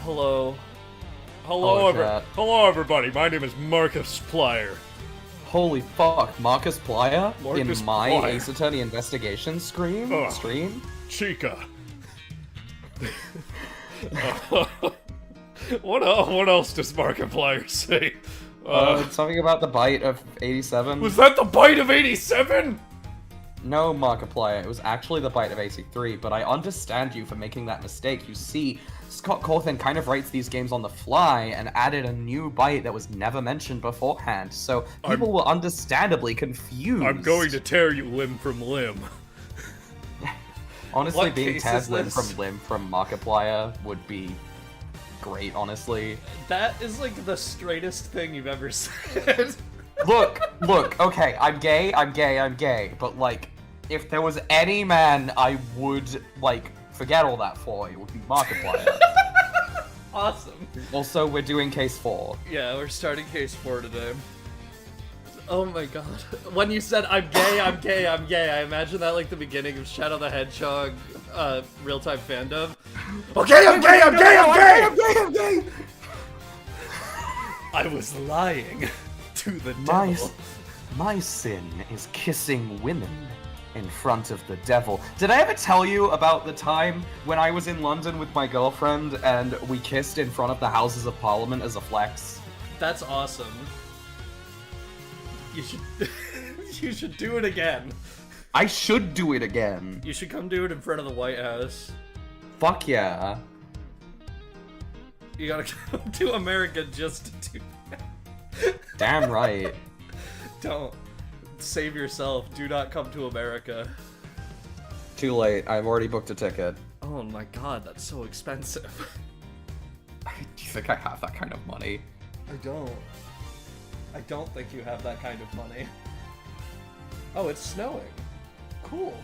Hello. Hello, chat. Hello, everybody. My name is Marcus Plyer. Holy fuck, Marcus Plyer Marcus in my Plyer. Ace Attorney investigation Ugh. stream? Chica. What else does Markiplier say? Something about the bite of 87? Was that the bite of 87? No, Markiplier, it was actually the bite of 83, but I understand you for making that mistake. You see, Scott Cawthon kind of writes these games on the fly and added a new bite that was never mentioned beforehand, so people were understandably confused. I'm going to tear you limb from limb. Honestly, What being case tagged is limb this? from limb from Markiplier would be great, honestly. That is like the straightest thing you've ever said. Look, okay, I'm gay, but like, if there was any man I would, like, forget all that for, it would be Markiplier. Awesome. Also, we're doing case 4. Yeah, we're starting case 4 today. Oh my god. When you said, I'm gay, I imagine that like the beginning of Shadow the Hedgehog, real-time fandom. Okay, I'm gay! I was lying to the devil. My sin is kissing women in front of the devil. Did I ever tell you about the time when I was in London with my girlfriend and we kissed in front of the Houses of Parliament as a flex? That's awesome. You should you should do it again. I should do it again. You should come do it in front of the White House. Fuck yeah. You gotta come to America just to do that. Damn right. Don't. Save yourself. Do not come to America. Too late. I've already booked a ticket. Oh my god, that's so expensive. Do you think I have that kind of money? I don't. I don't think you have that kind of money. Oh, it's snowing. Cool.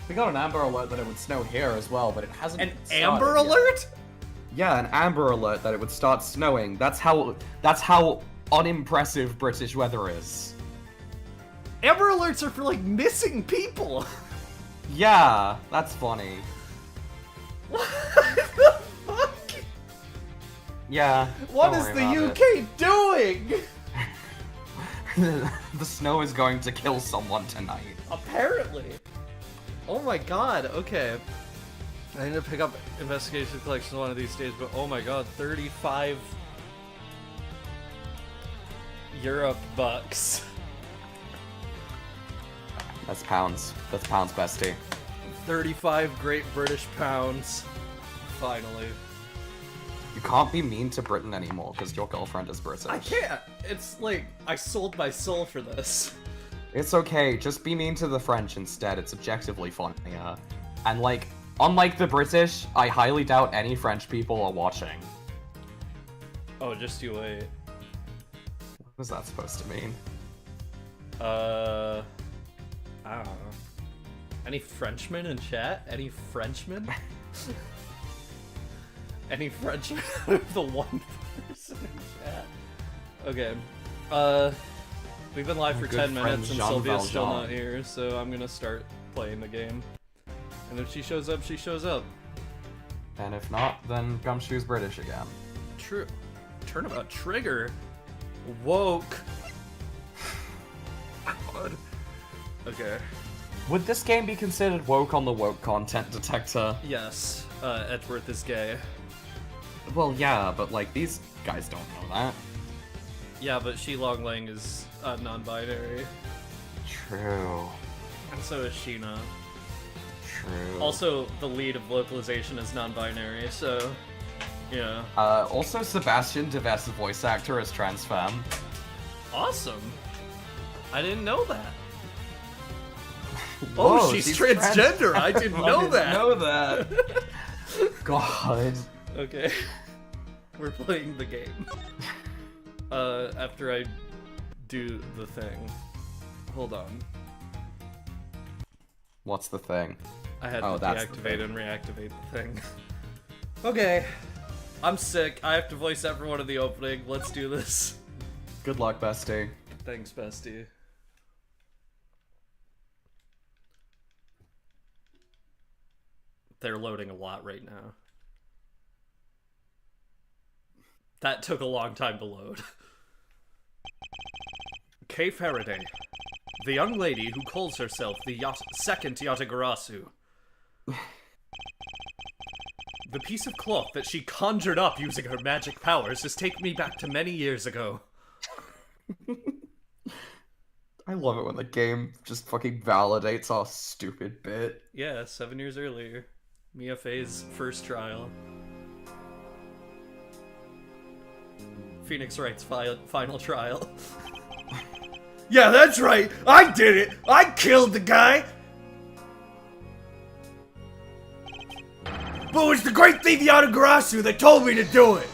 We got an Amber Alert that it would snow here as well, but it hasn't. An started Amber yet. Alert? Yeah, an Amber Alert that it would start snowing. That's how unimpressive British weather is. Amber Alerts are for like missing people. Yeah, that's funny. What the fuck? Yeah. What don't is worry the about UK doing? it. The snow is going to kill someone tonight. Apparently. Oh my god, okay. I need to pick up Investigation Collection one of these days, but oh my god, 35 Europe bucks. That's pounds. That's pounds, bestie. 35 Great British Pounds. Finally. You can't be mean to Britain anymore because your girlfriend is British. I can't. It's like, I sold my soul for this. It's okay. Just be mean to the French instead. It's objectively funnier. And like, unlike the British, I highly doubt any French people are watching. Oh, just you wait. What was that supposed to mean? I don't know. Any Frenchmen in chat? Any Frenchmen? Any Frenchmen? The one person in chat. Okay. We've been live for Good 10 friend minutes and Jean Sylvia's still Valjean. not here, so I'm gonna start playing the game. And if she shows up, she shows up. And if not, then Gumshoe's British again. True. Turnabout trigger. Woke. God. Okay. Would this game be considered woke on the woke content detector? Yes. Edgeworth is gay. Well, yeah, but like, these guys don't know that. Yeah, but Shi Long Lang is non-binary. True. And so is Sheena. True. Also, the lead of localization is non-binary, so... Yeah. Also Sebastian Deves, voice actor, is trans femme. Awesome! I didn't know that. Whoa, Oh, she's transgender! I didn't know that! know that! God. Okay. We're playing the game. After I do the thing. Hold on. What's the thing? I had Oh, to that's the deactivate thing. and reactivate the thing. Okay. I'm sick. I have to voice everyone in the opening. Let's do this. Good luck, bestie. Thanks, bestie. They're loading a lot right now. That took a long time to load. Kay Faraday. The young lady who calls herself the second Yatagarasu. The piece of cloth that she conjured up using her magic powers has taken me back to many years ago. I love it when the game just fucking validates our stupid bit. Yeah, 7 years earlier. Mia Fey's first trial. Phoenix Wright's final trial. Yeah, that's right! I did it! I killed the guy! But it was the great thief Yatagarasu that told me to do it!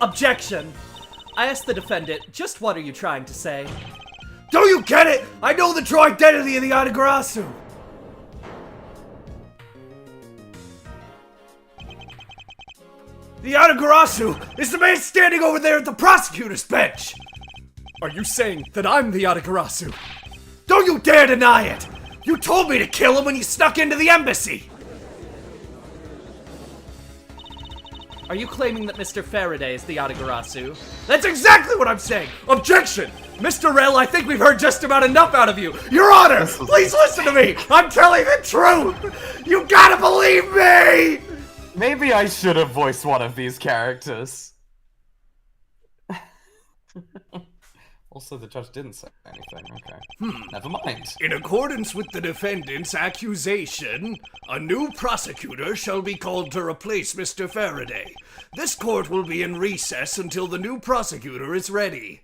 Objection. I asked the defendant, just what are you trying to say? Don't you get it? I know the true identity of the Yatagarasu! The Yatagarasu is the man standing over there at the prosecutor's bench! Are you saying that I'm the Yatagarasu? Don't you dare deny it! You told me to kill him when you snuck into the embassy! Are you claiming that Mr. Faraday is the Yatagarasu? That's exactly what I'm saying! Objection! Mr. Rell, I think we've heard just about enough out of you! Your Honor! Please listen to me! I'm telling the truth! You gotta believe me! Maybe I should have voiced one of these characters. Also, the judge didn't say anything, okay. Never mind. In accordance with the defendant's accusation, a new prosecutor shall be called to replace Mr. Faraday. This court will be in recess until the new prosecutor is ready.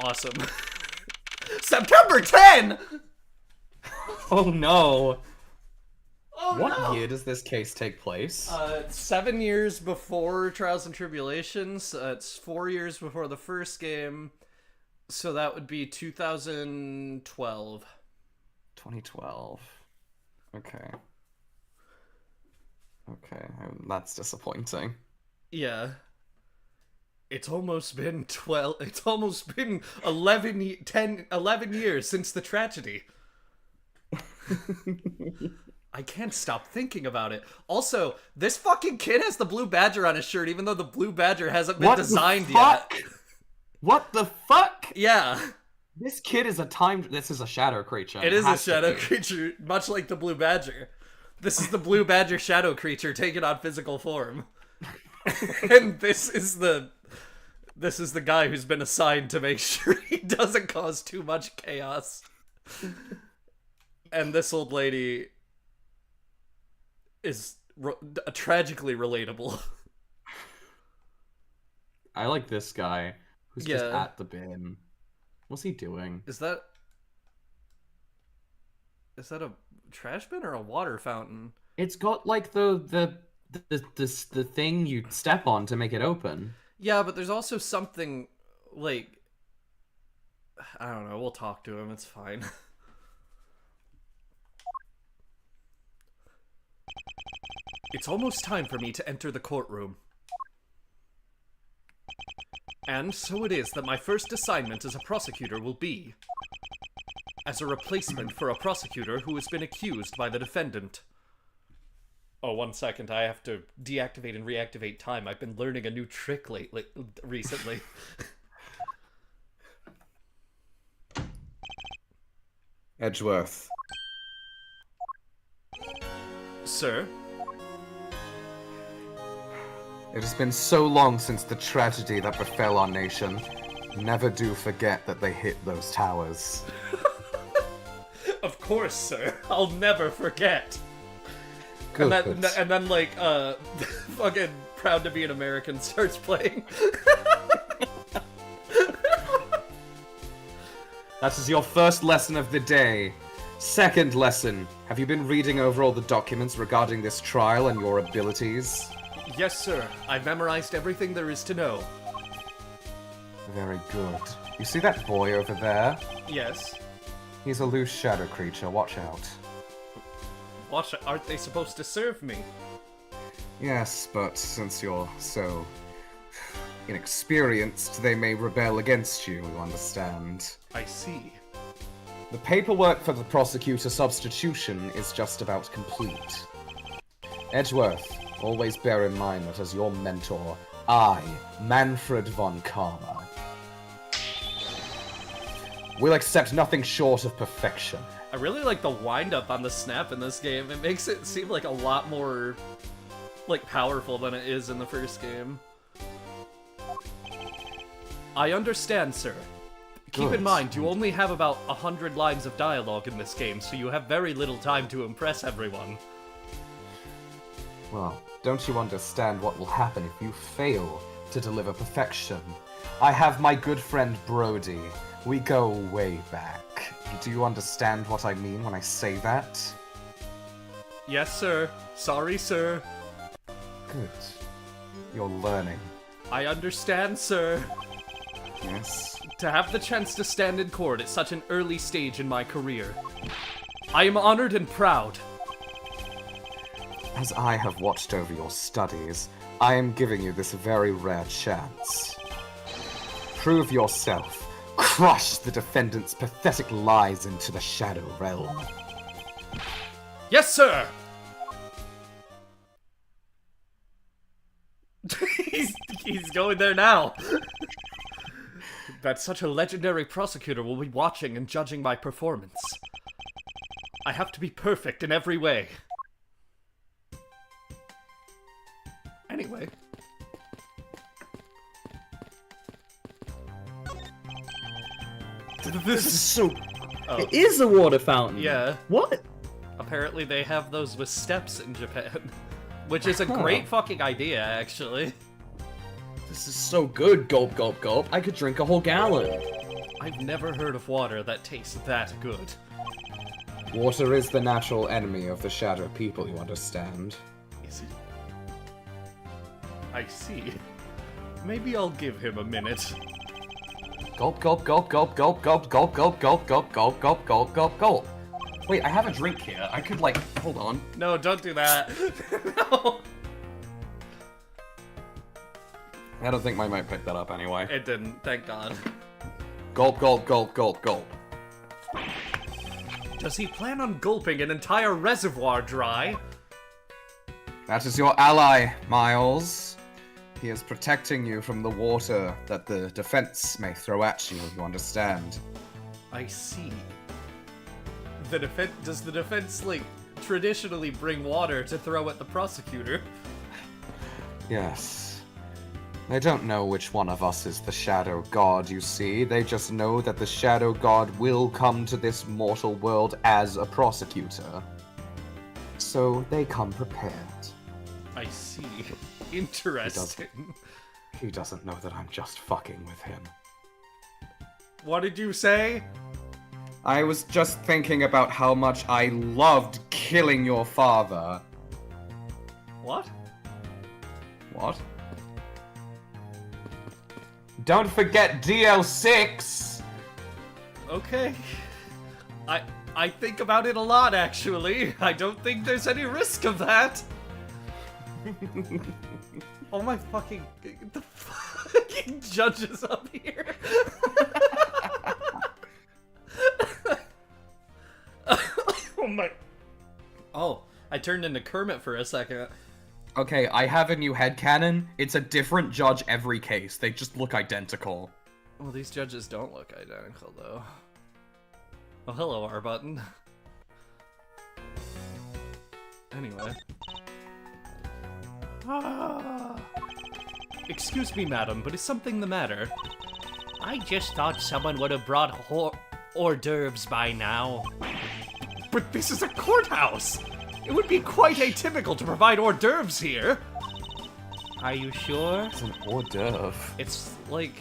Awesome. September 10! Oh no. Oh, What year does this case take place? 7 years before Trials and Tribulations. It's 4 years before the first game. So that would be 2012. 2012. Okay. Okay, that's disappointing. Yeah. It's almost been 11 years since the tragedy. I can't stop thinking about it. Also, this fucking kid has the blue badger on his shirt, even though the blue badger hasn't been designed yet. What the fuck? Yeah. This kid is this is a shadow creature. It is a shadow creature, much like the blue badger. This is the blue badger shadow creature taken on physical form. And this is the guy who's been assigned to make sure he doesn't cause too much chaos. And this old lady is tragically relatable. I like this guy who's just at the bin. What's he doing? Is that a trash bin or a water fountain? It's got like the thing you step on to make it open. Yeah, but there's also something like, I don't know, we'll talk to him, it's fine. It's almost time for me to enter the courtroom. And so it is that my first assignment as a prosecutor will be as a replacement for a prosecutor who has been accused by the defendant. Oh, 1 second, I have to deactivate and reactivate time. I've been learning a new trick recently. Edgeworth. Sir? It has been so long since the tragedy that befell our nation. Never do forget that they hit those towers. Of course, sir. I'll never forget. Good. And then like, fucking Proud to Be an American starts playing. That is your first lesson of the day. Second lesson. Have you been reading over all the documents regarding this trial and your abilities? Yes, sir. I've memorized everything there is to know. Very good. You see that boy over there? Yes. He's a loose shadow creature. Watch out. Aren't they supposed to serve me? Yes, but since you're so inexperienced, they may rebel against you, you understand. I see. The paperwork for the prosecutor substitution is just about complete. Edgeworth, always bear in mind that as your mentor, I, Manfred von Karma, will accept nothing short of perfection. I really like the wind-up on the snap in this game. It makes it seem like a lot more, like, powerful than it is in the first game. I understand, sir. Keep in mind, you only have about 100 lines of dialogue in this game, so you have very little time to impress everyone. Well, don't you understand what will happen if you fail to deliver perfection? I have my good friend Brody. We go way back. Do you understand what I mean when I say that? Yes, sir. Sorry, sir. Good. You're learning. I understand, sir. Yes? To have the chance to stand in court at such an early stage in my career, I am honored and proud. As I have watched over your studies, I am giving you this very rare chance. Prove yourself. Crush the defendant's pathetic lies into the Shadow Realm. Yes, sir! he's going there now. That such a legendary prosecutor will be watching and judging my performance. I have to be perfect in every way. Anyway. This is so... Oh. It is a water fountain! Yeah. What? Apparently they have those with steps in Japan. Which is a great fucking idea, actually. This is so good, gulp, gulp, gulp. I could drink a whole gallon. I've never heard of water that tastes that good. Water is the natural enemy of the Shadow people, you understand? Is it? I see. Maybe I'll give him a minute. Gulp, gulp, gulp, gulp, gulp, gulp, gulp, gulp, gulp, gulp, gulp, gulp, gulp, gulp, gulp. Wait, I have a drink here. I could, like, hold on. No, don't do that. No. I don't think my mic picked that up anyway. It didn't, thank God. Gulp, gulp, gulp, gulp, gulp. Does he plan on gulping an entire reservoir dry? That is your ally, Miles. He is protecting you from the water that the defense may throw at you, you understand? I see. Does the defense, like, traditionally bring water to throw at the prosecutor? Yes. They don't know which one of us is the Shadow God, you see. They just know that the Shadow God will come to this mortal world as a prosecutor. So they come prepared. I see. Interesting. He doesn't know that I'm just fucking with him. What did you say? I was just thinking about how much I loved killing your father. What? What? Don't forget DL6! Okay. I think about it a lot, actually. I don't think there's any risk of that. Oh my fucking... The fucking judges up here. Oh my... Oh, I turned into Kermit for a second. Okay, I have a new headcanon. It's a different judge every case. They just look identical. Well, these judges don't look identical, though. Oh, hello, R-Button. Anyway. Excuse me, madam, but is something the matter? I just thought someone would have brought hors d'oeuvres by now. But this is a courthouse! It would be quite atypical to provide hors d'oeuvres here! Are you sure? It's an hors d'oeuvre. It's like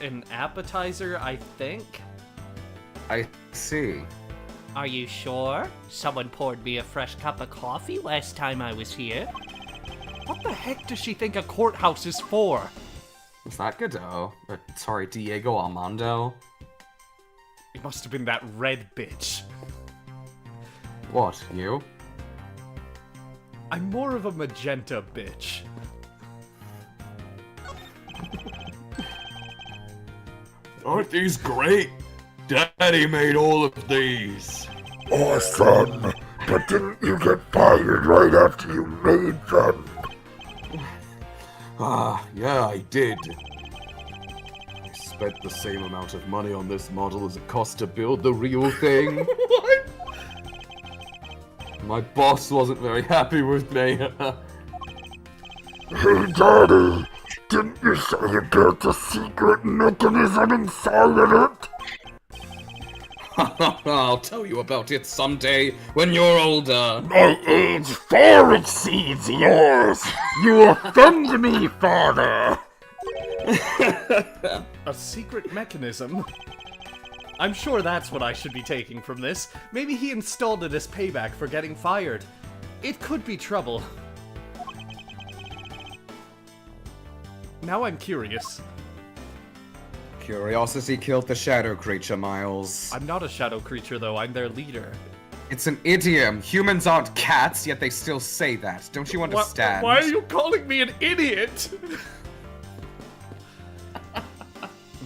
an appetizer, I think? I see. Are you sure? Someone poured me a fresh cup of coffee last time I was here. What the heck does she think a courthouse is for? Is that Godot? Sorry, Diego Armando? It must have been that red bitch. What, you? I'm more of a magenta bitch. Aren't these great? Daddy made all of these. Awesome! But didn't you get fired right after you made them? Yeah, I did. I spent the same amount of money on this model as it cost to build the real thing. What? My boss wasn't very happy with me. Hey, Daddy! Didn't you say you built a secret mechanism inside of it? I'll tell you about it someday when you're older. My age far exceeds yours! You offend me, Father! A secret mechanism? I'm sure that's what I should be taking from this. Maybe he installed it as payback for getting fired. It could be trouble. Now I'm curious. Curiosity killed the shadow creature, Miles. I'm not a shadow creature, though. I'm their leader. It's an idiom. Humans aren't cats, yet they still say that. Don't you understand? Why are you calling me an idiot?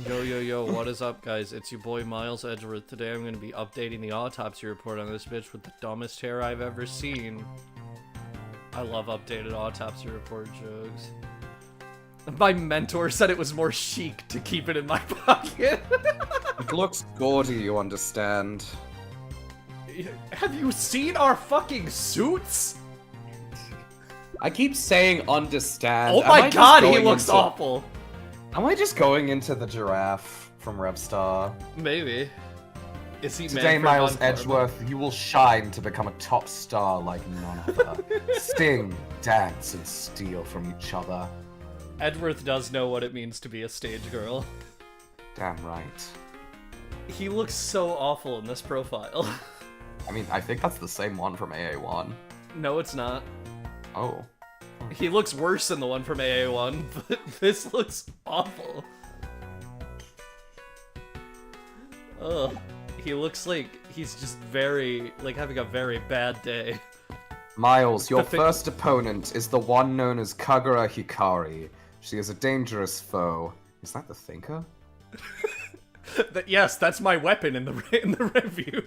Yo, what is up, guys? It's your boy, Miles Edgeworth. Today I'm going to be updating the autopsy report on this bitch with the dumbest hair I've ever seen. I love updated autopsy report jokes. My mentor said it was more chic to keep it in my pocket. It looks gaudy, you understand. Have you seen our fucking suits? I keep saying understand. Oh Am I my just god, he going looks into- awful. Am I just going into the giraffe from Revstar? Maybe. Is he Today, Manfred Miles von Karma? Edgeworth, you will shine to become a top star like none other. Sting, dance, and steal from each other. Edgeworth does know what it means to be a stage girl. Damn right. He looks so awful in this profile. I mean, I think that's the same one from AA1. No, it's not. Oh. He looks worse than the one from AA1, but this looks awful. Ugh. He looks like he's just having a very bad day. Miles, your The thi- first opponent is the one known as Kagura Hikari. She is a dangerous foe. Is that the Thinker? Yes, that's my weapon in the review.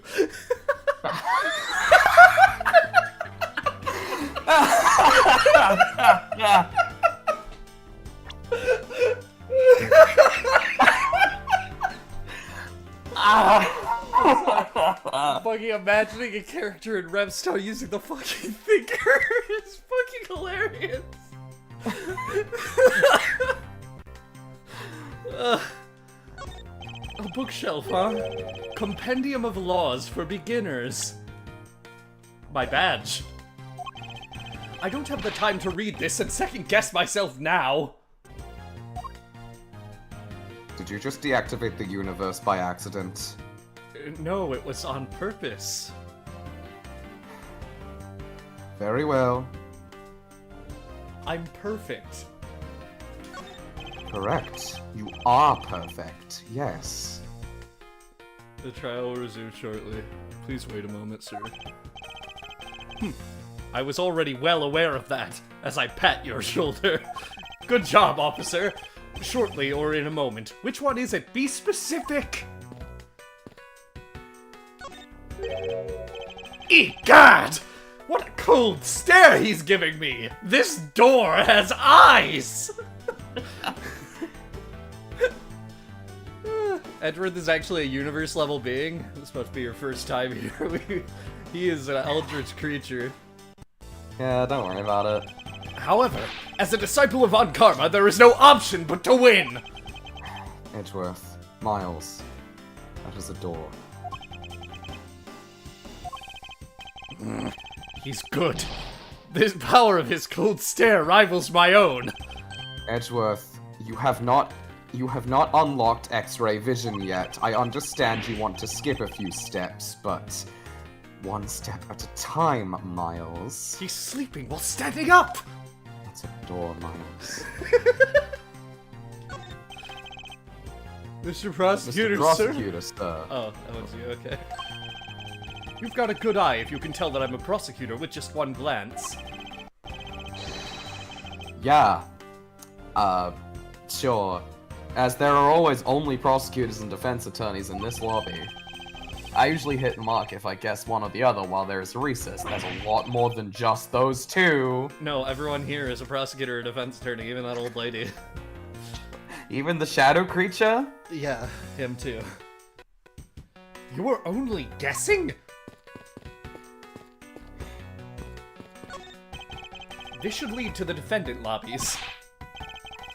Fucking imagining a character in Revstar using the fucking Thinker is fucking hilarious. A bookshelf, huh? Compendium of Laws for Beginners. My badge. I don't have the time to read this and second guess myself now. Did you just deactivate the universe by accident? No, it was on purpose. Very well. I'm perfect. Correct. You are perfect. Yes. The trial will resume shortly. Please wait a moment, sir. I was already well aware of that, as I pat your shoulder. Good job, officer. Shortly or in a moment. Which one is it? Be specific! Egad! What a cold stare he's giving me! This door has eyes! Edward is actually a universe-level being. This must be your first time here. He is an eldritch creature. Yeah, don't worry about it. However, as a disciple of Von Karma, there is no option but to win! Edgeworth. Miles. That is a door. He's good. The power of his cold stare rivals my own. Edgeworth, you have not unlocked X-ray vision yet. I understand you want to skip a few steps, but one step at a time, Miles. He's sleeping while standing up! That's a door, Miles. Mr. Prosecutor, Mr. Prosecutor, sir. Oh, that was you, okay. You've got a good eye if you can tell that I'm a prosecutor with just one glance. Yeah. Sure. as there are always only prosecutors and defense attorneys in this lobby. I usually hit the mark if I guess one or the other while there's recess. There's a lot more than just those two. No, everyone here is a prosecutor or defense attorney, even that old lady. Even the shadow creature? Yeah, him too. You were only guessing? This should lead to the defendant lobbies.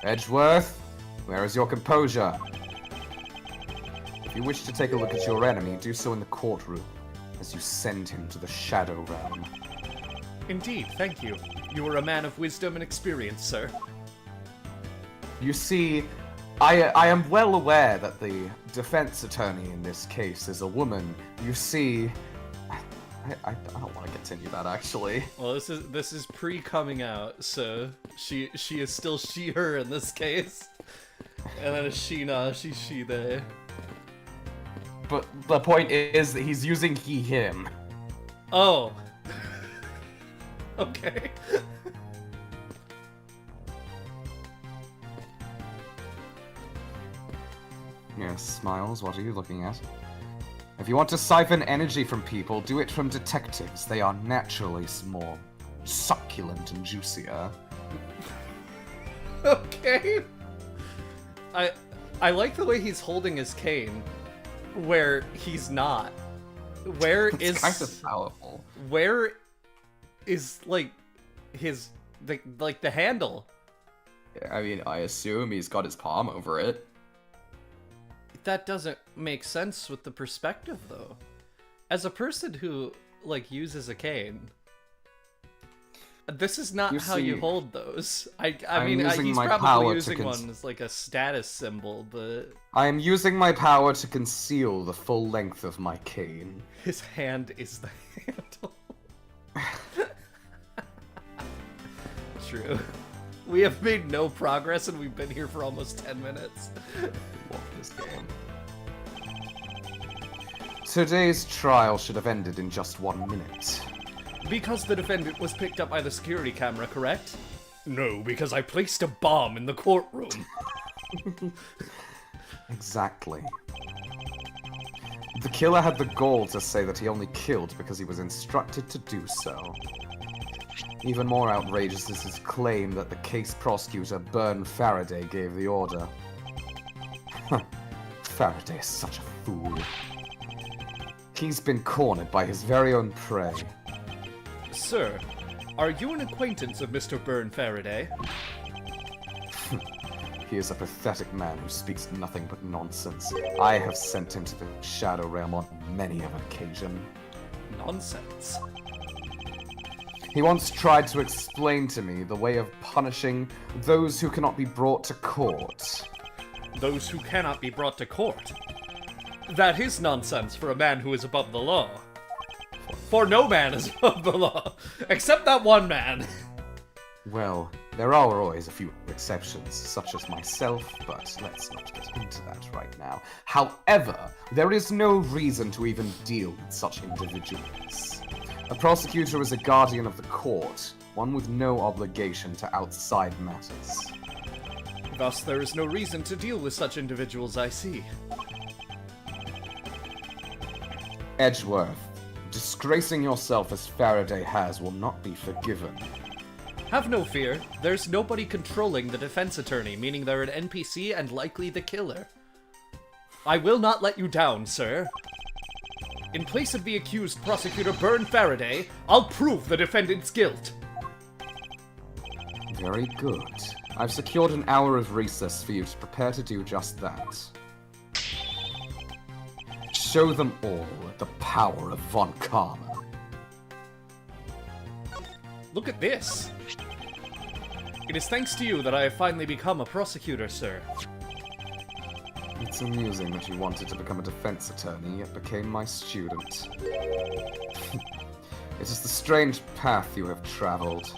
Edgeworth, where is your composure? If you wish to take a look at your enemy, do so in the courtroom, as you send him to the Shadow Realm. Indeed, thank you. You are a man of wisdom and experience, sir. You see, I am well aware that the defense attorney in this case is a woman. You see, I don't want to continue that actually. Well, this is pre-coming out, so she is still she/her in this case, and then a she/na, she/they. But the point is that he's using he/him. Oh. Okay. Yes, Miles, what are you looking at? If you want to siphon energy from people, do it from detectives. They are naturally more succulent and juicier. Okay. I like the way he's holding his cane, where he's not. Where It's is kind of powerful. Where is like his the handle? I mean, I assume he's got his palm over it. That doesn't make sense with the perspective, though. As a person who like uses a cane, this is not You how see, you hold those. I I'm mean, using he's my power probably to using one as like a status symbol, but I am using my power to conceal the full length of my cane. his hand is the handle. True. We have made no progress, and we've been here for almost 10 minutes. Love this game. Today's trial should have ended in just 1 minute. Because the defendant was picked up by the security camera, correct? No, because I placed a bomb in the courtroom. Exactly. The killer had the gall to say that he only killed because he was instructed to do so. Even more outrageous is his claim that the case prosecutor, Byrne Faraday, gave the order. Faraday is such a fool. He's been cornered by his very own prey. Sir, are you an acquaintance of Mr. Byrne Faraday? He is a pathetic man who speaks nothing but nonsense. I have sent him to the Shadow Realm on many an occasion. Nonsense. He once tried to explain to me the way of punishing those who cannot be brought to court. Those who cannot be brought to court. That is nonsense for a man who is above the law. For no man is above the law, except that one man. Well, there are always a few exceptions, such as myself, but let's not get into that right now. However, there is no reason to even deal with such individuals. A prosecutor is a guardian of the court, one with no obligation to outside matters. Thus, there is no reason to deal with such individuals, I see. Edgeworth, disgracing yourself as Faraday has will not be forgiven. Have no fear, there's nobody controlling the defense attorney, meaning they're an NPC and likely the killer. I will not let you down, sir. In place of the accused prosecutor Byrne Faraday, I'll prove the defendant's guilt. Very good. I've secured an hour of recess for you to prepare to do just that. Show them all the power of Von Karma. Look at this. It is thanks to you that I have finally become a prosecutor, sir. It's amusing that you wanted to become a defense attorney, yet became my student. It is the strange path you have traveled.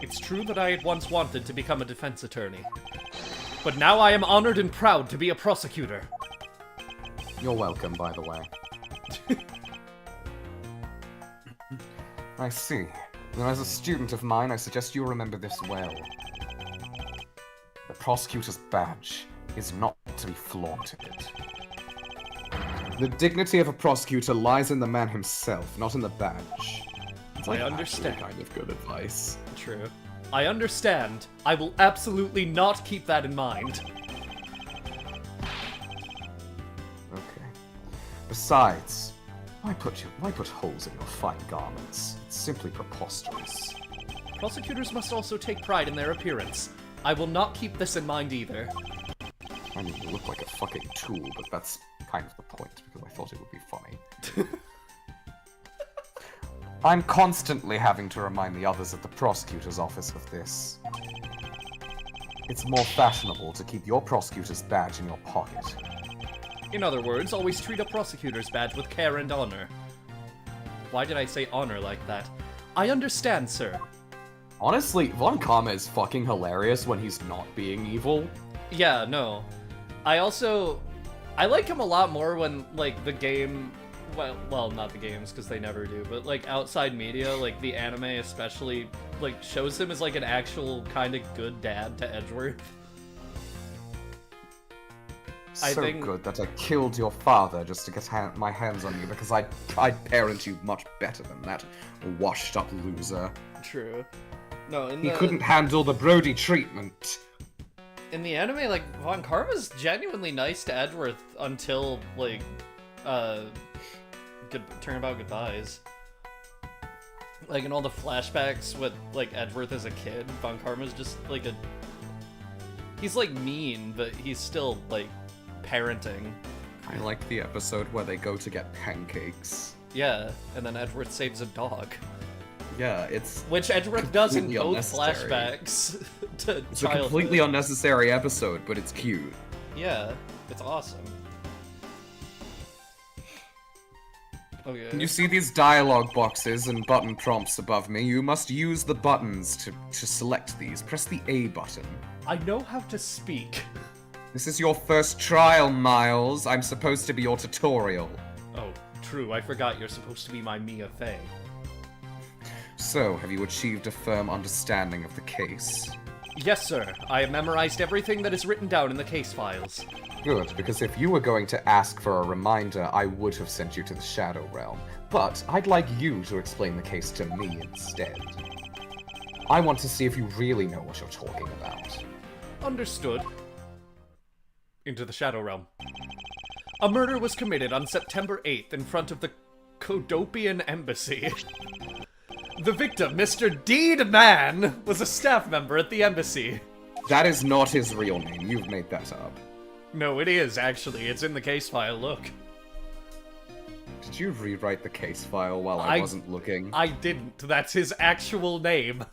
It's true that I had once wanted to become a defense attorney. But now I am honored and proud to be a prosecutor. You're welcome, by the way. I see. Now, as a student of mine, I suggest you remember this well. The prosecutor's badge is not to be flaunted. The dignity of a prosecutor lies in the man himself, not in the badge. It's I like understand. actually kind of good advice. True. I understand. I will absolutely not keep that in mind. Okay. Besides, why put holes in your fine garments? It's simply preposterous. Prosecutors must also take pride in their appearance. I will not keep this in mind either. I mean, you look like a fucking tool, but that's kind of the point, because I thought it would be funny. I'm constantly having to remind the others at the prosecutor's office of this. It's more fashionable to keep your prosecutor's badge in your pocket. In other words, always treat a prosecutor's badge with care and honor. Why did I say honor like that? I understand, sir. Honestly, Von Karma is fucking hilarious when he's not being evil. Yeah, no. I like him a lot more when, like, the game... Well, not the games, because they never do, but, like, outside media, like, the anime especially, like, shows him as, like, an actual kind of good dad to Edgeworth. I So think- good that I killed your father just to get my hands on you because I'd parent you much better than that washed-up loser. True. No, He couldn't handle the Brody treatment. In the anime, like, Von Karma's genuinely nice to Edgeworth until, like, Turnabout Goodbyes. Like, in all the flashbacks with, like, Edgeworth as a kid, Von Karma's just, like, he's, like, mean, but he's still, like, parenting. I like the episode where they go to get pancakes. Yeah, and then Edgeworth saves a dog. Yeah, it's Which Edgeworth does in completely both unnecessary. flashbacks to It's a childhood. completely unnecessary episode, but it's cute. Yeah, it's awesome. Okay. Can you see these dialogue boxes and button prompts above me? You must use the buttons to select these. Press the A button. I know how to speak. This is your first trial, Miles. I'm supposed to be your tutorial. Oh, true, I forgot you're supposed to be my Mia Fey. So, have you achieved a firm understanding of the case? Yes, sir. I have memorized everything that is written down in the case files. Good, because if you were going to ask for a reminder, I would have sent you to the Shadow Realm. But I'd like you to explain the case to me instead. I want to see if you really know what you're talking about. Understood. Into the Shadow Realm. A murder was committed on September 8th in front of the Kodopian Embassy. The victim, Mr. Deed Man, was a staff member at the embassy. That is not his real name. You've made that up. No, it is, actually. It's in the case file, look. Did you rewrite the case file while I wasn't looking? I didn't. That's his actual name.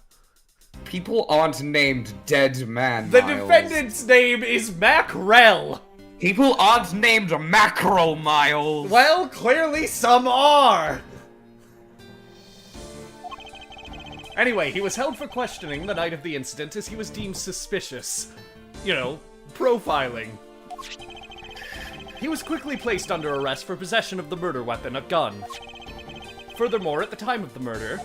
People aren't named Dead Man, The Miles. defendant's name is Macrel! People aren't named Mackerel, Miles! Well, clearly some are! Anyway, he was held for questioning the night of the incident as he was deemed suspicious. You know, profiling. He was quickly placed under arrest for possession of the murder weapon, a gun. Furthermore, at the time of the murder,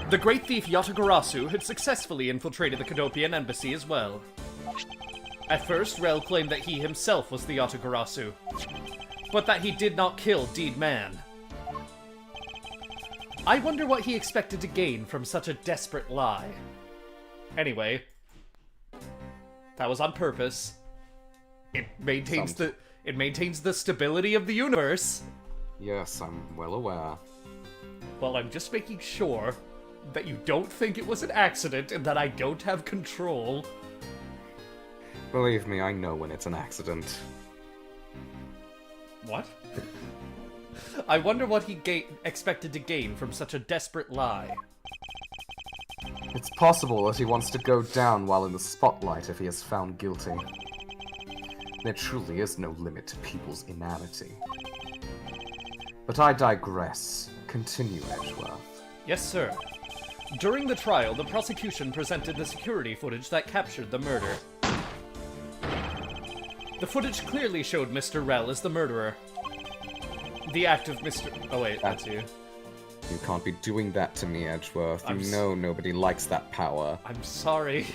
the great thief Yatagarasu had successfully infiltrated the Kodopian embassy as well. At first, Rel claimed that he himself was the Yatagarasu, but that he did not kill Deed Man. I wonder what he expected to gain from such a desperate lie. Anyway, that was on purpose. It maintains the stability of the universe. Yes, I'm well aware. Well, I'm just making sure that you don't think it was an accident and that I don't have control. Believe me, I know when it's an accident. What? I wonder what he expected to gain from such a desperate lie. It's possible that he wants to go down while in the spotlight if he is found guilty. There truly is no limit to people's inanity. But I digress. Continue, Edgeworth. Yes, sir. During the trial, the prosecution presented the security footage that captured the murder. The footage clearly showed Mr. Rel as the murderer. The act of Mr. Oh wait, that's you. You can't be doing that to me, Edgeworth. I'm You s- know nobody likes that power. I'm sorry.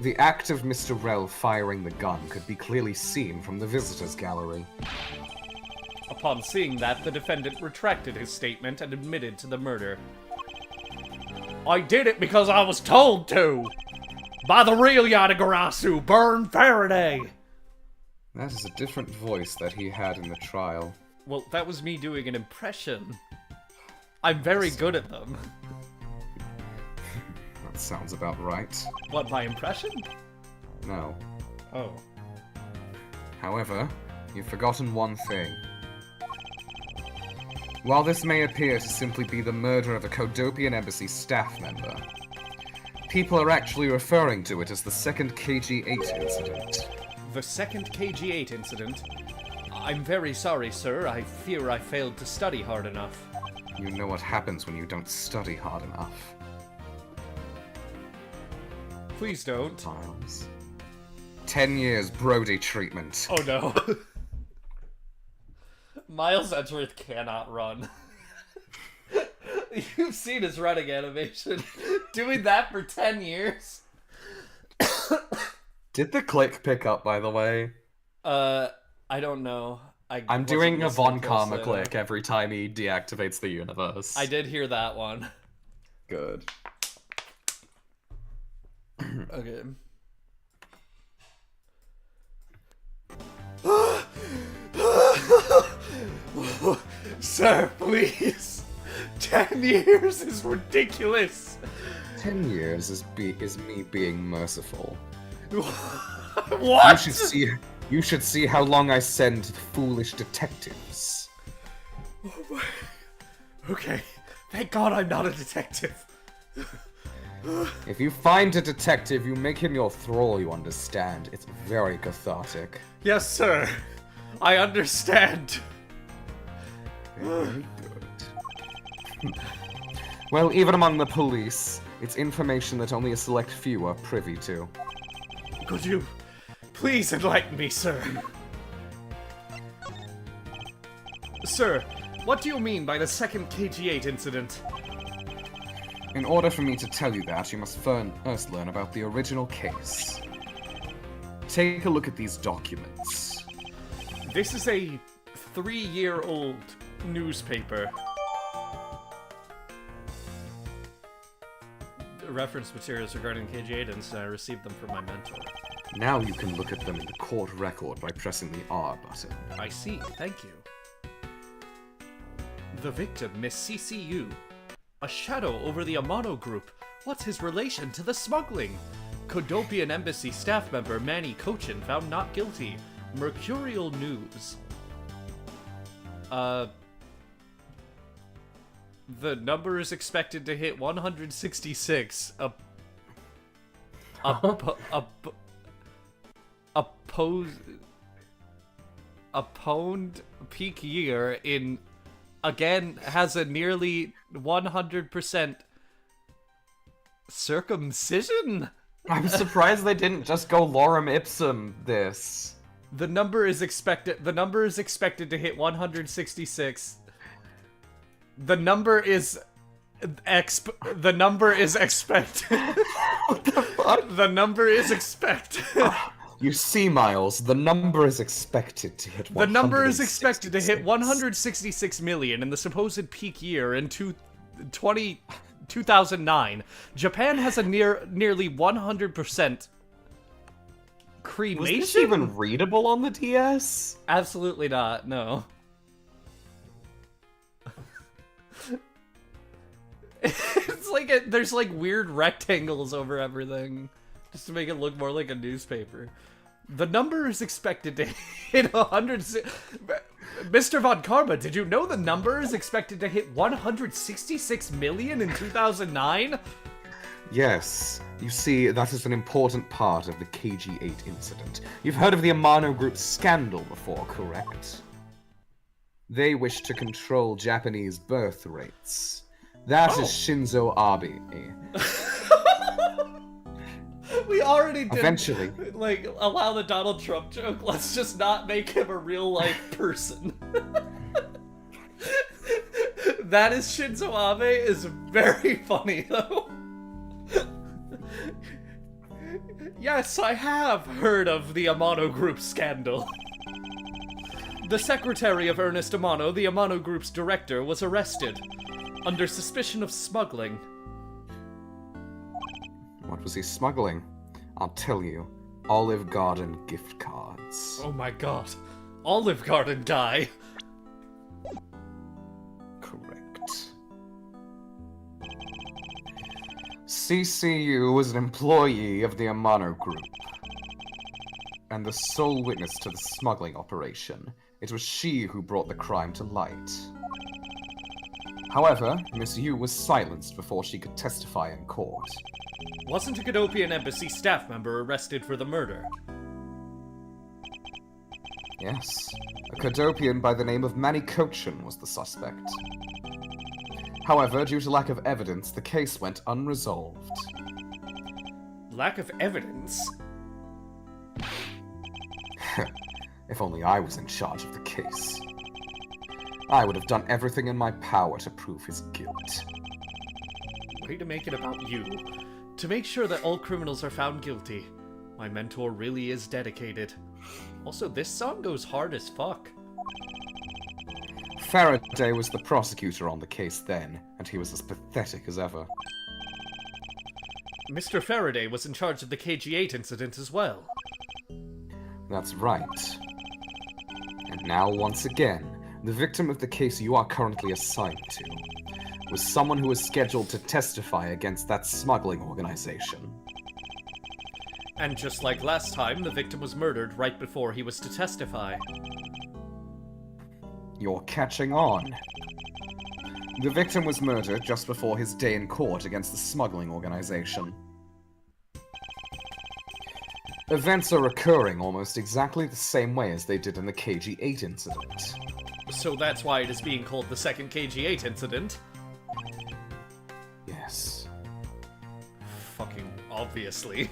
The act of Mr. Rel firing the gun could be clearly seen from the visitors gallery. Upon seeing that, the defendant retracted his statement and admitted to the murder. I did it because I was told to! By the real Yatagarasu, Burn Faraday! That is a different voice that he had in the trial. Well, that was me doing an impression. I'm very good at them. That sounds about right. What, my impression? No. Oh. However, you've forgotten one thing. While this may appear to simply be the murder of a Kodopian Embassy staff member, people are actually referring to it as the second KG-8 incident. The second KG-8 incident? I'm very sorry, sir. I fear I failed to study hard enough. You know what happens when you don't study hard enough. Please don't. Miles. 10 years Brody treatment. Oh no. Miles Edgeworth cannot run. You've seen his running animation. Doing that for 10 years? Did the click pick up, by the way? I don't know. I'm doing a Von Karma click every time he deactivates the universe. I did hear that one. Good. Okay. Sir, please. 10 years is ridiculous. 10 years is me being merciful. What? You should see how long I send foolish detectives. Okay. Thank God I'm not a detective. If you find a detective, you make him your thrall, you understand. It's very cathartic. Yes, sir. I understand. Very good. Well, even among the police, it's information that only a select few are privy to. Could you please enlighten me, sir? Sir, what do you mean by the second KG-8 incident? In order for me to tell you that, you must first learn about the original case. Take a look at these documents. This is a 3-year-old newspaper. Reference materials regarding KG-8 incident. I received them from my mentor. Now you can look at them in the court record by pressing the R button. I see, thank you. The victim, Miss CCU. A shadow over the Amano group. What's his relation to the smuggling? Kodopian Embassy staff member Manny Cochin found not guilty. Mercurial News. The number is expected to hit 166. Pwned peak year in, again, has a nearly 100% circumcision? I'm surprised they didn't just go lorem ipsum this. The number is expected to hit 166. The number is expected. What the fuck? The number is expected. You see, Miles, the number is expected to hit 166. The number is expected to hit 166 million in the supposed peak year in 2009. Japan has a nearly 100% cremation. Was this even readable on the DS? Absolutely not. No. It's like there's like weird rectangles over everything, just to make it look more like a newspaper. The number is expected to hit 100. Mr. Von Karma, did you know the number is expected to hit 166 million in 2009? Yes. You see, that is an important part of the KG-8 incident. You've heard of the Amano Group scandal before, correct? They wish to control Japanese birth rates. That is Shinzo Abe. We already did. Eventually. Like, allow the Donald Trump joke. Let's just not make him a real life person. That is Shinzo Abe is very funny, though. Yes, I have heard of the Amano Group scandal. The secretary of Ernest Amano, the Amano Group's director, was arrested under suspicion of smuggling. What was he smuggling? I'll tell you. Olive Garden gift cards. Oh my god. Olive Garden guy. Correct. CCU was an employee of the Amano Group, and the sole witness to the smuggling operation. It was she who brought the crime to light. However, Miss Yu was silenced before she could testify in court. Wasn't a Cadopian Embassy staff member arrested for the murder? Yes, a Cadopian by the name of Manny Cochin was the suspect. However, due to lack of evidence, the case went unresolved. Lack of evidence? If only I was in charge of the case. I would have done everything in my power to prove his guilt. Way to make it about you. To make sure that all criminals are found guilty. My mentor really is dedicated. Also, this song goes hard as fuck. Faraday was the prosecutor on the case then, and he was as pathetic as ever. Mr. Faraday was in charge of the KG-8 incident as well. That's right. And now, once again, the victim of the case you are currently assigned to was someone who was scheduled to testify against that smuggling organization. And just like last time, the victim was murdered right before he was to testify. You're catching on. The victim was murdered just before his day in court against the smuggling organization. Events are occurring almost exactly the same way as they did in the KG-8 incident. So that's why it is being called the second KG-8 incident. Yes. Fucking obviously.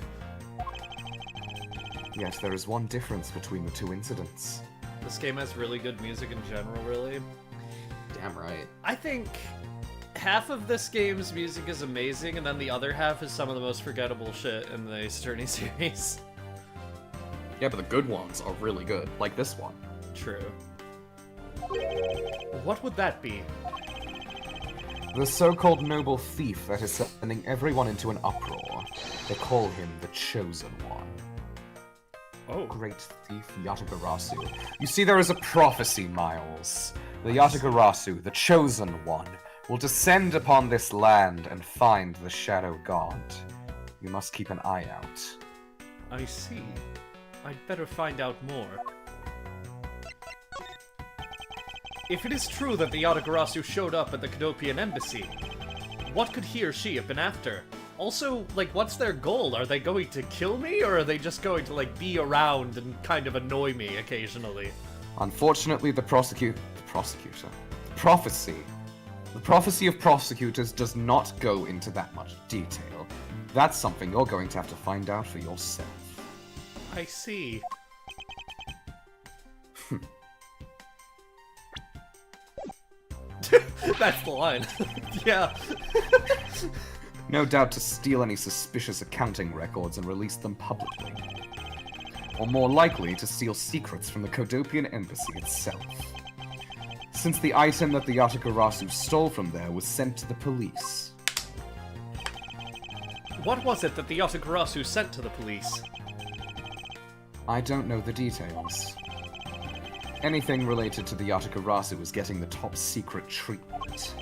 Yet there is one difference between the two incidents. This game has really good music in general, really. Damn right. I think half of this game's music is amazing, and then the other half is some of the most forgettable shit in the Ace Attorney series. Yeah, but the good ones are really good, like this one. True. What would that be? The so-called noble thief that is sending everyone into an uproar. They call him the Chosen One. Oh. Great thief Yatagarasu. You see, there is a prophecy, Miles. The Yatagarasu, the Chosen One, will descend upon this land and find the Shadow God. You must keep an eye out. I see. I'd better find out more. If it is true that the Yatagarasu showed up at the Cadopian Embassy, what could he or she have been after? Also, like, what's their goal? Are they going to kill me, or are they just going to, like, be around and kind of annoy me occasionally? Unfortunately, the prophecy of prosecutors does not go into that much detail. That's something you're going to have to find out for yourself. I see. That's the line. Yeah. No doubt to steal any suspicious accounting records and release them publicly. Or more likely, to steal secrets from the Cadopian Embassy itself. Since the item that the Yatagarasu stole from there was sent to the police. What was it that the Yatagarasu sent to the police? I don't know the details. Anything related to the Yatagarasu is getting the top secret treatment.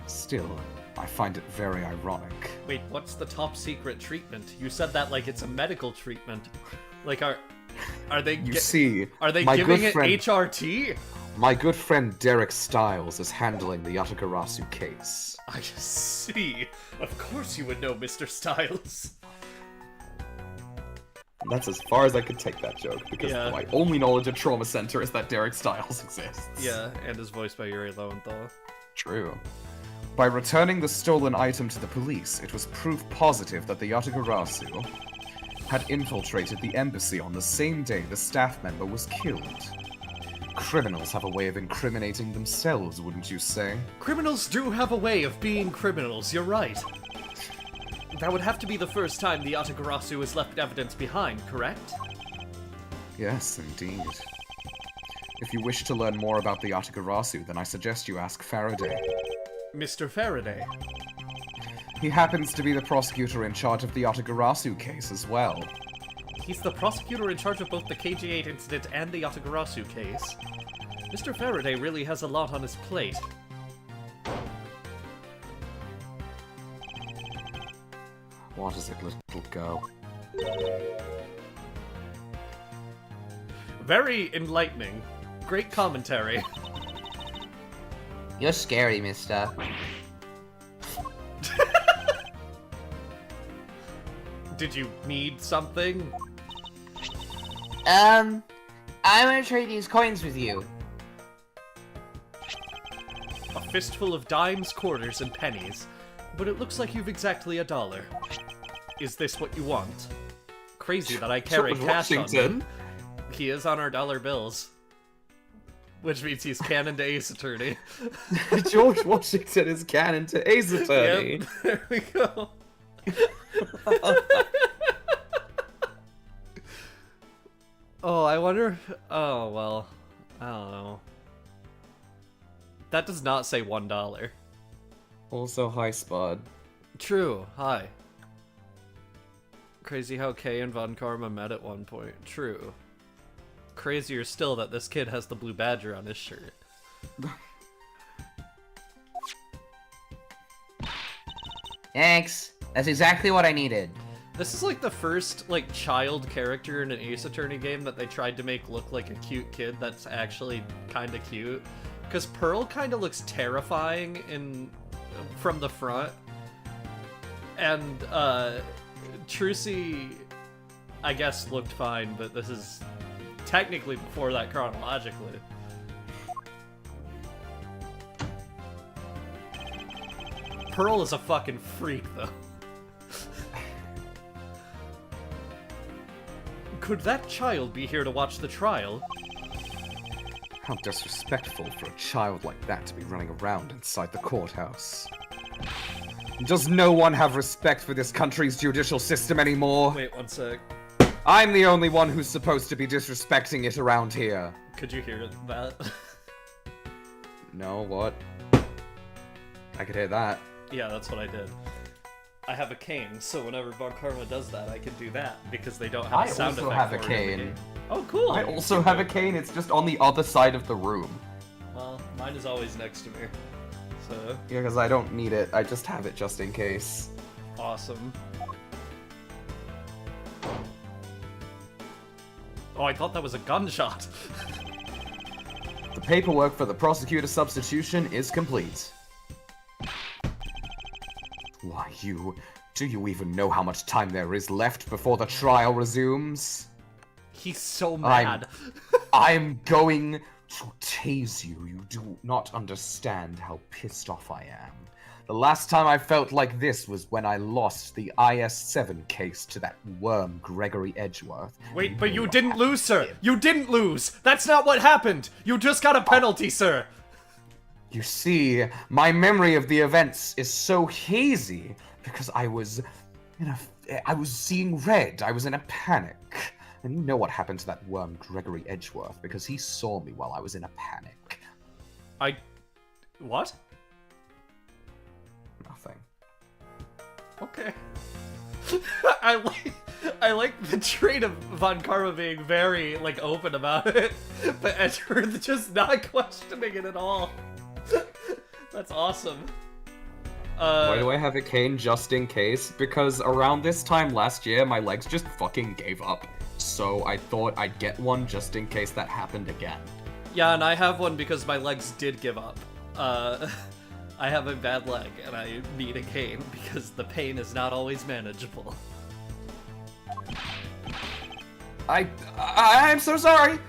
Still, I find it very ironic. Wait, what's the top secret treatment? You said that like it's a medical treatment. Like, are they? You see, are they my giving good it friend- HRT? My good friend Derek Stiles is handling the Yatagarasu case. I see. Of course you would know, Mr. Styles. That's as far as I could take that joke, because Yeah. my only knowledge of Trauma Center is that Derek Stiles exists. Yeah, and is voiced by Yuri Lowenthal. True. By returning the stolen item to the police, it was proof positive that the Yatagarasu had infiltrated the embassy on the same day the staff member was killed. Criminals have a way of incriminating themselves, wouldn't you say? Criminals do have a way of being criminals, you're right. That would have to be the first time the Yatagarasu has left evidence behind, correct? Yes, indeed. If you wish to learn more about the Yatagarasu, then I suggest you ask Faraday. Mr. Faraday. He happens to be the prosecutor in charge of the Yatagarasu case as well. He's the prosecutor in charge of both the KG8 incident and the Yatagarasu case. Mr. Faraday really has a lot on his plate. What is it, little girl? Very enlightening. Great commentary. You're scary, mister. Did you need something? I'm gonna trade these coins with you. A fistful of dimes, quarters, and pennies. But it looks like you've exactly $1. Is this what you want? Crazy that I carry George cash on Washington? me. He is on our dollar bills. Which means he's canon to Ace Attorney. George Washington is canon to Ace Attorney. Yep, there we go. Oh, I wonder... Oh, well, I don't know. That does not say $1. Also, hi, Spud. True, hi. Crazy how Kay and Von Karma met at one point. True. Crazier still that this kid has the blue badger on his shirt. Thanks. That's exactly what I needed. This is like the first, like, child character in an Ace Attorney game that they tried to make look like a cute kid that's actually kinda cute. Because Pearl kinda looks terrifying from the front. And, Trucy, I guess, looked fine, but this is technically before that chronologically. Pearl is a fucking freak, though. Could that child be here to watch the trial? How disrespectful for a child like that to be running around inside the courthouse. Does no one have respect for this country's judicial system anymore? Wait, one sec. I'm the only one who's supposed to be disrespecting it around here. Could you hear that? No, what? I could hear that. Yeah, that's what I did. I have a cane, so whenever Von Karma does that, I can do that, because they don't have I a sound also effect have a for it in the cane. game. Oh, cool! I also have a cane, it's just on the other side of the room. Well, mine is always next to me. So, Yeah, because I don't need it, I just have it just in case. awesome. Oh, I thought that was a gunshot. The paperwork for the prosecutor substitution is complete. Why, do you even know how much time there is left before the trial resumes? He's so mad. I'm going to tase you. You do not understand how pissed off I am. The last time I felt like this was when I lost the IS-7 case to that worm Gregory Edgeworth. Wait, but you didn't lose, sir! You didn't lose! That's not what happened! You just got a penalty, sir! You see, my memory of the events is so hazy because I was seeing red. I was in a panic. And you know what happened to that worm Gregory Edgeworth because he saw me while I was in a panic. What? Nothing. Okay. I like the trait of Von Karma being very, like, open about it, but Edgeworth just not questioning it at all. That's awesome. Why do I have a cane just in case? Because around this time last year, my legs just fucking gave up. So I thought I'd get one just in case that happened again. Yeah, and I have one because my legs did give up. I have a bad leg, and I need a cane because the pain is not always manageable. I'm so sorry!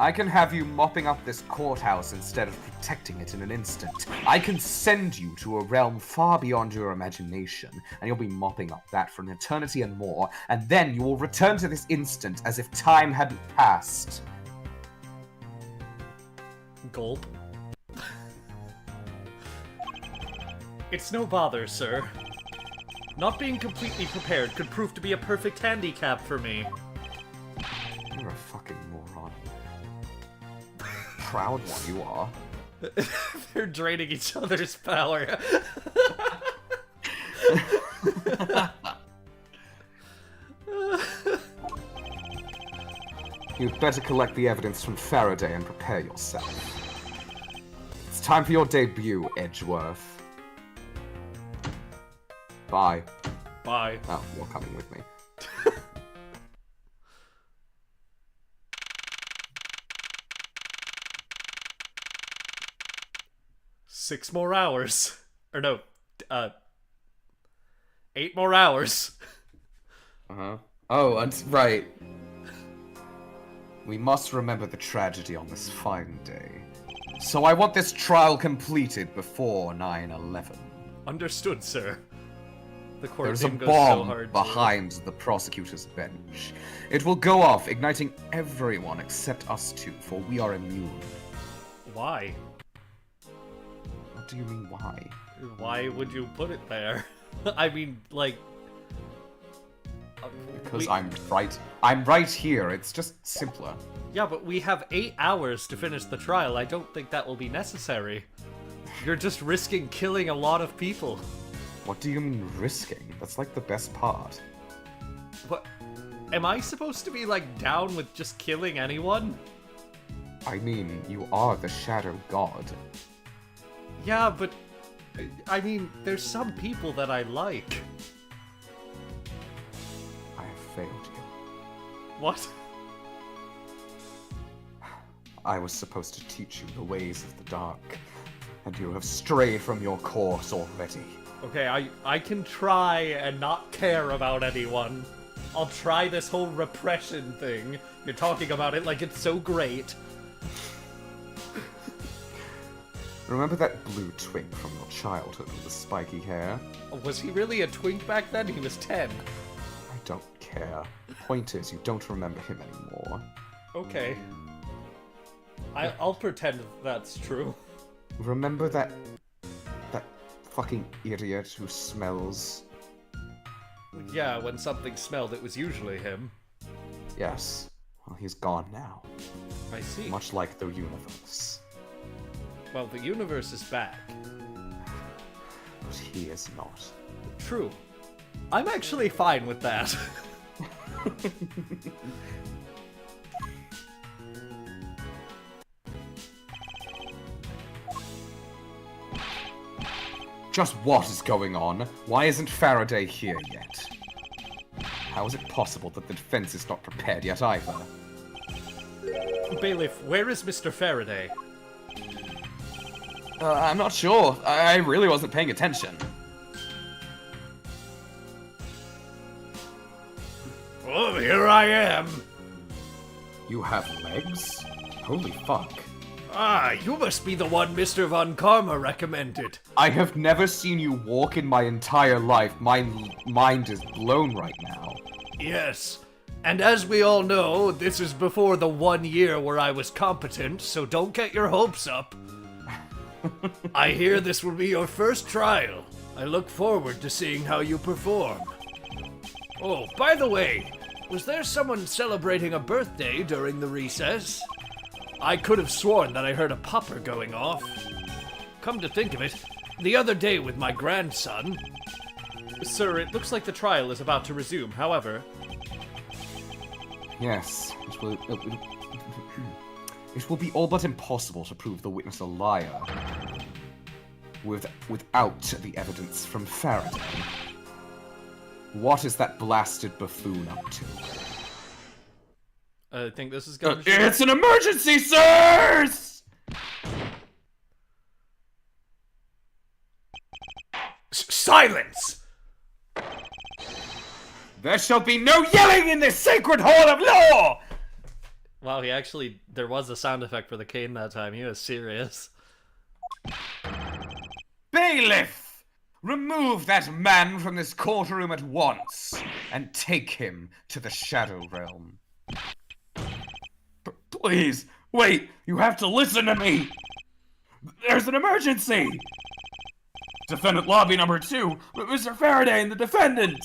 I can have you mopping up this courthouse instead of protecting it in an instant. I can send you to a realm far beyond your imagination, and you'll be mopping up that for an eternity and more, and then you will return to this instant as if time hadn't passed. Gulp. It's no bother, sir. Not being completely prepared could prove to be a perfect handicap for me. You're a fucking moron. Proud one, you are. They're draining each other's power. You'd better collect the evidence from Faraday and prepare yourself. It's time for your debut, Edgeworth. Bye. Bye. Oh, you're coming with me. 6 more hours. Or no, 8 more hours. Uh-huh. Oh, that's right. We must remember the tragedy on this fine day. So I want this trial completed before 9/11. Understood, sir. The court There's a team goes bomb so hard. behind the prosecutor's bench. It will go off, igniting everyone except us two, for we are immune. Why? What do you mean, why? Why would you put it there? I mean, like... Because I'm right here. It's just simpler. Yeah, but we have 8 hours to finish the trial. I don't think that will be necessary. You're just risking killing a lot of people. What do you mean risking? That's like the best part. What? Am I supposed to be, like, down with just killing anyone? I mean, you are the Shadow God. Yeah, but... I mean, there's some people that I like. I have failed you. What? I was supposed to teach you the ways of the dark, and you have strayed from your course already. Okay, I can try and not care about anyone. I'll try this whole repression thing. You're talking about it like it's so great. Remember that blue twink from your childhood with the spiky hair? Was he really a twink back then? He was 10. I don't care. The point is, you don't remember him anymore. Okay. I'll pretend that's true. Remember that fucking idiot who smells? Yeah, when something smelled, it was usually him. Yes. Well, he's gone now. I see. Much like the universe. Well, the universe is back. But he is not. True. I'm actually fine with that. Just what is going on? Why isn't Faraday here yet? How is it possible that the defense is not prepared yet either? Bailiff, where is Mr. Faraday? I'm not sure. I really wasn't paying attention. Oh, here I am. You have legs? Holy fuck. Ah, you must be the one Mr. Von Karma recommended. I have never seen you walk in my entire life. My mind is blown right now. Yes. And as we all know, this is before the 1 year where I was competent, so don't get your hopes up. I hear this will be your first trial. I look forward to seeing how you perform. Oh, by the way, was there someone celebrating a birthday during the recess? I could have sworn that I heard a popper going off. Come to think of it, the other day with my grandson... Sir, it looks like the trial is about to resume, however... Yes, it will be all but impossible to prove the witness a liar without the evidence from Faraday. What is that blasted buffoon up to? I think this is gonna... It's an emergency, sirs! Silence! There shall be no yelling in this sacred hall of law! Wow, there was a sound effect for the cane that time. He was serious. Bailiff! Remove that man from this courtroom at once, and take him to the Shadow Realm. Please, wait! You have to listen to me! There's an emergency! Defendant lobby number 2, Mr. Faraday and the defendant.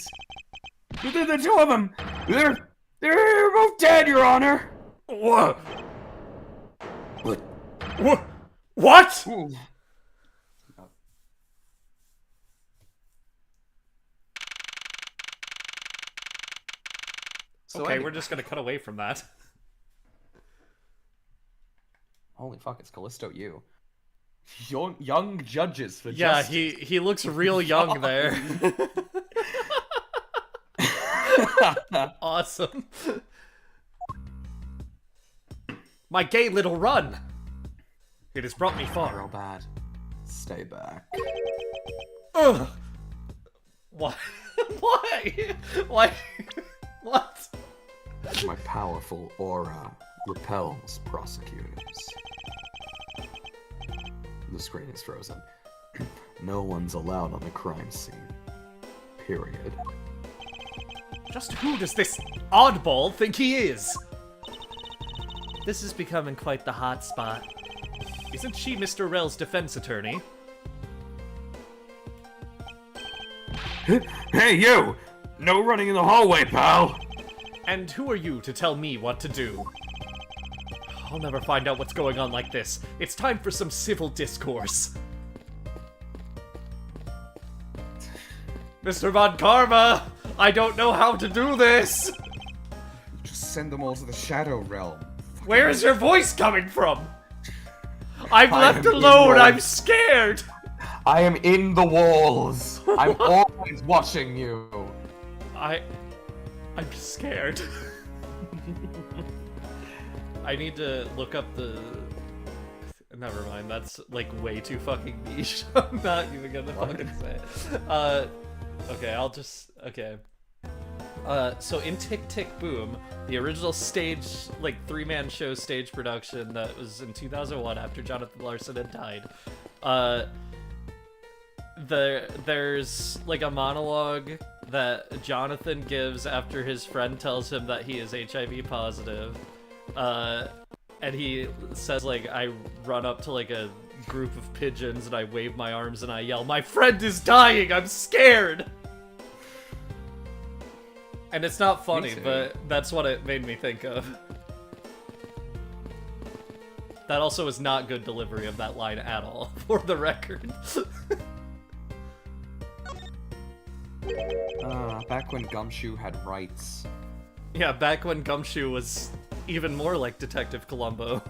The two of them, they're both dead, Your Honor. What? What? Ooh. Okay, we're just gonna cut away from that. Holy fuck, it's Callisto you. Young judges for Yeah, justice. he looks real young there. Awesome. My gay little run. It has brought me Real far. bad. Stay back. Ugh. Why? Why? Why? What? My powerful aura repels prosecutors. The screen is frozen. No one's allowed on the crime scene. Period. Just who does this oddball think he is? This is becoming quite the hot spot. Isn't she Mr. Rel's defense attorney? Hey, you! No running in the hallway, pal! And who are you to tell me what to do? I'll never find out what's going on like this. It's time for some civil discourse. Mr. Von Karma, I don't know how to do this. Just send them all to the Shadow Realm. Where is your voice coming from? I'm I left am alone. involved. I'm scared. I am in the walls. I'm always watching you. I'm scared. I need to look up the... Never mind, that's like way too fucking niche. I'm not even gonna fucking say it. Okay, I'll just... Okay. So in Tick Tick Boom, the original stage, like 3-man show stage production that was in 2001 after Jonathan Larson had died, there's like a monologue that Jonathan gives after his friend tells him that he is HIV positive. And he says, like, I run up to like a group of pigeons and I wave my arms and I yell, "My friend is dying! I'm scared!" And it's not funny, but that's what it made me think of. That also is not good delivery of that line at all, for the record. Back when Gumshoe had rights. Yeah, back when Gumshoe was even more like Detective Columbo.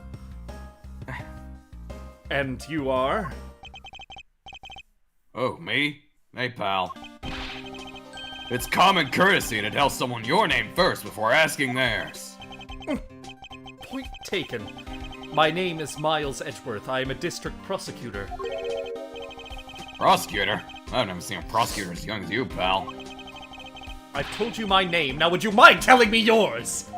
And you are? Oh, me? Hey, pal. It's common courtesy to tell someone your name first before asking theirs. Point taken. My name is Miles Edgeworth. I am a district prosecutor. Prosecutor? I've never seen a prosecutor as young as you, pal. I've told you my name, now would you mind telling me yours?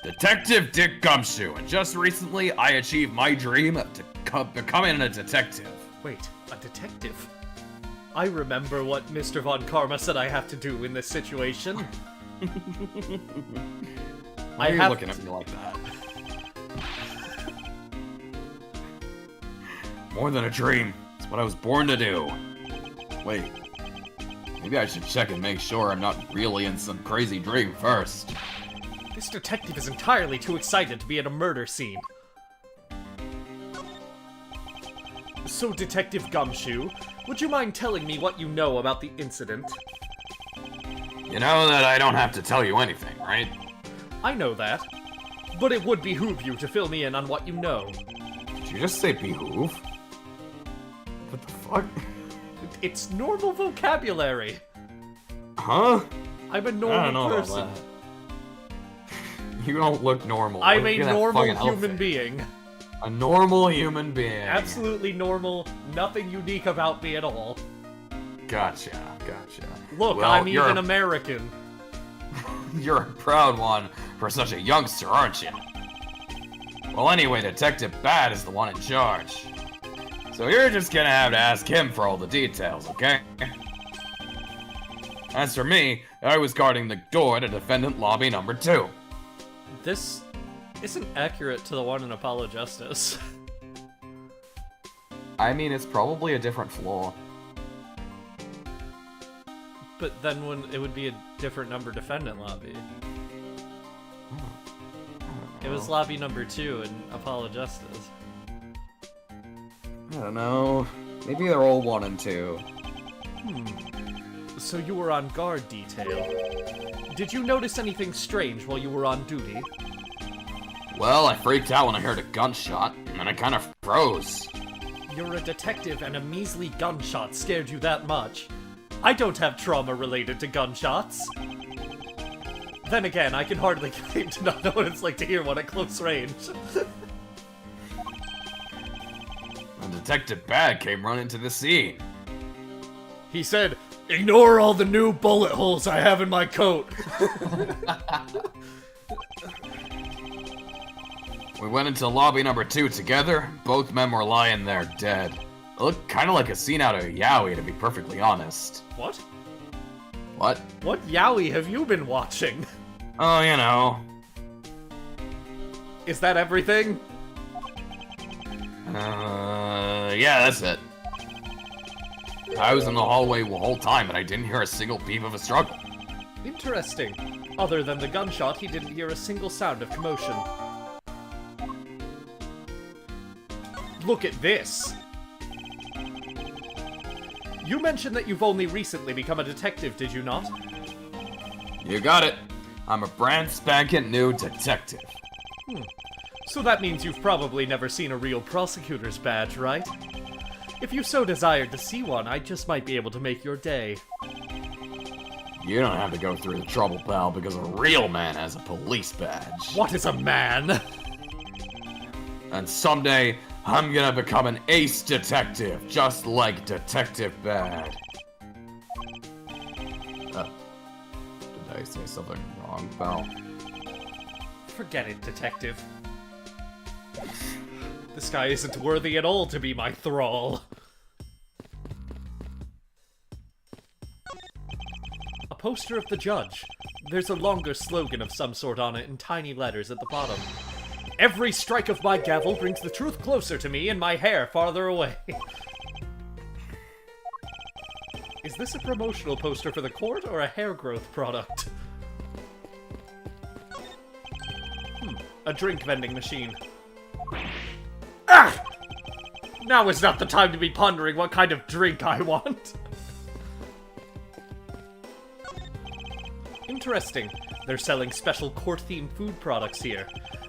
Detective Dick Gumshoe, and just recently I achieved my dream of becoming a detective. Wait, a detective? I remember what Mr. Von Karma said I have to do in this situation. Why are you looking at me like that? More than a dream. It's what I was born to do. Wait. Maybe I should check and make sure I'm not really in some crazy dream first. This detective is entirely too excited to be at a murder scene. So, Detective Gumshoe, would you mind telling me what you know about the incident? You know that I don't have to tell you anything, right? I know that, but it would behoove you to fill me in on what you know. Did you just say behoove? What the fuck? It's normal vocabulary. Huh? I'm a I don't normal know about person. that. You don't look normal. I'm Look a at that normal fucking human outfit. being. A normal human being. Absolutely normal, nothing unique about me at all. Gotcha. Look, Well, I'm you're even a- American. You're a proud one for such a youngster, aren't you? Well, anyway, Detective Bad is the one in charge. So you're just gonna have to ask him for all the details, okay? As for me, I was guarding the door to defendant lobby number 2. This isn't accurate to the one in Apollo Justice. I mean, it's probably a different floor. But then it would be a different number defendant lobby. It was lobby number 2 in Apollo Justice. I don't know. Maybe they're all 1 and 2. So you were on guard detail. Did you notice anything strange while you were on duty? Well, I freaked out when I heard a gunshot, and then I kind of froze. You're a detective and a measly gunshot scared you that much. I don't have trauma related to gunshots. Then again, I can hardly claim to not know what it's like to hear one at close range. And Detective Bad came running to the scene. He said, "Ignore all the new bullet holes I have in my coat." We went into lobby number 2 together. Both men were lying there dead. It looked kind of like a scene out of Yaoi, to be perfectly honest. What? What? What yaoi have you been watching? Oh, you know. Is that everything? Yeah, that's it. I was in the hallway the whole time, and I didn't hear a single beep of a struggle. Interesting. Other than the gunshot, he didn't hear a single sound of commotion. Look at this! You mentioned that you've only recently become a detective, did you not? You got it. I'm a brand spanking new detective. So that means you've probably never seen a real prosecutor's badge, right? If you so desired to see one, I just might be able to make your day. You don't have to go through the trouble, pal, because a real man has a police badge. What is a man? And someday, I'm gonna become an ace detective, just like Detective Bad. Did I say something wrong, pal? Forget it, detective. This guy isn't worthy at all to be my thrall. A poster of the judge. There's a longer slogan of some sort on it in tiny letters at the bottom. Every strike of my gavel brings the truth closer to me and my hair farther away. Is this a promotional poster for the court or a hair growth product? A drink vending machine. Ah! Now is not the time to be pondering what kind of drink I want. Interesting. They're selling special court-themed food products here.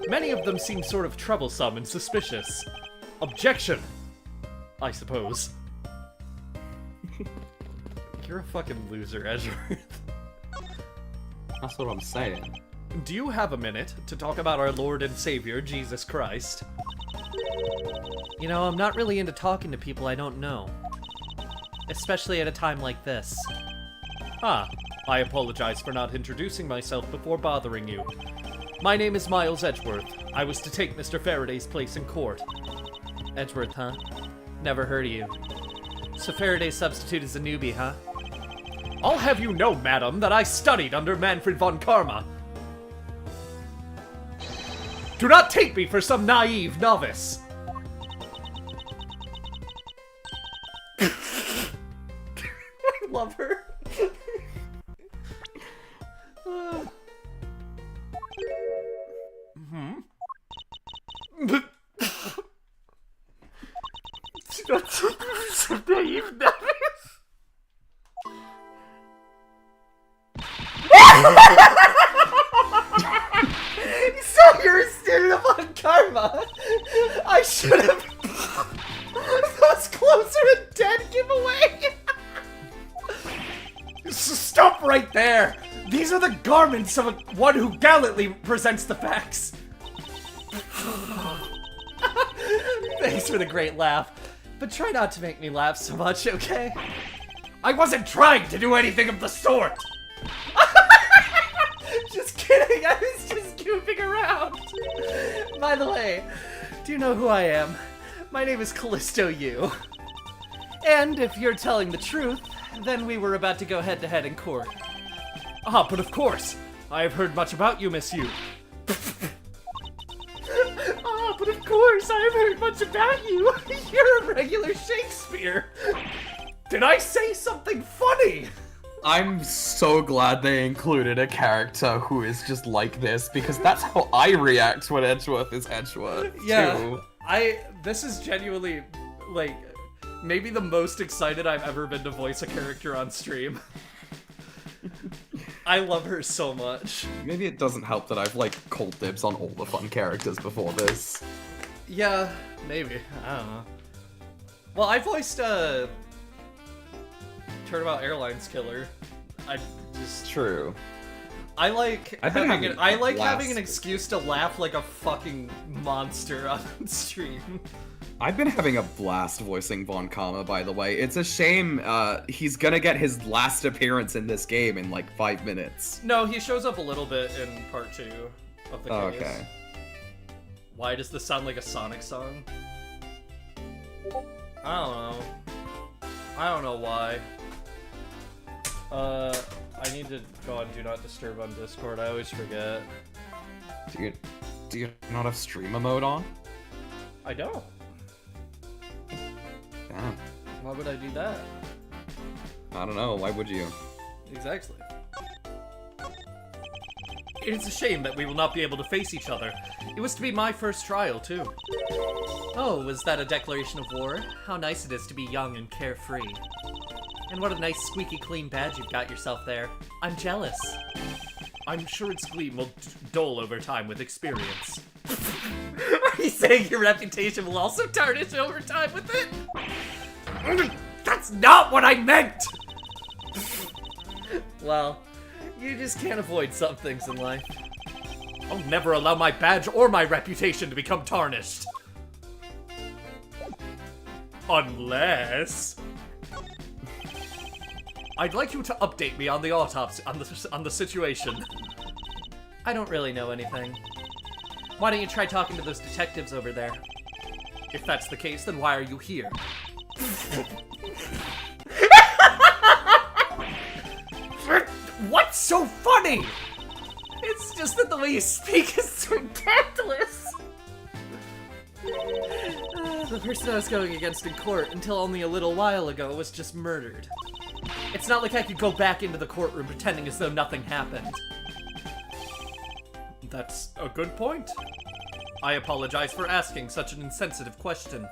Many of them seem sort of troublesome and suspicious. Objection! I suppose. You're a fucking loser, Edgeworth. That's what I'm saying. Do you have a minute to talk about our Lord and Savior, Jesus Christ? You know, I'm not really into talking to people I don't know. Especially at a time like this. Ah, I apologize for not introducing myself before bothering you. My name is Miles Edgeworth. I was to take Mr. Faraday's place in court. Edgeworth, huh? Never heard of you. So Faraday's substitute is a newbie, huh? I'll have you know, madam, that I studied under Manfred von Karma. Do not take me for some naive novice. I love her. Do not take me for some naive novice. So you're a student of Von Karma. I should have. Those clothes are a dead giveaway. Stop right there. These are the garments of one who gallantly presents the facts. Thanks for the great laugh, but try not to make me laugh so much, okay? I wasn't trying to do anything of the sort. Just kidding, I was just goofing around. By the way, do you know who I am? My name is Callisto Yu. And if you're telling the truth, then we were about to go head-to-head in court. Ah, but of course, I have heard much about you, Miss Yu. Ah, but of course, course, I haven't heard much about you. You're a regular Shakespeare. Did I say something funny? I'm so glad they included a character who is just like this, because that's how I react when Edgeworth is Edgeworth, too. This is genuinely, like, maybe the most excited I've ever been to voice a character on stream. I love her so much. Maybe it doesn't help that I've, like, called dibs on all the fun characters before this. Yeah, maybe. I don't know. Well, I voiced, Turnabout Airlines killer. True. I like I've been having having having an blast. excuse to laugh like a fucking monster on stream. I've been having a blast voicing Von Karma, by the way. It's a shame he's gonna get his last appearance in this game in like 5 minutes. No, he shows up a little bit in part 2 of the case. Okay. Why does this sound like a Sonic song? I don't know. I don't know why. I need to go on Do Not Disturb on Discord. I always forget. Do you not have streamer mode on? I don't. Damn. Why would I do that? I don't know, why would you? Exactly. It's a shame that we will not be able to face each other. It was to be my first trial, too. Oh, was that a declaration of war? How nice it is to be young and carefree. And what a nice squeaky clean badge you've got yourself there. I'm jealous. I'm sure its gleam will dull over time with experience. Are you saying your reputation will also tarnish over time with it? That's not what I meant! Well, you just can't avoid some things in life. I'll never allow my badge or my reputation to become tarnished. Unless... I'd like you to update me on the autopsy, on the situation. I don't really know anything. Why don't you try talking to those detectives over there? If that's the case, then why are you here? What's so funny? It's just that the way you speak is so tactless. The person I was going against in court until only a little while ago was just murdered. It's not like I could go back into the courtroom pretending as though nothing happened. That's a good point. I apologize for asking such an insensitive question.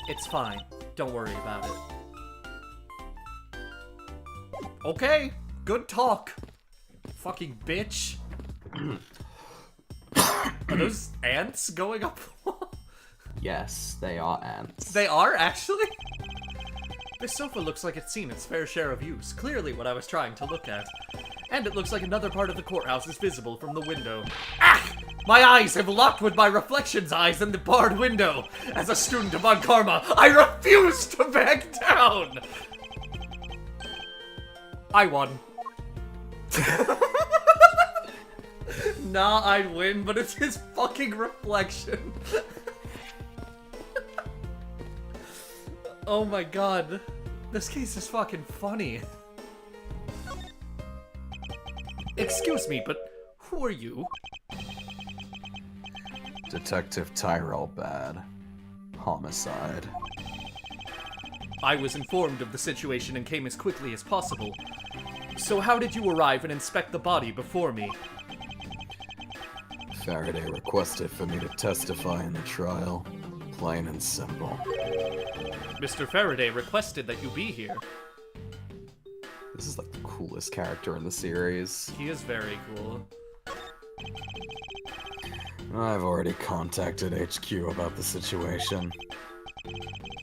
It's fine. Don't worry about it. Okay, good talk. Fucking bitch. Are those ants going up? Yes, they are ants. They are, actually? This sofa looks like it's seen its fair share of use, clearly what I was trying to look at. And it looks like another part of the courthouse is visible from the window. Ah! My eyes have locked with my reflection's eyes in the barred window. As a student of Von Karma, I refuse to back down! I won. Nah, I win, but it's his fucking reflection. Oh my god. This case is fucking funny. Excuse me, but who are you? Detective Tyrell Bad. Homicide. I was informed of the situation and came as quickly as possible. So how did you arrive and inspect the body before me? Faraday requested for me to testify in the trial. Plain and simple. Mr. Faraday requested that you be here. This is like the coolest character in the series. He is very cool. I've already contacted HQ about the situation.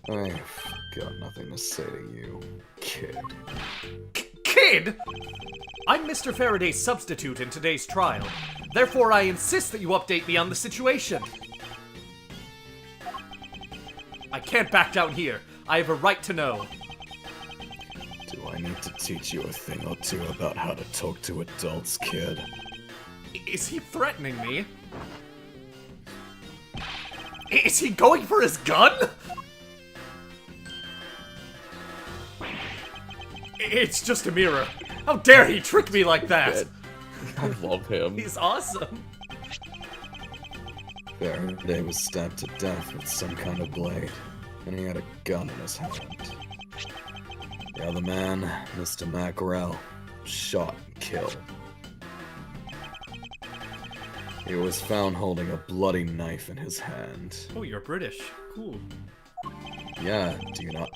I've got nothing to say to you, kid. Kid! I'm Mr. Faraday's substitute in today's trial. Therefore, I insist that you update me on the situation. I can't back down here. I have a right to know. Do I need to teach you a thing or two about how to talk to adults, kid? Is he threatening me? Is he going for his gun? It's just a mirror. How dare he trick me like that? I love him. He's awesome. Faraday was stabbed to death with some kind of blade, and he had a gun in his hand. The other man, Mr. Mackerel, shot and killed. He was found holding a bloody knife in his hand. Oh, you're British. Cool. Yeah, do you not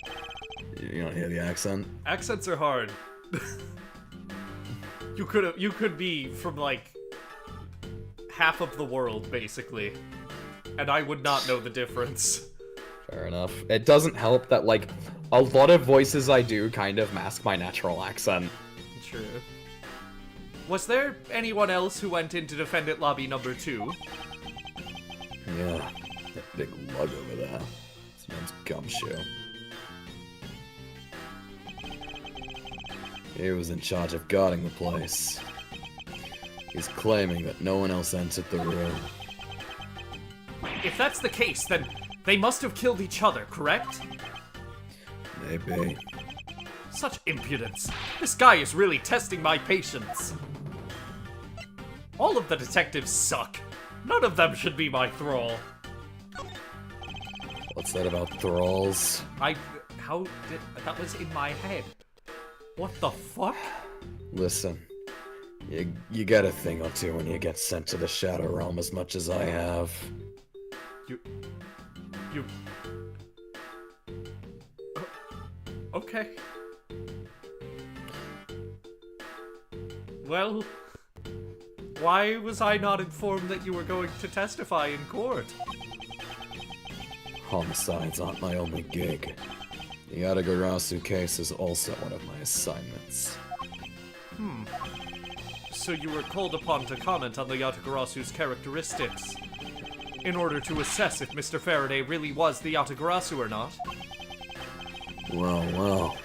hear the accent? Accents are hard. You could be from like half of the world basically, and I would not know the difference. Fair enough. It doesn't help that, like, a lot of voices I do kind of mask my natural accent. True. Was there anyone else who went into Defendant Lobby number 2? Yeah, that big lug over there. This man's Gumshoe. He was in charge of guarding the place. He's claiming that no one else entered the room. If that's the case, then they must have killed each other, correct? Maybe. Such impudence. This guy is really testing my patience. All of the detectives suck. None of them should be my thrall. What's that about thralls? That was in my head. What the fuck? Listen, you get a thing or two when you get sent to the Shadow Realm as much as I have. You... Okay. Well, why was I not informed that you were going to testify in court? Homicides aren't my only gig. The Yatagarasu case is also one of my assignments. So you were called upon to comment on the Yatagarasu's characteristics, in order to assess if Mr. Faraday really was the Yatagarasu or not? Well.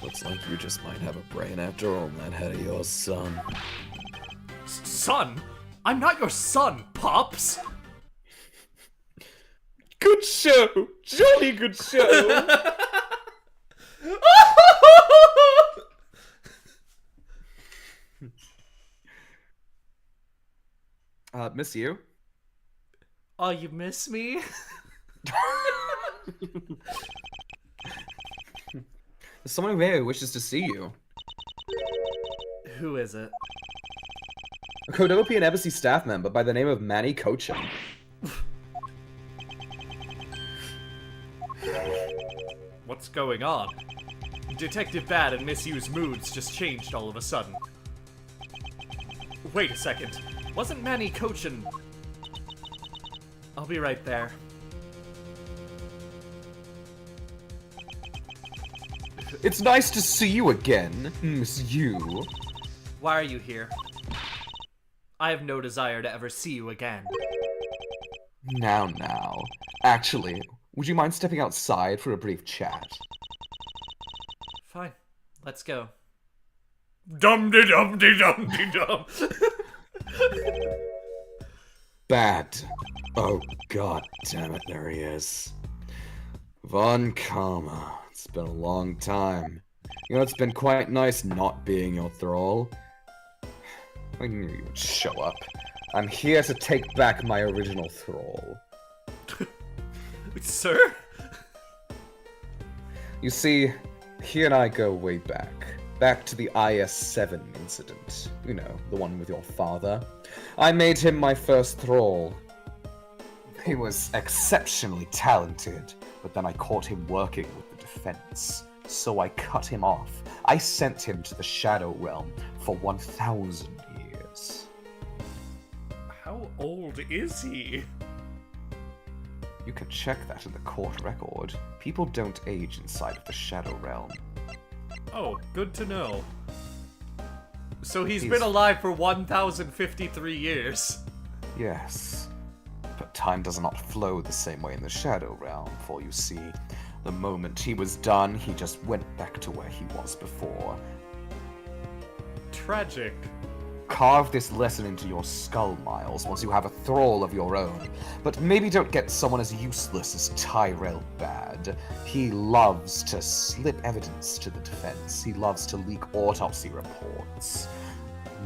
Looks like you just might have a brain after all in that head of yours, son. Son? I'm not your son, Pops! Good show! Jolly good show! Miss you? Oh, you miss me? There's someone here who wishes to see you. Who is it? A Kodopian Embassy staff member by the name of Manny Cochin. What's going on? Detective Bad and Miss You's moods just changed all of a sudden. Wait a second. Wasn't Manny Cochin... I'll be right there. It's nice to see you again, Miss You. Why are you here? I have no desire to ever see you again. Now. Actually, would you mind stepping outside for a brief chat? Fine. Let's go. Dum-de-dum-de-dum-de-dum. Bad. Oh god damn it, there he is. Von Karma. It's been a long time. You know, it's been quite nice not being your thrall. I knew you would show up. I'm here to take back my original thrall. Sir? You see, he and I go way back. Back to the IS-7 incident. You know, the one with your father. I made him my first thrall. He was exceptionally talented, but then I caught him working with the defense. So I cut him off. I sent him to the Shadow Realm for 1,000 years. How old is he? You can check that in the court record. People don't age inside of the Shadow Realm. Oh, good to know. So he's been alive for 1,053 years. Yes. But time does not flow the same way in the Shadow Realm, for you see, the moment he was done, he just went back to where he was before. Tragic. Carve this lesson into your skull, Miles, once you have a thrall of your own. But maybe don't get someone as useless as Tyrell Bad. He loves to slip evidence to the defense. He loves to leak autopsy reports.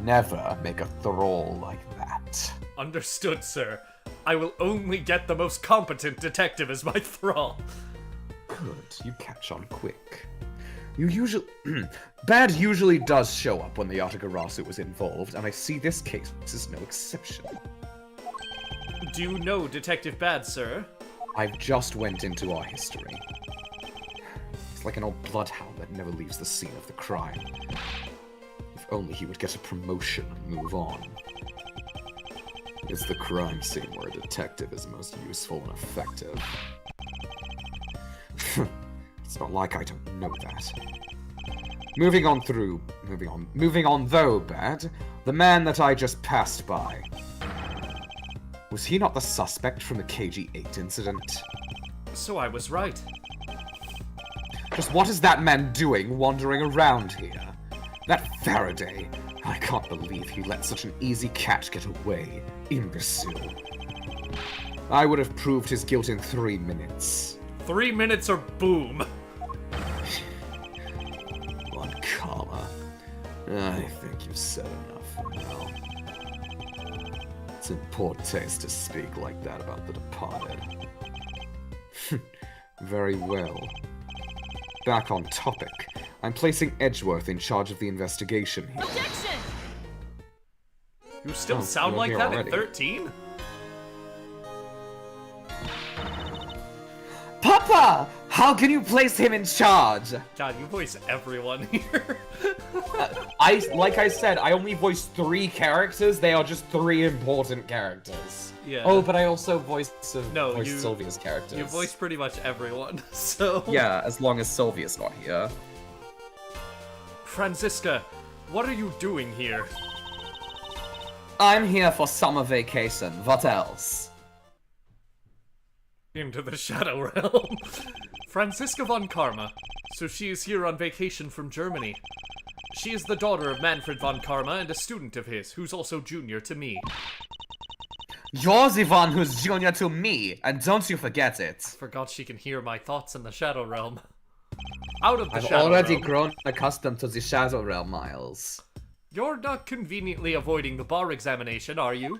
Never make a thrall like that. Understood, sir. I will only get the most competent detective as my thrall. Good, you catch on quick. You usually... Bad usually does show up when the Yatagarasu was involved, and I see this case is no exception. Do you know Detective Bad, sir? I've just went into our history. It's like an old bloodhound that never leaves the scene of the crime. If only he would get a promotion and move on. It's the crime scene where a detective is most useful and effective. It's not like I don't know that. Moving on though, Bad. The man that I just passed by. Was he not the suspect from the KG-8 incident? So I was right. Just what is that man doing wandering around here? That Faraday. I can't believe he let such an easy cat get away. Imbecile. I would have proved his guilt in 3 minutes. 3 minutes or boom. Von Karma. I think you've said enough for now. It's in poor taste to speak like that about the departed. Very well. Back on topic. I'm placing Edgeworth in charge of the investigation here. Objection! You still Oh, sound you're like here that already. at 13? Papa! How can you place him in charge? God, you voice everyone here. Like I said, I only voiced 3 characters. They are just 3 important characters. Yeah. Oh, but I also voiced Sylvia's characters. You voice pretty much everyone, so... Yeah, as long as Sylvia's not here. Franziska, what are you doing here? I'm here for summer vacation. What else? Into the Shadow Realm. Franziska von Karma. So she is here on vacation from Germany. She is the daughter of Manfred von Karma and a student of his, who's also junior to me. You're the one who's junior to me, and don't you forget it. Forgot she can hear my thoughts in the Shadow Realm. Out of the I've Shadow already Realm. grown accustomed to the Shadow Realm, Miles. You're not conveniently avoiding the bar examination, are you?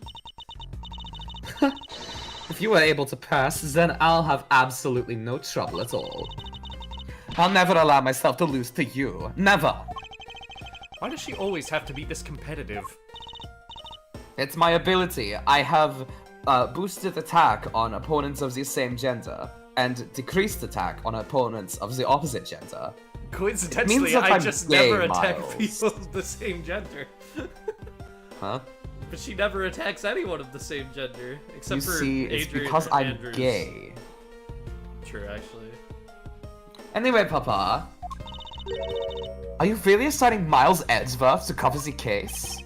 If you were able to pass, then I'll have absolutely no trouble at all. I'll never allow myself to lose to you. Never! Why does she always have to be this competitive? It's my ability. I have boosted attack on opponents of the same gender, and decreased attack on opponents of the opposite gender. Coincidentally, Means that I I'm just gay, never attack Miles. people of the same gender. Huh? But she never attacks anyone of the same gender, except You for see, Adrian it's because and I'm Andrews. gay. True, actually. Anyway, Papa. Are you really assigning Miles Edgeworth to cover the case?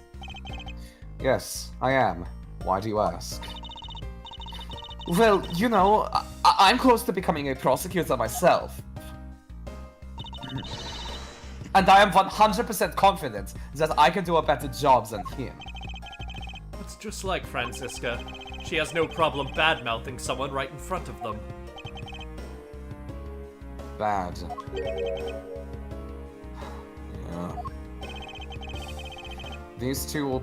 Yes, I am. Why do you ask? Well, you know, I'm close to becoming a prosecutor myself. And I am 100% confident that I can do a better job than him. It's just like Franziska. She has no problem bad-mouthing someone right in front of them. Bad. Yeah. These two will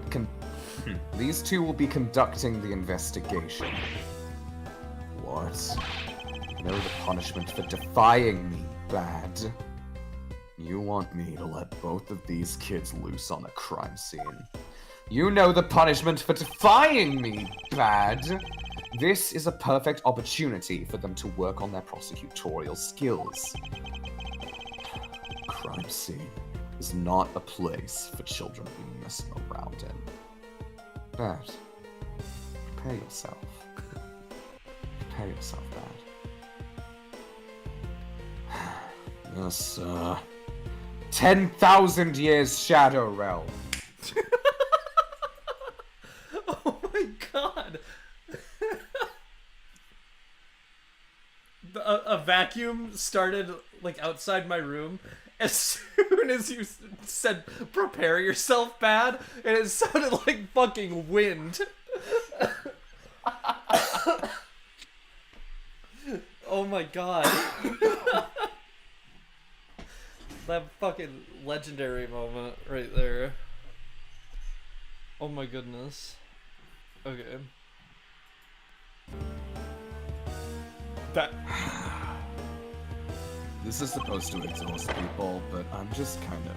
be conducting the investigation. What? Know the punishment for defying me, Bad. You want me to let both of these kids loose on a crime scene. You know the punishment for defying me, Bad. This is a perfect opportunity for them to work on their prosecutorial skills. Crime scene is not a place for children to be messing around in. Bad. Prepare yourself. Prepare yourself, Bad. Yes, 10,000 years Shadow Realm. Oh my god! A vacuum started, like, outside my room as soon as you said, prepare yourself, Bad, and it sounded like fucking wind. Oh my god. That fucking legendary moment right there. Oh my goodness. Okay. That. This is supposed to exhaust people, but I'm just kind of...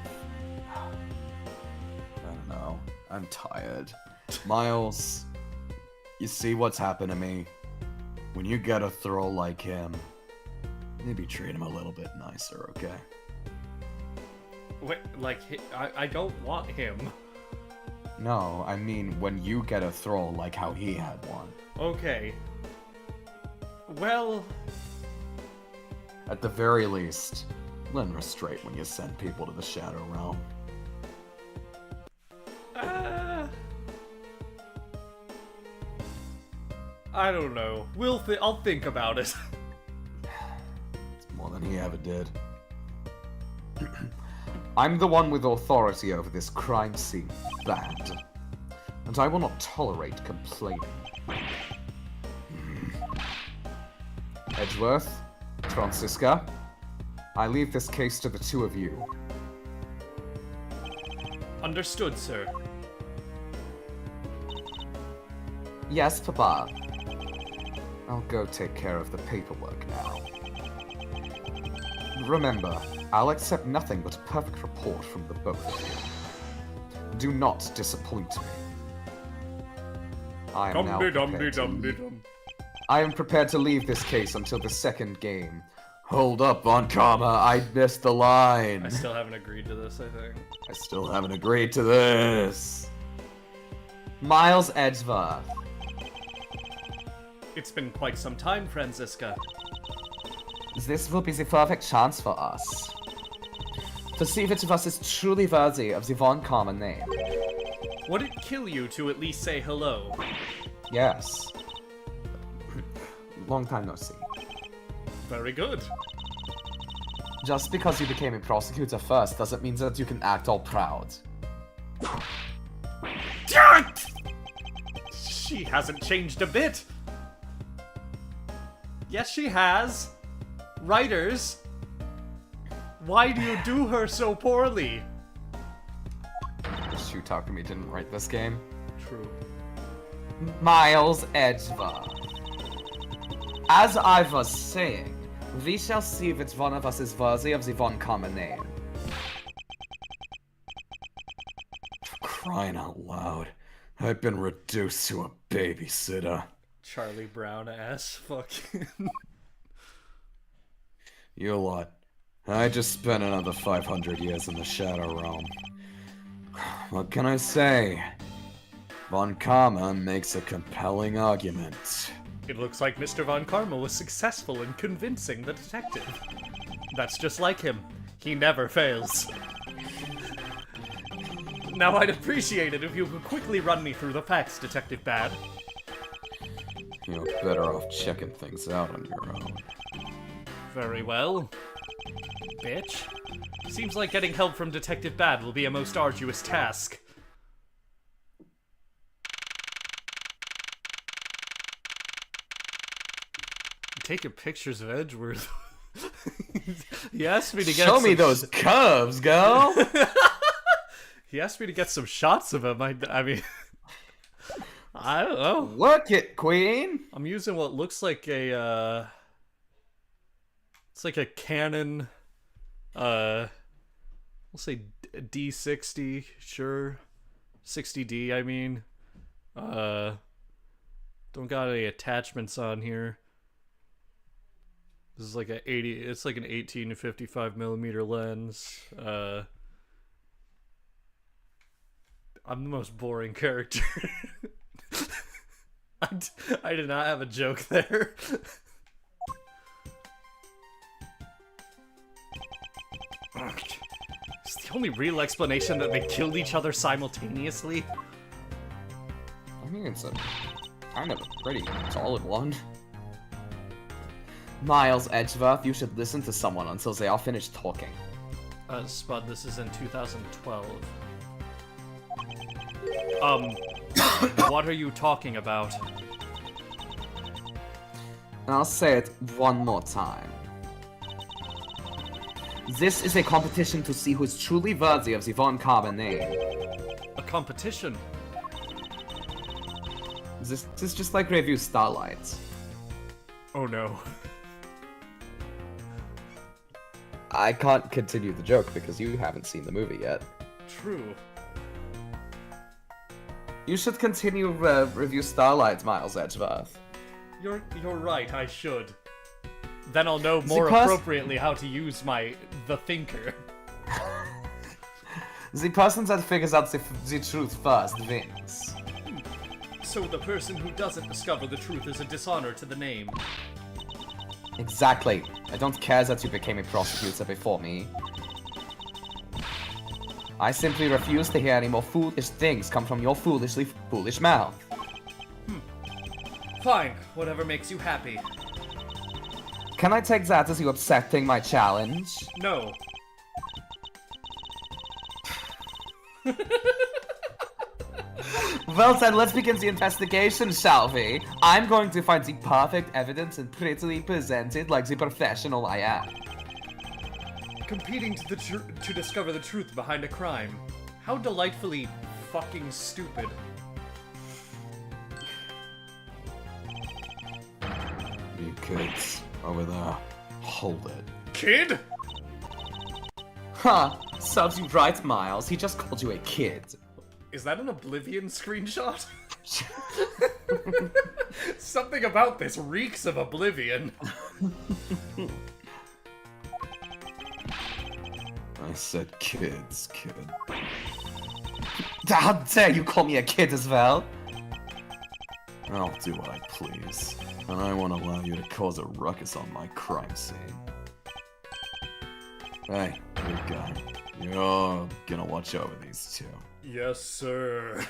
I don't know. I'm tired. Miles, you see what's happened to me? When you get a throw like him, maybe treat him a little bit nicer, okay? Wait, like, I don't want him. No, I mean when you get a throw like how he had one. Okay. Well... At the very least, learn restraint when you send people to the Shadow Realm. I don't know. I'll think about it. It's more than he ever did. I'm the one with authority over this crime scene, Bad. And I will not tolerate complaining. Edgeworth, Francisca, I leave this case to the two of you. Understood, sir. Yes, Papa. I'll go take care of the paperwork now. Remember, I'll accept nothing but a perfect report from the both of you. Do not disappoint me. I am now prepared to I am prepared to leave this case until the second game. Hold up, Von Karma, I missed the line. I still haven't agreed to this, I think. I still haven't agreed to this. Miles Edgeworth. It's been quite some time, Franziska. This will be the perfect chance for us. To see which of us is truly worthy of the Von Karma name. Would it kill you to at least say hello? Yes. Long time no see. Very good. Just because you became a prosecutor first doesn't mean that you can act all proud. She hasn't changed a bit. Yes, she has. Writers, why do you do her so poorly? Shutakumi didn't write this game. True. Miles Edgeworth. As I was saying, we shall see which one of us is worthy of the Von Karma name. For crying out loud, I've been reduced to a babysitter. Charlie Brown ass fucking. You lot. I just spent another 500 years in the Shadow Realm. What can I say? Von Karma makes a compelling argument. It looks like Mr. Von Karma was successful in convincing the detective. That's just like him. He never fails. Now I'd appreciate it if you could quickly run me through the facts, Detective Bad. You're better off checking things out on your own. Very well. Bitch. Seems like getting help from Detective Bad will be a most arduous task. Taking pictures of Edgeworth. He asked me to get Show me those curves, girl! He asked me to get some shots of him. I mean... I don't know. Work it, Queen! I'm using what looks like a, it's like a Canon, we'll say D60, sure. 60D, I mean. Don't got any attachments on here. This is like it's like an 18 to 55 millimeter lens. I'm the most boring character. I did not have a joke there. It's the only real explanation that they killed each other simultaneously. I mean, it's a kind of a pretty solid one. Miles Edgeworth, you should listen to someone until they are finished talking. Spud, this is in 2012. What are you talking about? And I'll say it one more time. This is a competition to see who is truly worthy of the Von Karma name. A competition? This is just like Review Starlight. Oh no. I can't continue the joke because you haven't seen the movie yet. True. You should continue review Starlight, Miles Edgeworth. You're right, I should. Then I'll know more Because- appropriately how to use the thinker. The person that figures out the truth first wins. So the person who doesn't discover the truth is a dishonor to the name. Exactly. I don't care that you became a prosecutor before me. I simply refuse to hear any more foolish things come from your foolishly foolish mouth. Fine, whatever makes you happy. Can I take that as you accepting my challenge? No. Well then, let's begin the investigation, shall we? I'm going to find the perfect evidence and prettily present it like the professional I am. Competing to discover the truth behind a crime. How delightfully fucking stupid. You kids over there, hold it. Kid? Huh, serves you right, Miles. He just called you a kid. Is that an Oblivion screenshot? Something about this reeks of Oblivion. I said kids, kid. How dare you call me a kid as well? I'll do what I please, and I won't allow you to cause a ruckus on my crime scene. Hey, good guy. You're gonna watch over these two. Yes, sir.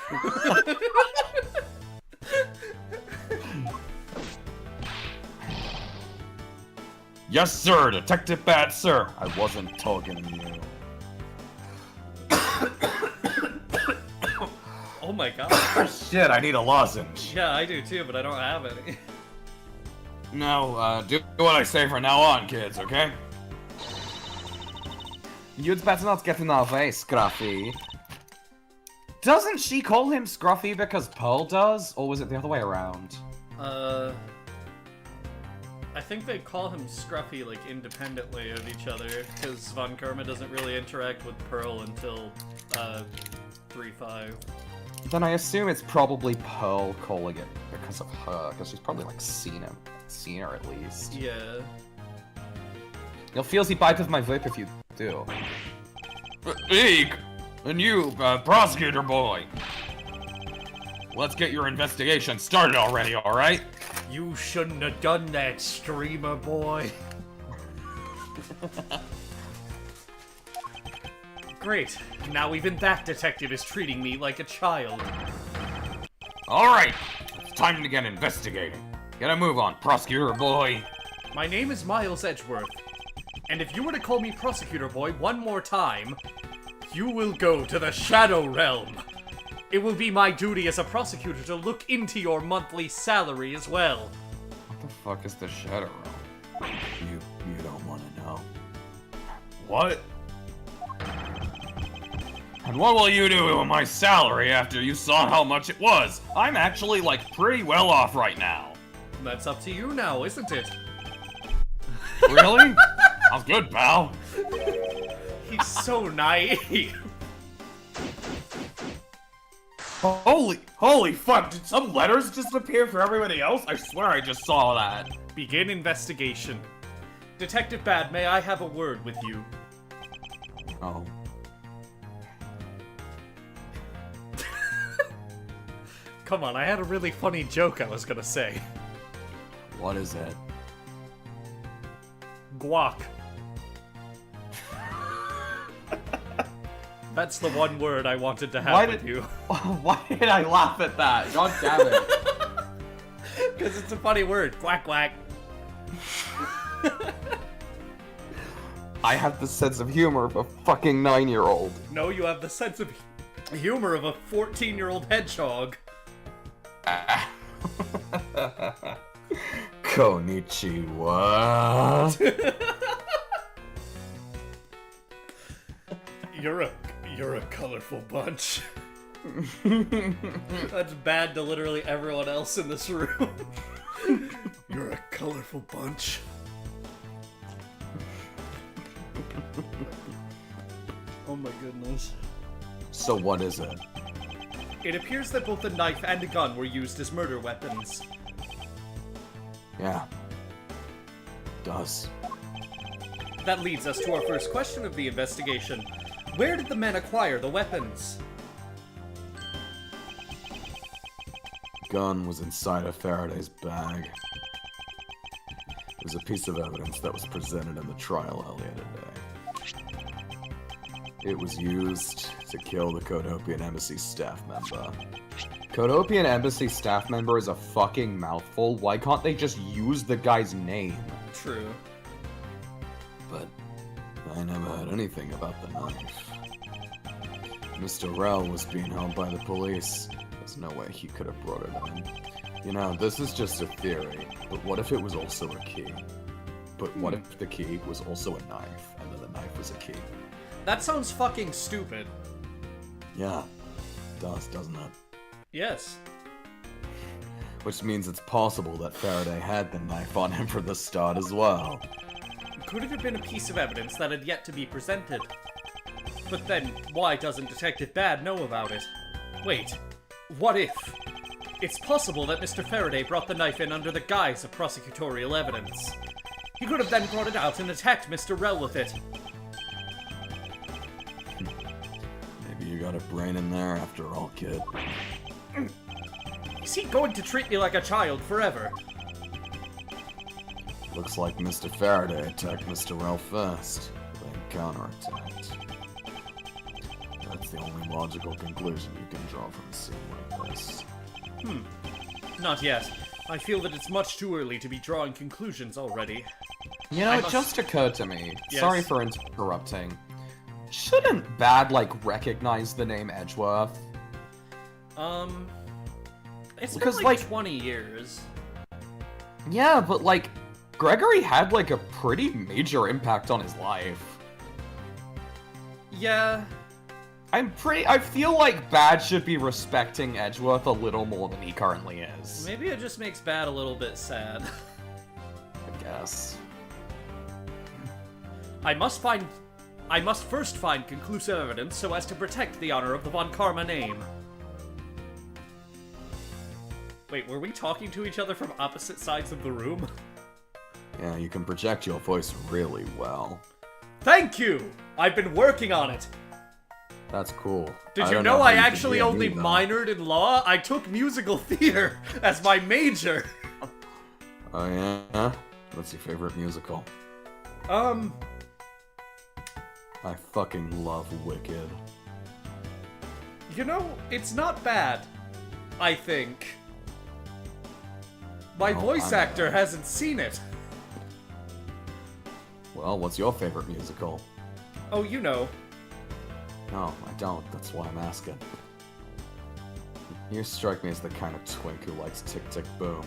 Yes, sir, Detective Bad, sir. I wasn't talking to you. Oh my god. Shit, I need a lozenge. Yeah, I do too, but I don't have any. No, do what I say from now on, kids, okay? You'd better not get in our way, Scruffy. Doesn't she call him Scruffy because Pearl does? Or was it the other way around? I think they call him Scruffy, like, independently of each other, because Von Karma doesn't really interact with Pearl until, 3-5. Then I assume it's probably Pearl calling it because of her, because she's probably, like, seen her at least. Yeah. You'll feel the bite of my whip if you do. Eek! And you, prosecutor boy! Let's get your investigation started already, alright? You shouldn't have done that, streamer boy. Great. Now even that detective is treating me like a child. Alright! It's time to get investigating. Get a move on, prosecutor boy. My name is Miles Edgeworth, and if you were to call me prosecutor boy one more time, you will go to the Shadow Realm. It will be my duty as a prosecutor to look into your monthly salary as well. What the fuck is the Shadow Realm? You don't want to know. What? And what will you do with my salary after you saw how much it was? I'm actually, like, pretty well off right now. That's up to you now, isn't it? Really? Sounds good, pal. He's so naive. Holy fuck, did some letters just appear for everybody else? I swear I just saw that. Begin investigation. Detective Bad, may I have a word with you? Oh. Come on, I had a really funny joke I was gonna say. What is it? Guac. That's the one word I wanted to have with you. Why did I laugh at that? God damn it. Because it's a funny word. Quack, quack. I have the sense of humor of a fucking 9-year-old. No, you have the sense of humor of a 14-year-old hedgehog. Konnichiwa. You're a colorful bunch. That's bad to literally everyone else in this room. You're a colorful bunch. Oh my goodness. So what is it? It appears that both the knife and the gun were used as murder weapons. Yeah. Does. That leads us to our first question of the investigation. Where did the men acquire the weapons? Gun was inside of Faraday's bag. It was a piece of evidence that was presented in the trial earlier today. It was used to kill the Codopian Embassy staff member. Codopian Embassy staff member is a fucking mouthful. Why can't they just use the guy's name? True. But I never heard anything about the knife. Mr. Rel was being held by the police. There's no way he could have brought it in. You know, this is just a theory, but what if it was also a key? But what if the key was also a knife, and then the knife was a key? That sounds fucking stupid. Yeah, it does, doesn't it? Yes. Which means it's possible that Faraday had the knife on him from the start as well. Could it have been a piece of evidence that had yet to be presented? But then, why doesn't Detective Bad know about it? Wait, what if? It's possible that Mr. Faraday brought the knife in under the guise of prosecutorial evidence. He could have then brought it out and attacked Mr. Rel with it. Maybe you got a brain in there after all, kid. Is he going to treat me like a child forever? Looks like Mr. Faraday attacked Mr. Rel first, then counterattacked. That's the only logical conclusion you can draw from a scene like this. Not yet. I feel that it's much too early to be drawing conclusions already. You know, I it must- just occurred to me. Yes. Sorry for interrupting. Shouldn't Bad, like, recognize the name Edgeworth? It's Because, been like like- 20 years. Yeah, but, like, Gregory had, like, a pretty major impact on his life. Yeah, I feel like Bad should be respecting Edgeworth a little more than he currently is. maybe it just makes Bad a little bit sad. I guess. I must first find conclusive evidence so as to protect the honor of the Von Karma name. Wait, were we talking to each other from opposite sides of the room? Yeah, you can project your voice really well. Thank you! I've been working on it! That's cool. Did I you don't know how I you can actually be a only me, though. minored in law? I took musical theater as my major! Oh yeah? What's your favorite musical? Um, I fucking love Wicked. you know, it's not bad. I think. My No, voice I'm actor not. hasn't seen it. Well, what's your favorite musical? Oh, you know. No, I don't. That's why I'm asking. You strike me as the kind of twink who likes Tick Tick Boom.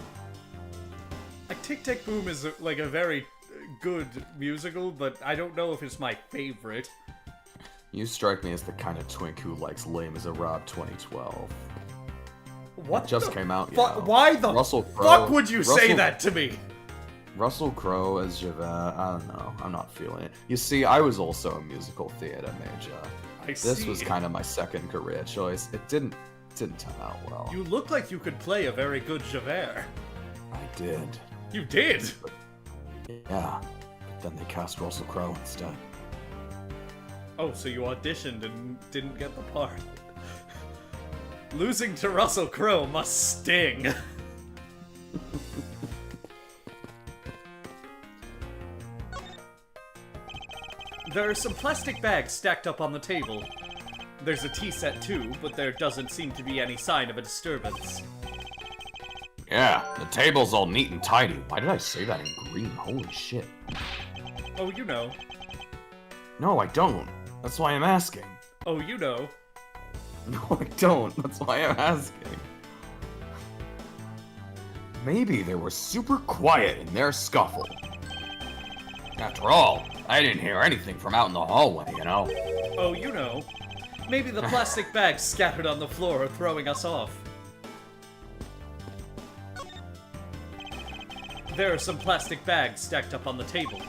Like, Tick Tick Boom is like a very good musical, but I don't know if it's my favorite. You strike me as the kind of twink who likes Les Miserables 2012. What It just the came out, you fu- know. Why the Russell fuck Crowe- would you say Russell- that to me? Russell Crowe as Javert, I don't know. I'm not feeling it. You see, I was also a musical theater major. I This see. was kind of my second career choice. It didn't turn out well. You look like you could play a very good Javert. I did. You did? Yeah. But then they cast Russell Crowe instead. Oh, so you auditioned and didn't get the part. Losing to Russell Crowe must sting. There are some plastic bags stacked up on the table. There's a tea set too, but there doesn't seem to be any sign of a disturbance. Yeah, the table's all neat and tidy. Why did I say that in green? Holy shit. Oh, you know. No, I don't. That's why I'm asking. Oh, you know. No, I don't. That's why I'm asking. Maybe they were super quiet in their scuffle. After all, I didn't hear anything from out in the hallway, you know? Oh, you know. Maybe the plastic bags scattered on the floor are throwing us off. There are some plastic bags stacked up on the table.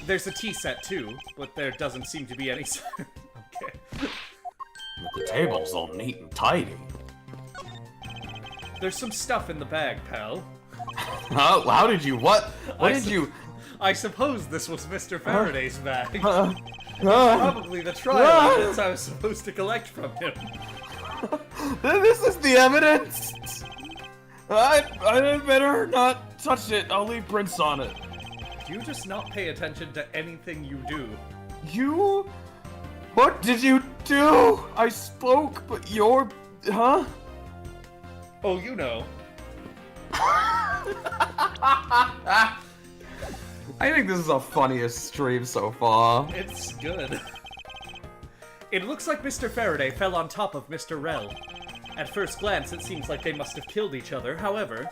There's a tea set too, but there doesn't seem to be any. Okay. The table's all neat and tidy. There's some stuff in the bag, pal. How did you, what? What I did su- you... I suppose this was Mr. Faraday's bag. Probably the trial evidence I was supposed to collect from him. This is the evidence! I better not touch it. I'll leave prints on it. Do you just not pay attention to anything you do? You? What did you do? I spoke, but you're... Huh? Oh, you know. I think this is the funniest stream so far. It's good. It looks like Mr. Faraday fell on top of Mr. Rel. At first glance, it seems like they must have killed each other, however...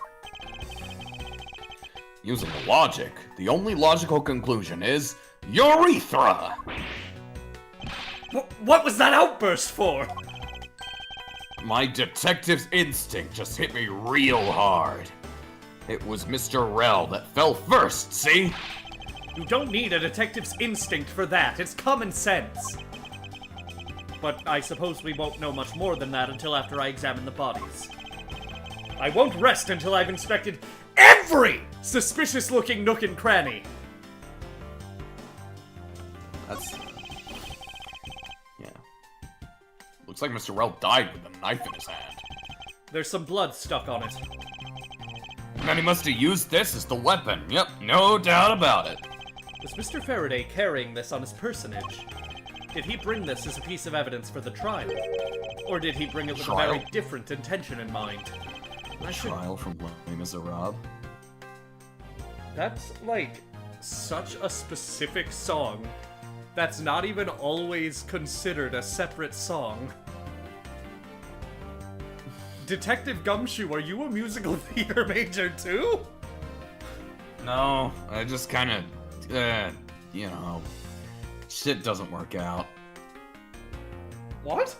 Using logic, the only logical conclusion is urethra! What was that outburst for? My detective's instinct just hit me real hard. It was Mr. Rel that fell first, see? You don't need a detective's instinct for that, it's common sense. But I suppose we won't know much more than that until after I examine the bodies. I won't rest until I've inspected every suspicious-looking nook and cranny. That's... Yeah. Looks like Mr. Rel died with a knife in his hand. There's some blood stuck on it. And then he must have used this as the weapon. Yep, no doubt about it. Was Mr. Faraday carrying this on his personage? Did he bring this as a piece of evidence for the trial? Or did he bring it with a very different intention in mind? Trial from Les Miserables. That's, like, such a specific song that's not even always considered a separate song. Detective Gumshoe, are you a musical theater major too? No, I just kinda, you know, shit doesn't work out. What?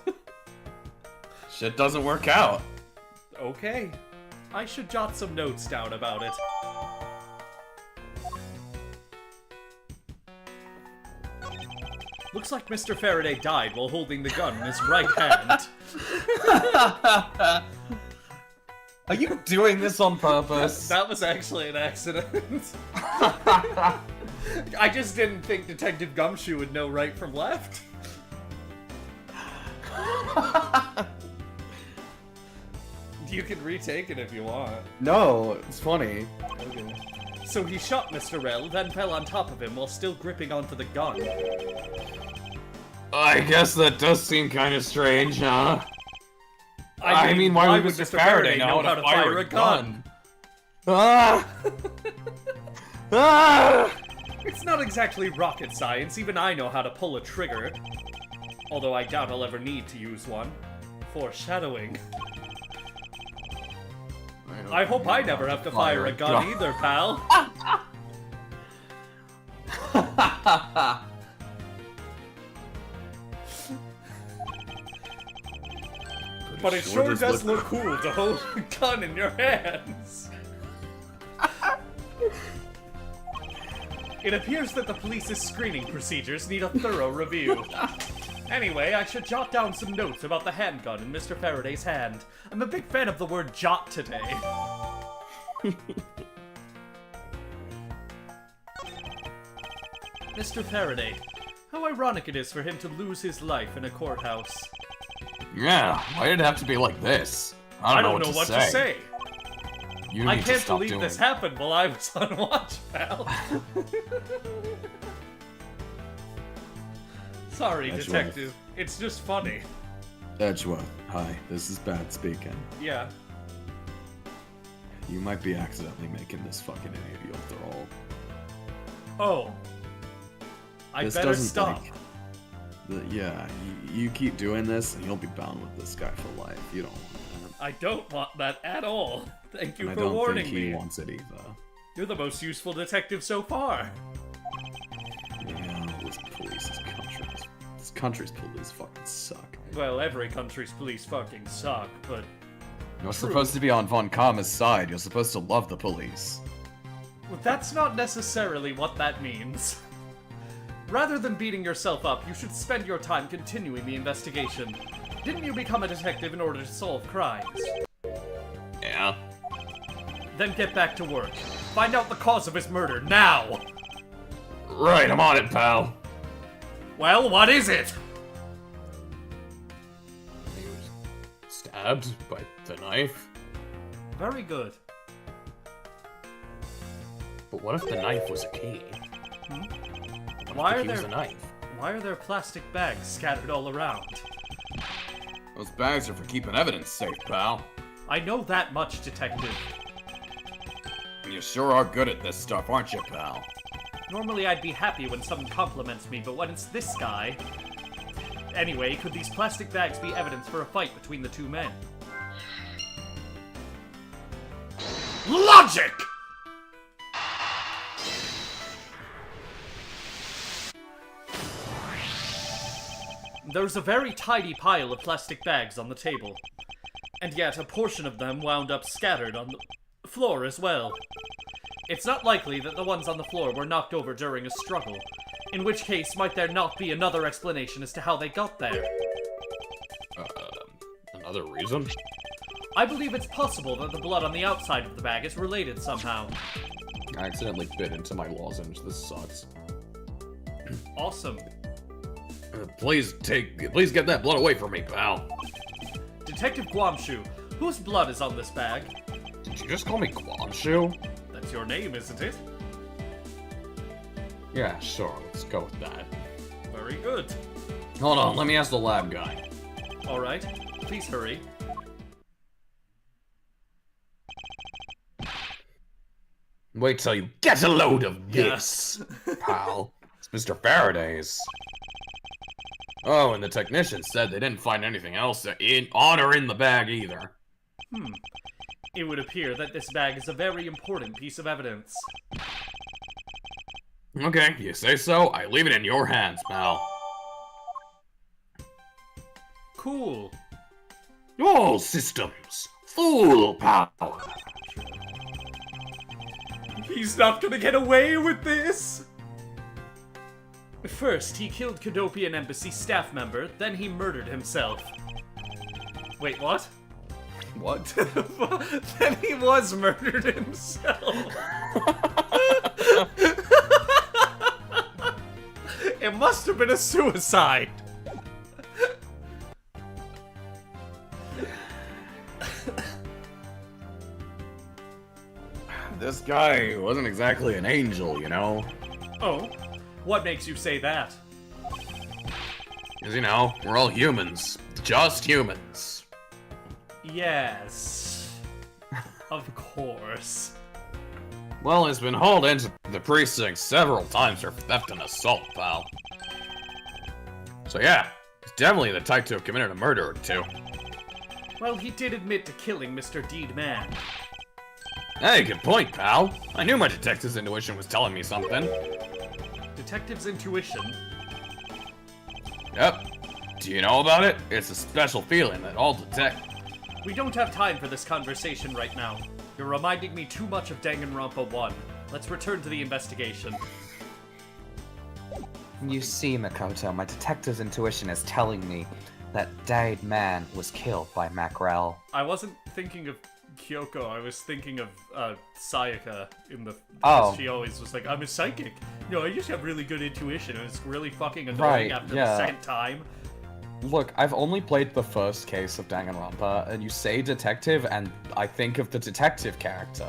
Shit doesn't work out. Okay. I should jot some notes down about it. Looks like Mr. Faraday died while holding the gun in his right hand. Are you doing this on purpose? That was actually an accident. I just didn't think Detective Gumshoe would know right from left. You can retake it if you want. No, it's funny. Okay. So he shot Mr. Rel, then fell on top of him while still gripping onto the gun. I guess that does seem kind of strange, huh? I mean, why would Mr. Faraday know how to fire a gun? Ah! Ah! It's not exactly rocket science, even I know how to pull a trigger. Although I doubt I'll ever need to use one. Foreshadowing. I hope I never have to fire a gun either, pal. But it sure does look cool to hold a gun in your hands. It appears that the police's screening procedures need a thorough review. Anyway, I should jot down some notes about the handgun in Mr. Faraday's hand. I'm a big fan of the word jot today. Mr. Faraday, how ironic it is for him to lose his life in a courthouse. Yeah, why did it have to be like this? I don't know what to say. You I need to can't stop believe doing this it. happened while I was on watch, pal. Sorry, That's detective. It's just funny. Edgeworth, hi, this is Bad speaking. Yeah. You might be accidentally making this fucking idiot your thrall. Oh. I This better doesn't, stop. Yeah, you keep doing this and you'll be bound with this guy for life. You don't want that. I don't want that at all. Thank you And I for don't warning think he me. wants it either. You're the most useful detective so far. Yeah, this country's police fucking suck. Well, every country's police fucking suck, but You're supposed to be on Von Karma's side. You're supposed to love the police. that's not necessarily what that means. Rather than beating yourself up, you should spend your time continuing the investigation. Didn't you become a detective in order to solve crimes? Yeah. Then get back to work. Find out the cause of his murder, now! Right, I'm on it, pal. Well, what is it? He was stabbed by the knife. Very good. But what if the knife was a key? Why The are key was there the knife. Why are there plastic bags scattered all around? Those bags are for keeping evidence safe, pal. I know that much, Detective. You sure are good at this stuff, aren't you, pal? Normally I'd be happy when someone compliments me, but when it's this guy... Anyway, could these plastic bags be evidence for a fight between the two men? Logic! There's a very tidy pile of plastic bags on the table. And yet a portion of them wound up scattered on the floor as well. It's not likely that the ones on the floor were knocked over during a struggle. In which case, might there not be another explanation as to how they got there? Another reason? I believe it's possible that the blood on the outside of the bag is related somehow. I accidentally bit into my lozenge. This sucks. Awesome. Please get that blood away from me, pal. Detective Guamshu, whose blood is on this bag? Did you just call me Guamshu? That's your name, isn't it? Yeah, sure. Let's go with that. Very good. Hold on, let me ask the lab guy. Alright, please hurry. Wait till you get a load of Yes. this, pal. It's Mr. Faraday's. Oh, and the technician said they didn't find anything else on or in the bag either. It would appear that this bag is a very important piece of evidence. Okay, you say so. I leave it in your hands, pal. Cool. All systems full power. He's not gonna get away with this! First, he killed Cadopian Embassy staff member, then he murdered himself. Wait, what? What? Then he was murdered himself. It must have been a suicide. This guy wasn't exactly an angel, you know? Oh, what makes you say that? Because, you know, we're all humans. Just humans. Yes. Of course. Well, he's been hauled into the precinct several times for theft and assault, pal. So yeah, he's definitely the type to have committed a murder or two. Well, he did admit to killing Mr. Deed Man. Hey, good point, pal. I knew my detective's intuition was telling me something. Detective's intuition. Yep. Do you know about it? It's a special feeling that all We don't have time for this conversation right now. You're reminding me too much of Danganronpa 1. Let's return to the investigation. You see, Makoto, my detective's intuition is telling me that Dead Man was killed by Macrel. I wasn't thinking of Kyoko, I was thinking of Sayaka in the... Oh. She always was like, I'm a psychic. No, I just have really good intuition, and it's really fucking annoying Right, after yeah. the second time. Look, I've only played the first case of Danganronpa, and you say detective, and I think of the detective character.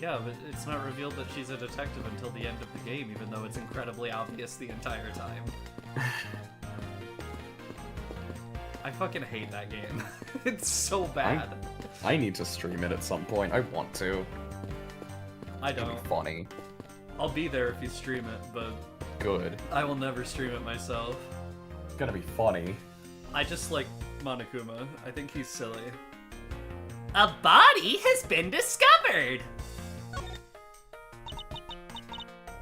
Yeah, but it's not revealed that she's a detective until the end of the game, even though it's incredibly obvious the entire time. I fucking hate that game. It's so bad. I need to stream it at some point. I want to. I It'd don't. be funny. I'll be there if you stream it, but Good. I will never stream it myself. It's gonna be funny. I just like Monokuma. I think he's silly. A body has been discovered!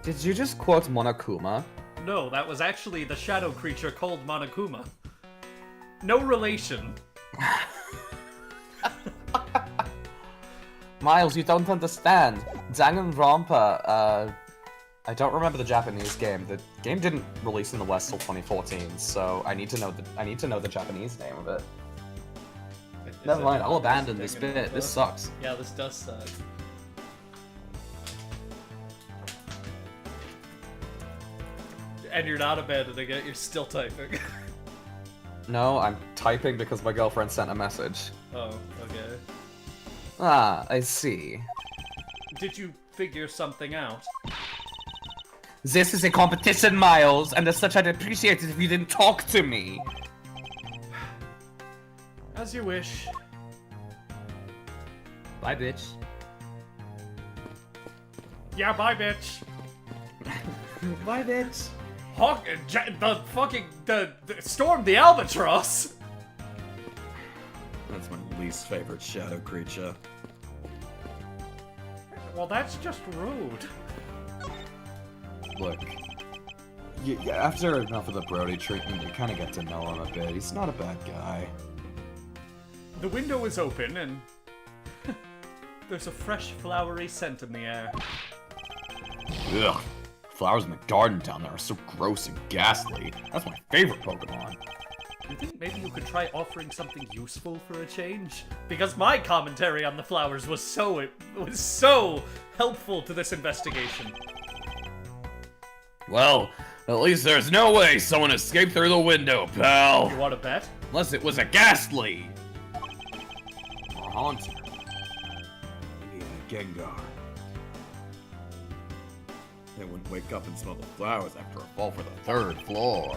Did you just quote Monokuma? No, that was actually the shadow creature called Monokuma. No relation. Miles, you don't understand. Danganronpa, I don't remember the Japanese game. The game didn't release in the West till 2014, so I need to know the Japanese name of it. Never mind, I'll abandon this bit. This sucks. Yeah, this does suck. And you're not abandoning it, you're still typing. No, I'm typing because my girlfriend sent a message. Oh, okay. Ah, I see. Did you figure something out? This is a competition, Miles, and as such I'd appreciate it if you didn't talk to me. As you wish. Bye, bitch. Yeah, bye, bitch. Bye, bitch. Hawk, the storm the albatross. That's my least favorite shadow creature. Well, that's just rude. Look, after enough of the Brody treatment, you kind of get to know him a bit. He's not a bad guy. The window is open and there's a fresh flowery scent in the air. Ugh. Flowers in the garden down there are so gross and ghastly. That's my favorite Pokemon. You think maybe you could try offering something useful for a change? Because my commentary on the flowers was so helpful to this investigation. Well, at least there's no way someone escaped through the window, pal. You want to bet? Unless it was a ghastly. Or a haunter. Maybe a Gengar. They wouldn't wake up and smell the flowers after a fall for the 3rd floor.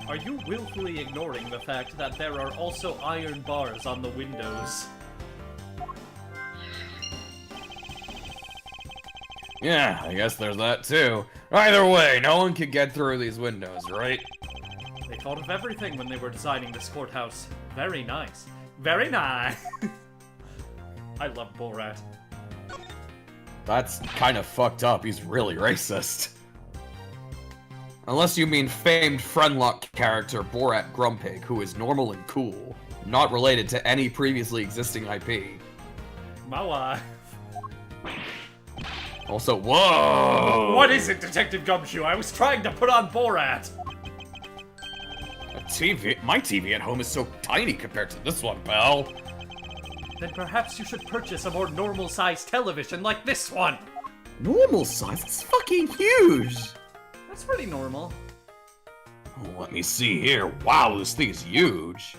Are you willfully ignoring the fact that there are also iron bars on the windows? Yeah, I guess there's that too. Either way, no one could get through these windows, right? They thought of everything when they were designing this courthouse. Very nice. Very nice. I love Borat. That's kind of fucked up. He's really racist. Unless you mean famed Friendlock character Borat Grumpig, who is normal and cool, not related to any previously existing IP. My wife. Also, whoa! What is it, Detective Gumshoe? I was trying to put on Borat. My TV at home is so tiny compared to this one, pal. Then perhaps you should purchase a more normal-sized television like this one. Normal size? It's fucking huge! That's pretty normal. Oh, let me see here. Wow, this thing is huge.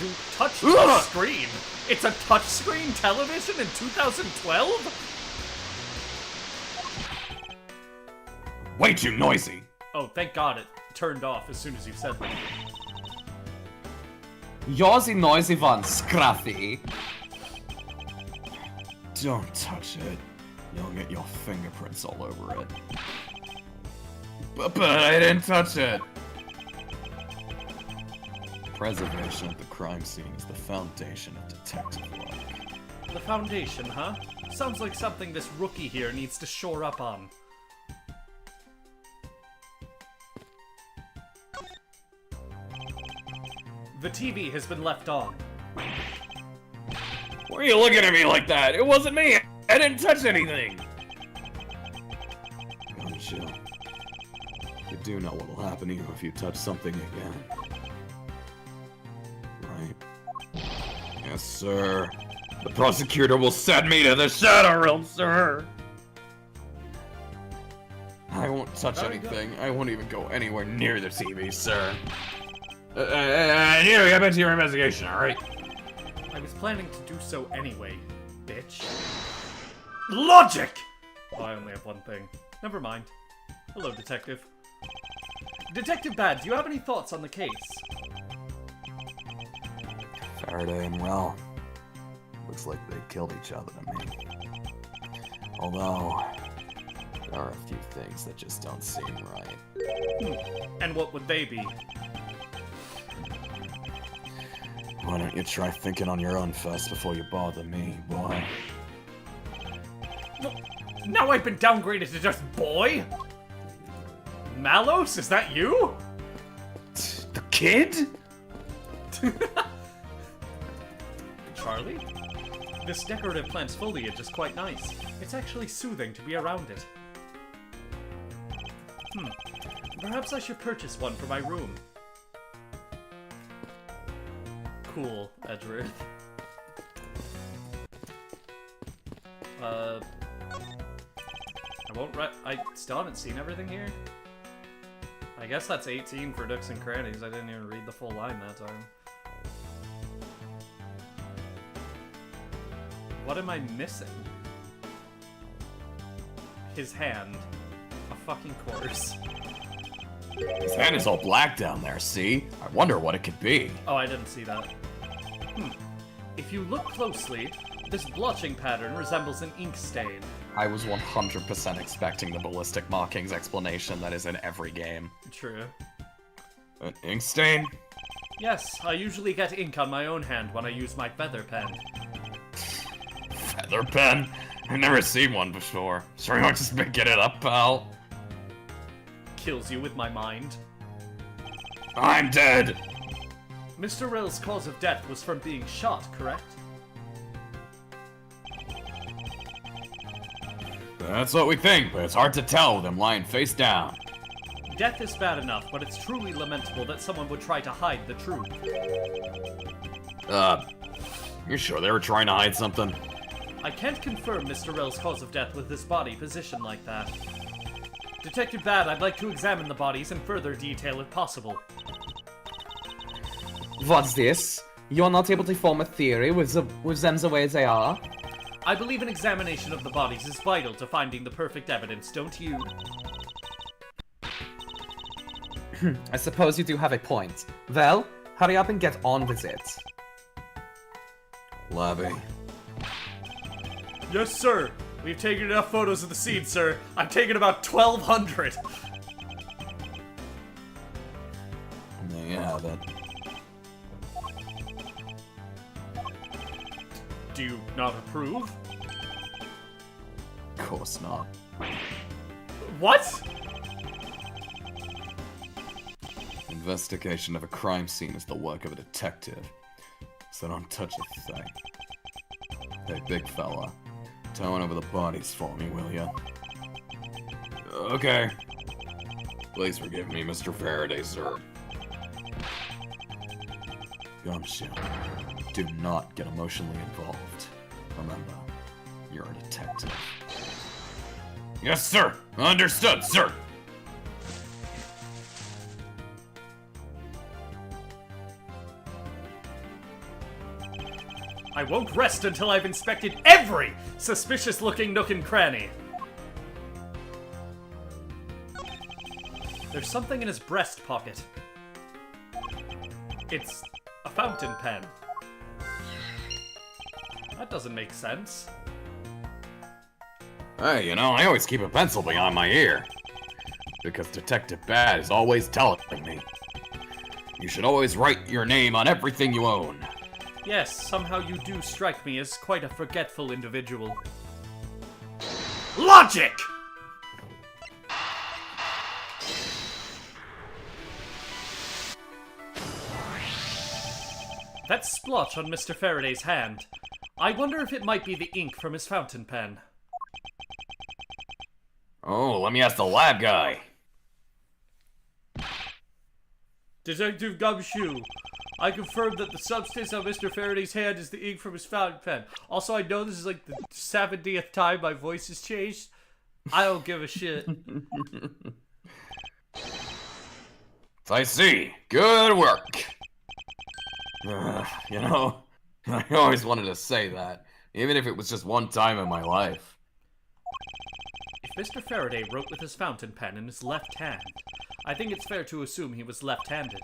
You touched the screen. It's a touchscreen television in 2012? Way too noisy. Oh, thank God it turned off as soon as you said that. You're the noisy one, Scruffy. Don't touch it. You'll get your fingerprints all over it. But I didn't touch it. Preservation of the crime scene is the foundation of detective work. The foundation, huh? Sounds like something this rookie here needs to shore up on. The TV has been left on. Why are you looking at me like that? It wasn't me! I didn't touch anything! Gotcha. You do know what'll happen to you if you touch something again. Right? Yes, sir. The prosecutor will send me to the Shadow Realm, sir! I won't touch anything. I won't even go anywhere near the TV, sir. You get back to your investigation, alright? I was planning to do so anyway, bitch. Logic! Oh, I only have one thing. Never mind. Hello, Detective. Detective Bad, do you have any thoughts on the case? Faraday and Rel. Looks like they killed each other to me. Although, there are a few things that just don't seem right. And what would they be? Why don't you try thinking on your own first before you bother me, boy? Now I've been downgraded to just boy? Malos, is that you? The kid? Charlie? This decorative plant's foliage is quite nice. It's actually soothing to be around it. Perhaps I should purchase one for my room. Cool, Edgeworth. I still haven't seen everything here. I guess that's 18 for Nooks and Crannies. I didn't even read the full line that time. What am I missing? His hand. A fucking course. His hand is all black down there, see? I wonder what it could be. Oh, I didn't see that. If you look closely, this blotching pattern resembles an ink stain. I was 100% expecting the ballistic markings explanation that is in every game. True. An ink stain? Yes, I usually get ink on my own hand when I use my feather pen. Feather pen? I've never seen one before. Sure you aren't just making it up, pal? Kills you with my mind. I'm dead! Mr. Rill's cause of death was from being shot, correct? That's what we think, but it's hard to tell with him lying face down. Death is bad enough, but it's truly lamentable that someone would try to hide the truth. You sure they were trying to hide something? I can't confirm Mr. Rill's cause of death with his body positioned like that. Detective Bad, I'd like to examine the bodies in further detail if possible. What's this? You're not able to form a theory with them the way they are? I believe an examination of the bodies is vital to finding the perfect evidence, don't you? I suppose you do have a point. Well, hurry up and get on with it. Labby. Yes, sir. We've taken enough photos of the scene, sir. I've taken about 1,200. There you have it. Do you not approve? Of course not. What? Investigation of a crime scene is the work of a detective, so don't touch a thing. Hey, big fella, towing over the bodies for me, will ya? Okay. Please forgive me, Mr. Faraday, sir. Gumshoe, do not get emotionally involved. Remember, you're a detective. Yes, sir! Understood, sir! I won't rest until I've inspected every suspicious-looking nook and cranny. There's something in his breast pocket. It's a fountain pen. That doesn't make sense. Hey, you know, I always keep a pencil behind my ear. Because Detective Bad is always telling me. You should always write your name on everything you own. Yes, somehow you do strike me as quite a forgetful individual. Logic! That splotch on Mr. Faraday's hand. I wonder if it might be the ink from his fountain pen. Oh, let me ask the lab guy. Detective Gumshoe, I confirm that the substance on Mr. Faraday's hand is the ink from his fountain pen. Also, I know this is like the 70th time my voice has changed. I don't give a shit. I see. Good work. You know, I always wanted to say that, even if it was just one time in my life. If Mr. Faraday wrote with his fountain pen in his left hand, I think it's fair to assume he was left-handed.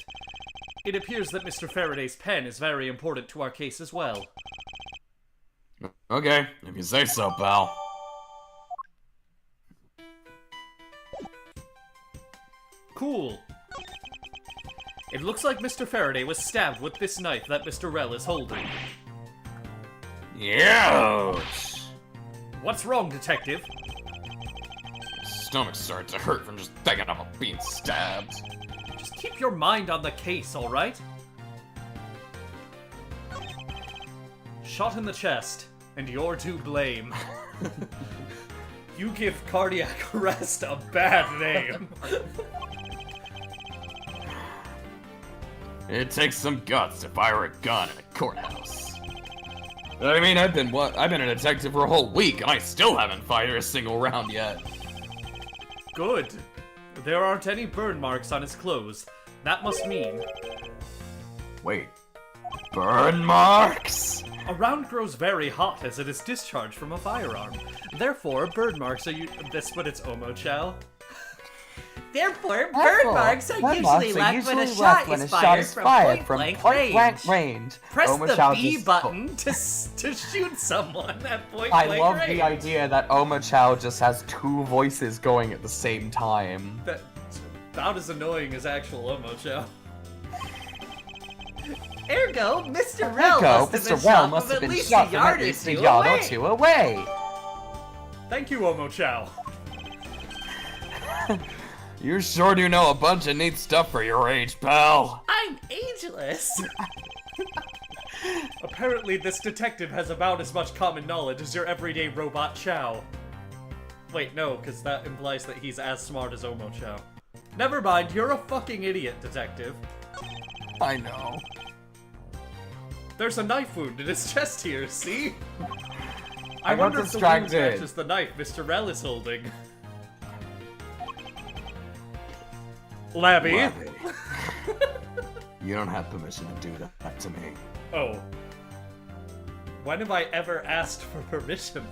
It appears that Mr. Faraday's pen is very important to our case as well. Okay, if you say so, pal. Cool. It looks like Mr. Faraday was stabbed with this knife that Mr. Rell is holding. Ouch! What's wrong, Detective? Stomach starts to hurt from just thinking about being stabbed. Just keep your mind on the case, alright? Shot in the chest. and you're to blame. You give cardiac arrest a bad name. It takes some guts to fire a gun in a courthouse. I mean, I've been a detective for a whole week, and I still haven't fired a single round yet. Good. There aren't any burn marks on his clothes. That must mean Wait, burn marks? a round grows very hot as it is discharged from a firearm. Therefore, burn marks are this, but it's Omochao. Therefore, burn marks are Burn usually marks are left when a usually shot left is fired from point blank range. Press the Omochao B just- button to shoot someone at point I blank love range. the idea that Omochao just has two voices going at the same time. That's about as annoying as actual Omochao. Ergo, Mr. Rel Ergo, must have been Mr. Rel shot must from have at been least shot a from at yard or least a two yard away. or two away. Thank you, Omochao. You sure do know a bunch of neat stuff for your age, pal. I'm ageless. Apparently, this detective has about as much common knowledge as your everyday robot Chow. Wait, no, because that implies that he's as smart as Omochao. Never mind, you're a fucking idiot, detective. I know. There's a knife wound in his chest here, see? I I got wonder if the wound distracted. matches the knife Mr. Rel is holding. Labby? Labby. You don't have permission to do that to me. Oh. When have I ever asked for permission?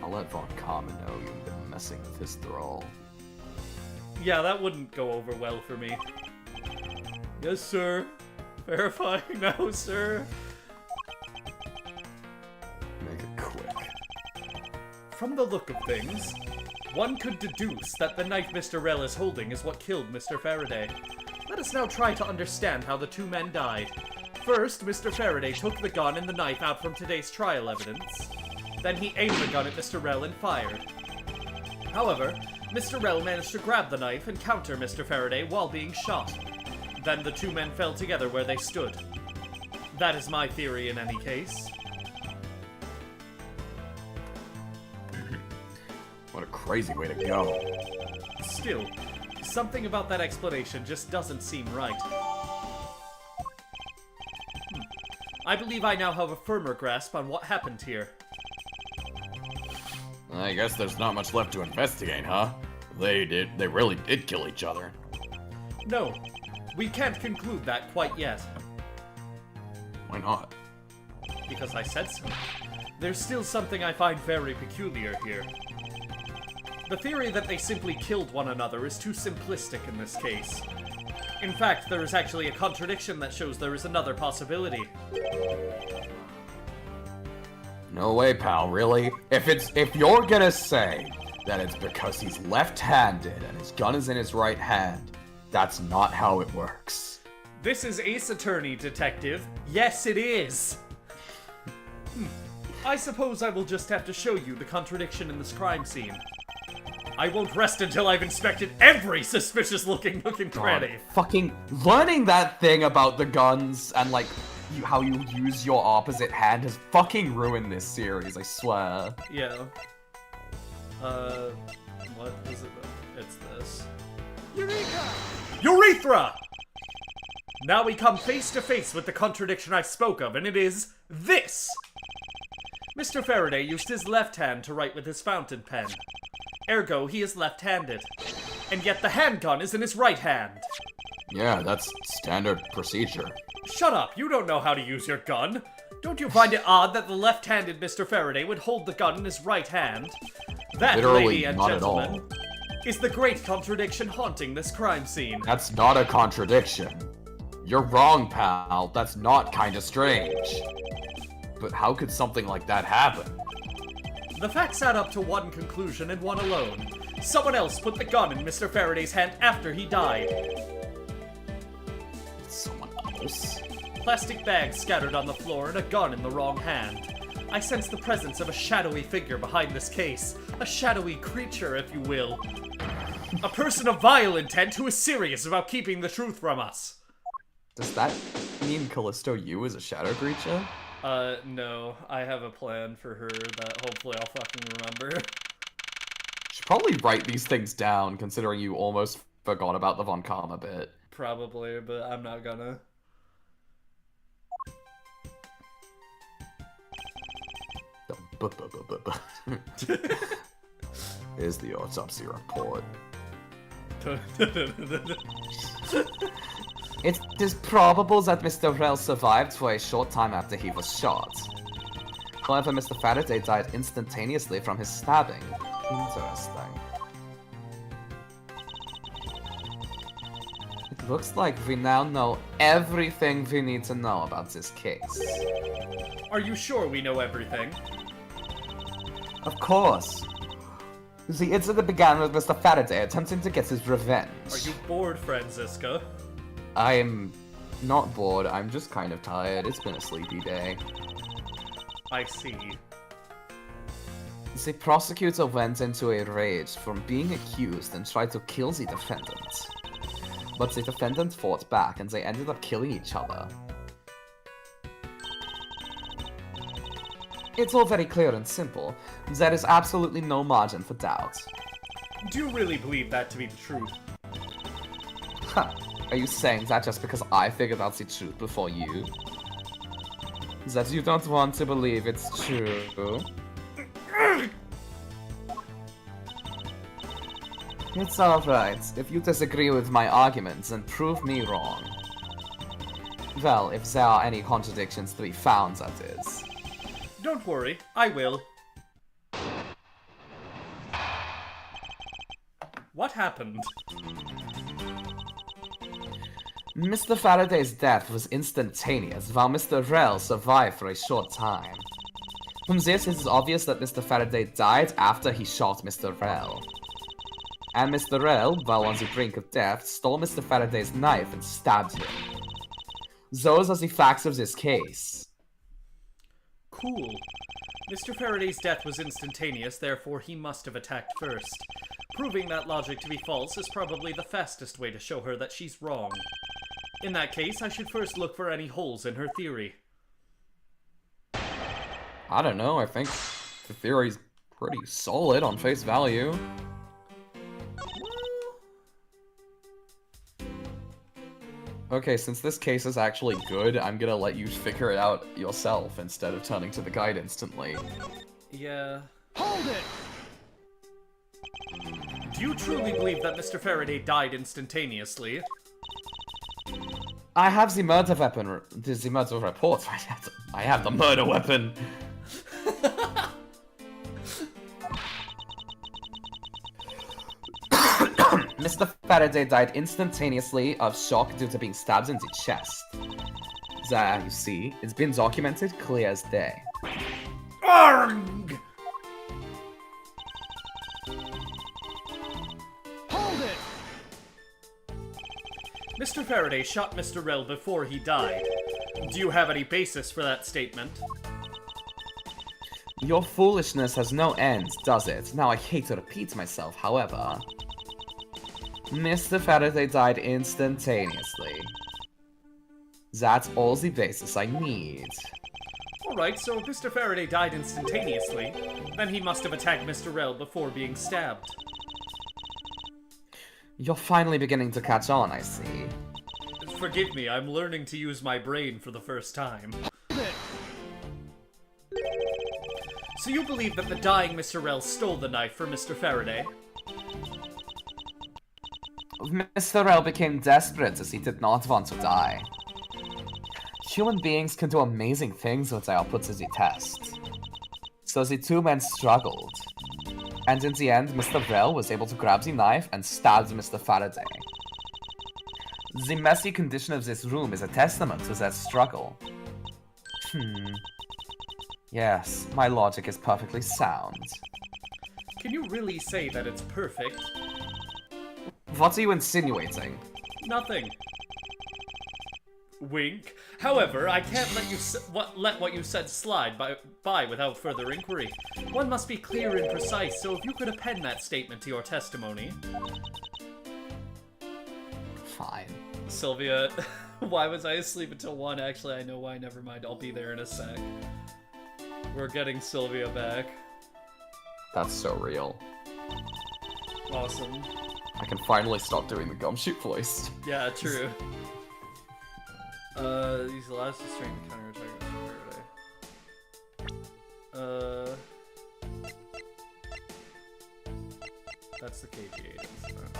I'll let Von Karma know you've been messing with his thrall. Yeah, that wouldn't go over well for me. Yes, sir. Verifying now, sir. Make it quick. From the look of things, one could deduce that the knife Mr. Rel is holding is what killed Mr. Faraday. Let us now try to understand how the two men died. First, Mr. Faraday took the gun and the knife out from today's trial evidence. Then he aimed the gun at Mr. Rel and fired. However, Mr. Rel managed to grab the knife and counter Mr. Faraday while being shot. Then the two men fell together where they stood. That is my theory in any case. What a crazy way to go. Still, something about that explanation just doesn't seem right. I believe I now have a firmer grasp on what happened here. I guess there's not much left to investigate, huh? They really did kill each other. No, we can't conclude that quite yet, Why not? because I said so. There's still something I find very peculiar here. The theory that they simply killed one another is too simplistic in this case. In fact, there is actually a contradiction that shows there is another possibility. No way, pal, really? If you're gonna say that it's because he's left-handed and his gun is in his right hand, that's not how it works. This is Ace Attorney, Detective. Yes, it is! I suppose I will just have to show you the contradiction in this crime scene. I won't rest until I've inspected every suspicious-looking nook and cranny. Fucking learning that thing about the guns and like how you use your opposite hand has fucking ruined this series, I swear. Yeah. What is it? It's this. Urethra! Now we come face to face with the contradiction I spoke of, and it is this! Mr. Faraday used his left hand to write with his fountain pen. Ergo, he is left-handed. And yet the handgun is in his right hand. Yeah, that's standard procedure. Shut up, you don't know how to use your gun. Don't you find it odd that the left-handed Mr. Faraday would hold the gun in his right hand? That, Literally lady and not at gentlemen, is the great contradiction haunting this crime scene. That's not a contradiction. You're wrong, pal. That's not kinda strange. But how could something like that happen? The facts add up to one conclusion and one alone. Someone else put the gun in Mr. Faraday's hand after he died. Someone else? Plastic bags scattered on the floor and a gun in the wrong hand. I sense the presence of a shadowy figure behind this case. A shadowy creature, if you will. A person of vile intent who is serious about keeping the truth from us. Does that mean Callisto U is a shadow creature? No. I have a plan for her that hopefully I'll fucking remember. Should probably write these things down, considering you almost forgot about the Von Karma bit. Probably, but I'm not gonna. Here's the autopsy report. It is probable that Mr. Rel survived for a short time after he was shot. However, Mr. Faraday died instantaneously from his stabbing. Interesting. It looks like we now know everything we need to know about this case. Are you sure we know everything? Of course. The incident began with Mr. Faraday attempting to get his revenge. Are you bored, Franziska? I am not bored, I'm just kind of tired. It's been a sleepy day. I see. The prosecutor went into a rage from being accused and tried to kill the defendant. But the defendant fought back and they ended up killing each other. It's all very clear and simple. There is absolutely no margin for doubt. Do you really believe that to be the truth? Huh. Are you saying that just because I figured out the truth before you? That you don't want to believe it's true? It's alright. If you disagree with my arguments, then prove me wrong. Well, if there are any contradictions to be found, that is. Don't worry, I will. What happened? Mr. Faraday's death was instantaneous, while Mr. Rel survived for a short time. From this, it is obvious that Mr. Faraday died after he shot Mr. Rel. And Mr. Rel, while on the brink of death, stole Mr. Faraday's knife and stabbed him. Those are the facts of this case. Cool. Mr. Faraday's death was instantaneous, therefore he must have attacked first. Proving that logic to be false is probably the fastest way to show her that she's wrong. In that case, I should first look for any holes in her theory. I don't know, I think the theory's pretty solid on face value. Okay, since this case is actually good, I'm gonna let you figure it out yourself instead of turning to the guide instantly. Yeah. Hold it! Do you truly believe that Mr. Faraday died instantaneously? I have the murder weapon, the murder report. I have the murder weapon. Mr. Faraday died instantaneously of shock due to being stabbed in the chest. There, you see, it's been documented clear as day. ARG! Mr. Faraday shot Mr. Rel before he died. Do you have any basis for that statement? Your foolishness has no end, does it? Now I hate to repeat myself, however. Mr. Faraday died instantaneously. That's all the basis I need. Alright, so if Mr. Faraday died instantaneously, then he must have attacked Mr. Rel before being stabbed. You're finally beginning to catch on, I see. Forgive me, I'm learning to use my brain for the first time. So you believe that the dying Mr. Rel stole the knife from Mr. Faraday? Mr. Rel became desperate as he did not want to die. Human beings can do amazing things when they are put to the test. So the two men struggled. And in the end, Mr. Rel was able to grab the knife and stabbed Mr. Faraday. The messy condition of this room is a testament to that struggle. Yes, my logic is perfectly sound. Can you really say that it's perfect? What are you insinuating? Nothing. Wink. However, I can't let you let what you said slide by without further inquiry. One must be clear and precise, so if you could append that statement to your testimony. Fine. Sylvia, Why was I asleep until 1? Actually, I know why. Never mind. I'll be there in a sec. We're getting Sylvia back. That's so real. Awesome. I can finally stop doing the Gumshoe voice. Yeah, true. These last strength counterattack Faraday. That's the KG8 incident.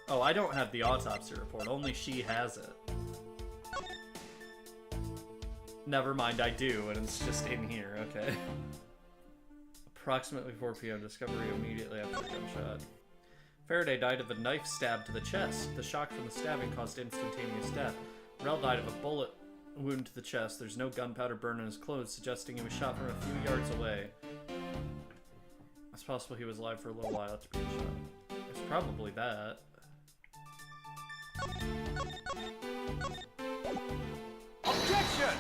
Oh, I don't have the autopsy report. Only she has it. Never mind, I do, and it's just in here. Okay. Approximately 4 p.m. Discovery immediately after the gunshot. Faraday died of a knife stab to the chest. The shock from the stabbing caused instantaneous death. Rel died of a bullet wound to the chest. There's no gunpowder burn on his clothes, suggesting he was shot from a few yards away. It's possible he was alive for a little while after being shot. It's probably that. Objection!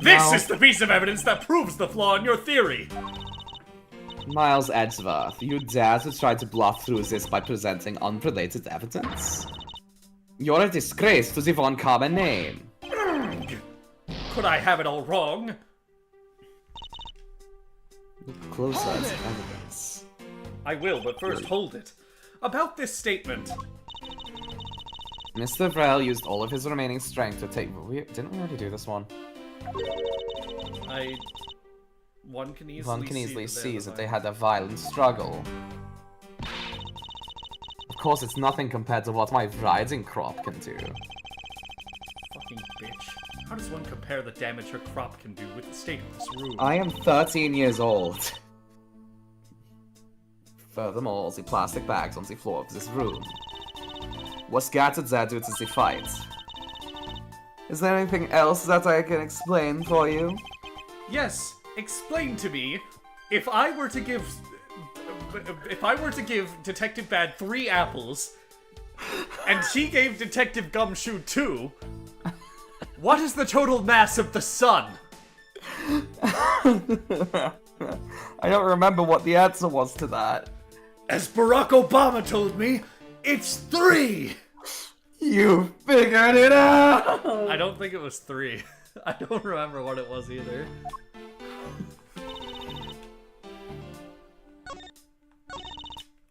This is the piece of evidence that proves the flaw in your theory! Miles Edgeworth, you dare to try to bluff through this by presenting unrelated evidence? You're a disgrace to the Von Karma name. Could I have it all wrong? Look closer at the evidence. I will, but first hold it. About this statement. Mr. Vrel used all of his remaining strength to take... Didn't we already do this one? One can easily see that they had a violent struggle. Of course, it's nothing compared to what my riding crop can do. Fucking bitch. How does one compare the damage her crop can do with the state of this room? I am 13 years old. Furthermore, the plastic bags on the floor of this room was scattered there due to the fight. Is there anything else that I can explain for you? Yes, explain to me, if I were to give Detective Bad 3 apples, and she gave Detective Gumshoe 2, what is the total mass of the sun? I don't remember what the answer was to that. As Barack Obama told me, it's 3! You figured it out! I don't think it was 3. I don't remember what it was either.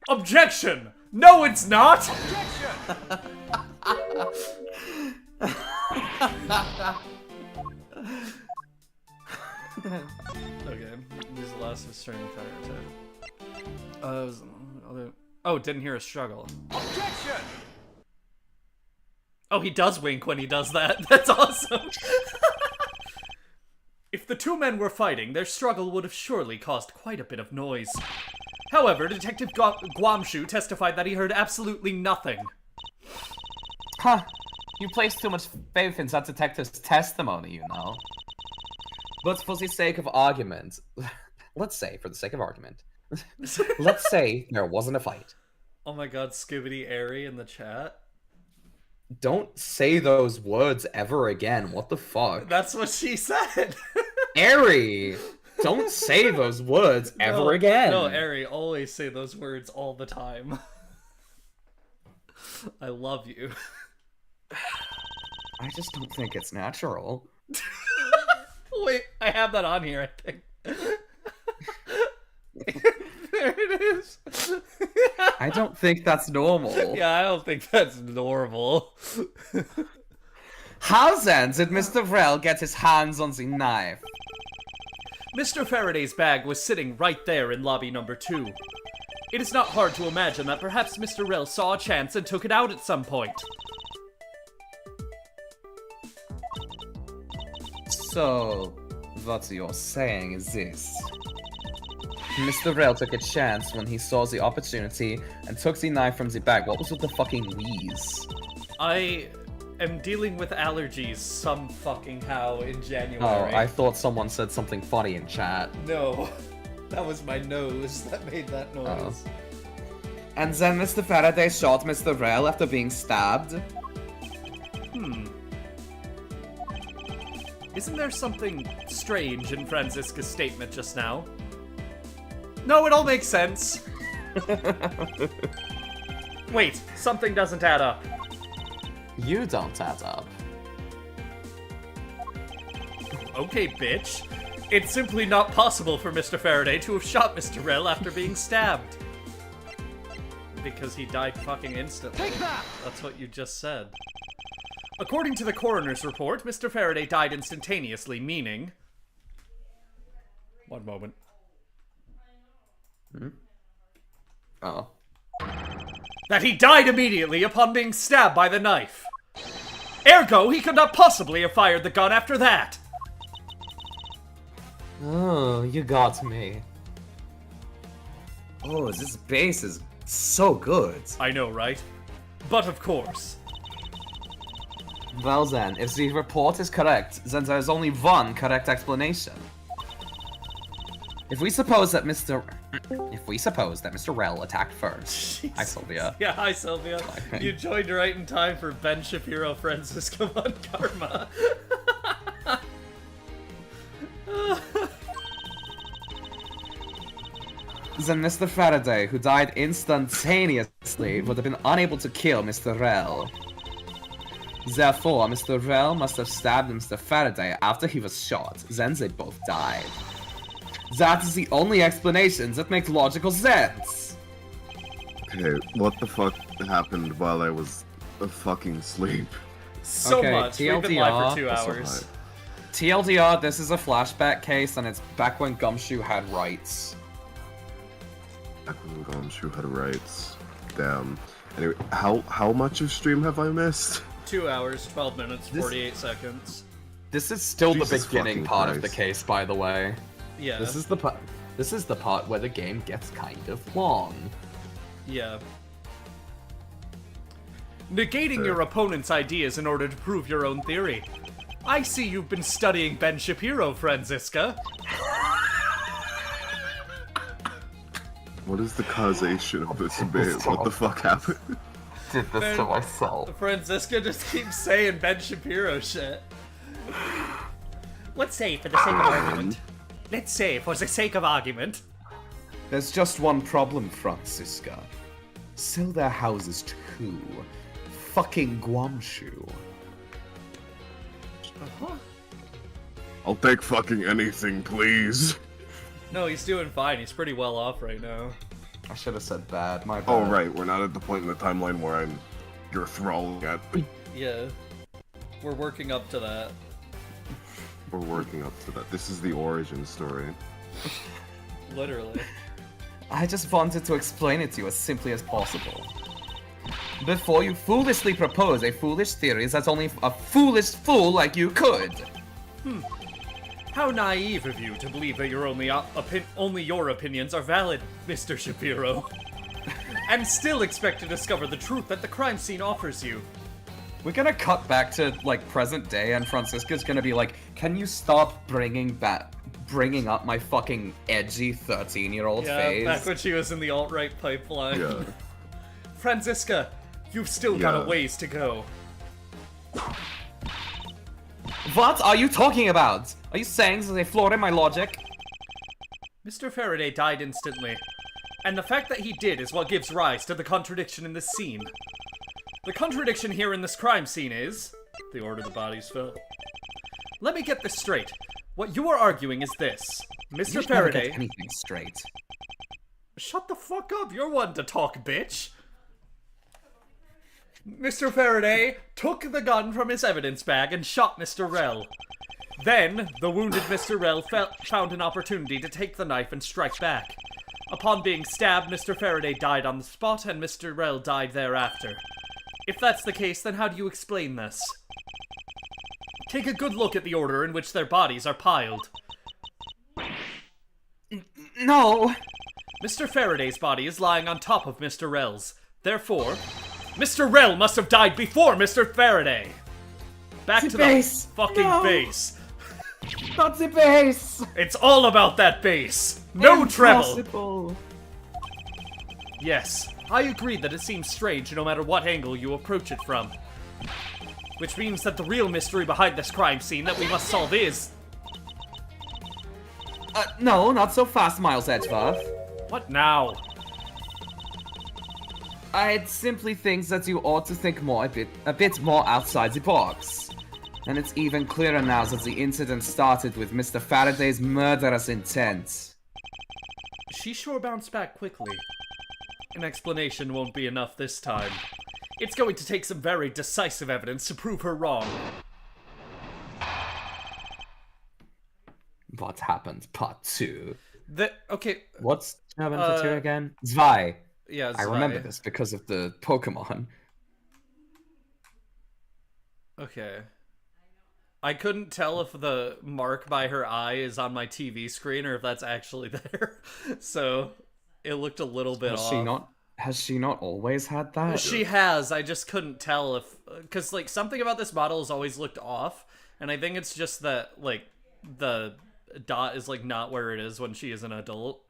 Objection! No, it's not! Okay, use the last of string counterattack. Oh, didn't hear a struggle. Objection! Oh, he does wink when he does that. That's awesome. If the two men were fighting, their struggle would have surely caused quite a bit of noise. However, Detective Guamshu testified that he heard absolutely nothing. Huh. You place too much faith in that detective's testimony, you know. But for the sake of argument, let's say, for the sake of argument, let's say there wasn't a fight. Oh my god, Skibbity Airy in the chat. Don't say those words ever again. What the fuck? That's what she said. Airy! Don't say those words ever again. No, Airy, always say those words all the time. I love you. I just don't think it's natural. Wait, I have that on here, I think. There it is. I don't think that's normal. Yeah, I don't think that's normal. How then did Mr. Vrel get his hands on the knife? Mr. Faraday's bag was sitting right there in lobby number 2. It is not hard to imagine that perhaps Mr. Rel saw a chance and took it out at some point. So, what you're saying is this. Mr. Rel took a chance when he saw the opportunity and took the knife from the bag. What was with the fucking wheeze? I am dealing with allergies some fucking how in January. Oh, I thought someone said something funny in chat. No, that was my nose that made that noise. Oh. And then Mr. Faraday shot Mr. Rel after being stabbed? Isn't there something strange in Franziska's statement just now? No, it all makes sense. Wait, something doesn't add up. You don't add up. Okay, bitch. It's simply not possible for Mr. Faraday to have shot Mr. Rel after being stabbed. Because he died fucking instantly. Take that! That's what you just said. According to the coroner's report, Mr. Faraday died instantaneously, meaning... One moment. Oh. That he died immediately upon being stabbed by the knife. Ergo, he could not possibly have fired the gun after that. Oh, you got me. Oh, this base is so good. I know, right? But of course. Well then, if the report is correct, then there is only one correct explanation. If we suppose that Mr. Rel attacked first. Hi, Sylvia. Yeah, hi Sylvia. You joined right in time for Ben Shapiro Francisco Von Karma. Then Mr. Faraday, who died instantaneously, would have been unable to kill Mr. Rel. Therefore, Mr. Rel must have stabbed Mr. Faraday after he was shot, then they both died. That is the only explanation that makes logical sense! Okay, what the fuck happened while I was fucking asleep? So Okay, much. We've been live for 2 That's hours. TLDR, this is a flashback case, and it's back when Gumshoe had rights. Back when Gumshoe had rights. Damn. Anyway, how much of stream have I missed? 2 hours, 12 minutes, 48 seconds. This is still Jesus the beginning fucking part of the Christ. case, by the way. Yeah. This is the part where the game gets kind of long. Yeah. Negating your opponent's ideas in order to prove your own theory. I see you've been studying Ben Shapiro, Franziska. What is the causation of this bit? What the fuck happened? Did this to myself. Franziska just keeps saying Ben Shapiro shit. Let's say for the sake of argument. Let's say for the sake of argument. There's just one problem, Franziska. Sell their houses to fucking Guamshu. I'll take fucking anything, please. No, he's doing fine. He's pretty well off right now. I should have said bad, my bad. Oh right, we're not at the point in the timeline where you're thralling at. Yeah. We're working up to that. We're working up to that. This is the origin story. Literally. I just wanted to explain it to you as simply as possible. Before you foolishly propose a foolish theory that only a foolish fool like you could. How naive of you to believe that your only your opinions are valid, Mr. Shapiro. And still expect to discover the truth that the crime scene offers you. We're gonna cut back to, like, present day, and Franziska's gonna be like, can you stop bringing up my fucking edgy 13-year-old Yeah, phase? back when she was in the alt-right pipeline. Yeah. Franziska, you've still got Yeah. a ways to go. What are you talking about? Are you saying there's a flaw in my logic? Mr. Faraday died instantly, and the fact that he did is what gives rise to the contradiction in this scene. The contradiction here in this crime scene is the order the bodies fell. Let me get this straight. What you are arguing is this. Mr. You never Faraday... get anything straight. Shut the fuck up, you're one to talk, bitch! Mr. Faraday took the gun from his evidence bag and shot Mr. Rel. Then, the wounded Mr. Rel found an opportunity to take the knife and strike back. Upon being stabbed, Mr. Faraday died on the spot and Mr. Rel died thereafter. If that's the case, then how do you explain this? Take a good look at the order in which their bodies are piled. No! Mr. Faraday's body is lying on top of Mr. Rel's. Therefore, Mr. Rel must have died before Mr. Faraday. Back to base. the fucking No. base. Not the base! It's all about that base. No treble. Impossible. Yes, I agree that it seems strange no matter what angle you approach it from. Which means that the real mystery behind this crime scene that we must solve is... No, not so fast, Miles Edgeworth. What now? I simply think that you ought to think a bit more outside the box. And it's even clearer now that the incident started with Mr. Faraday's murderous intent. She sure bounced back quickly. An explanation won't be enough this time. It's going to take some very decisive evidence to prove her wrong. What happened? Part 2. Okay. What's German for 2 again? Zwei. Yeah, I remember this because of the Pokemon. Okay. I couldn't tell if the mark by her eye is on my TV screen or if that's actually there. So it looked a little bit off. Has she not always had that? She has. I just couldn't tell if... Because, like, something about this model has always looked off. And I think it's just that, like, the dot is, like, not where it is when she is an adult.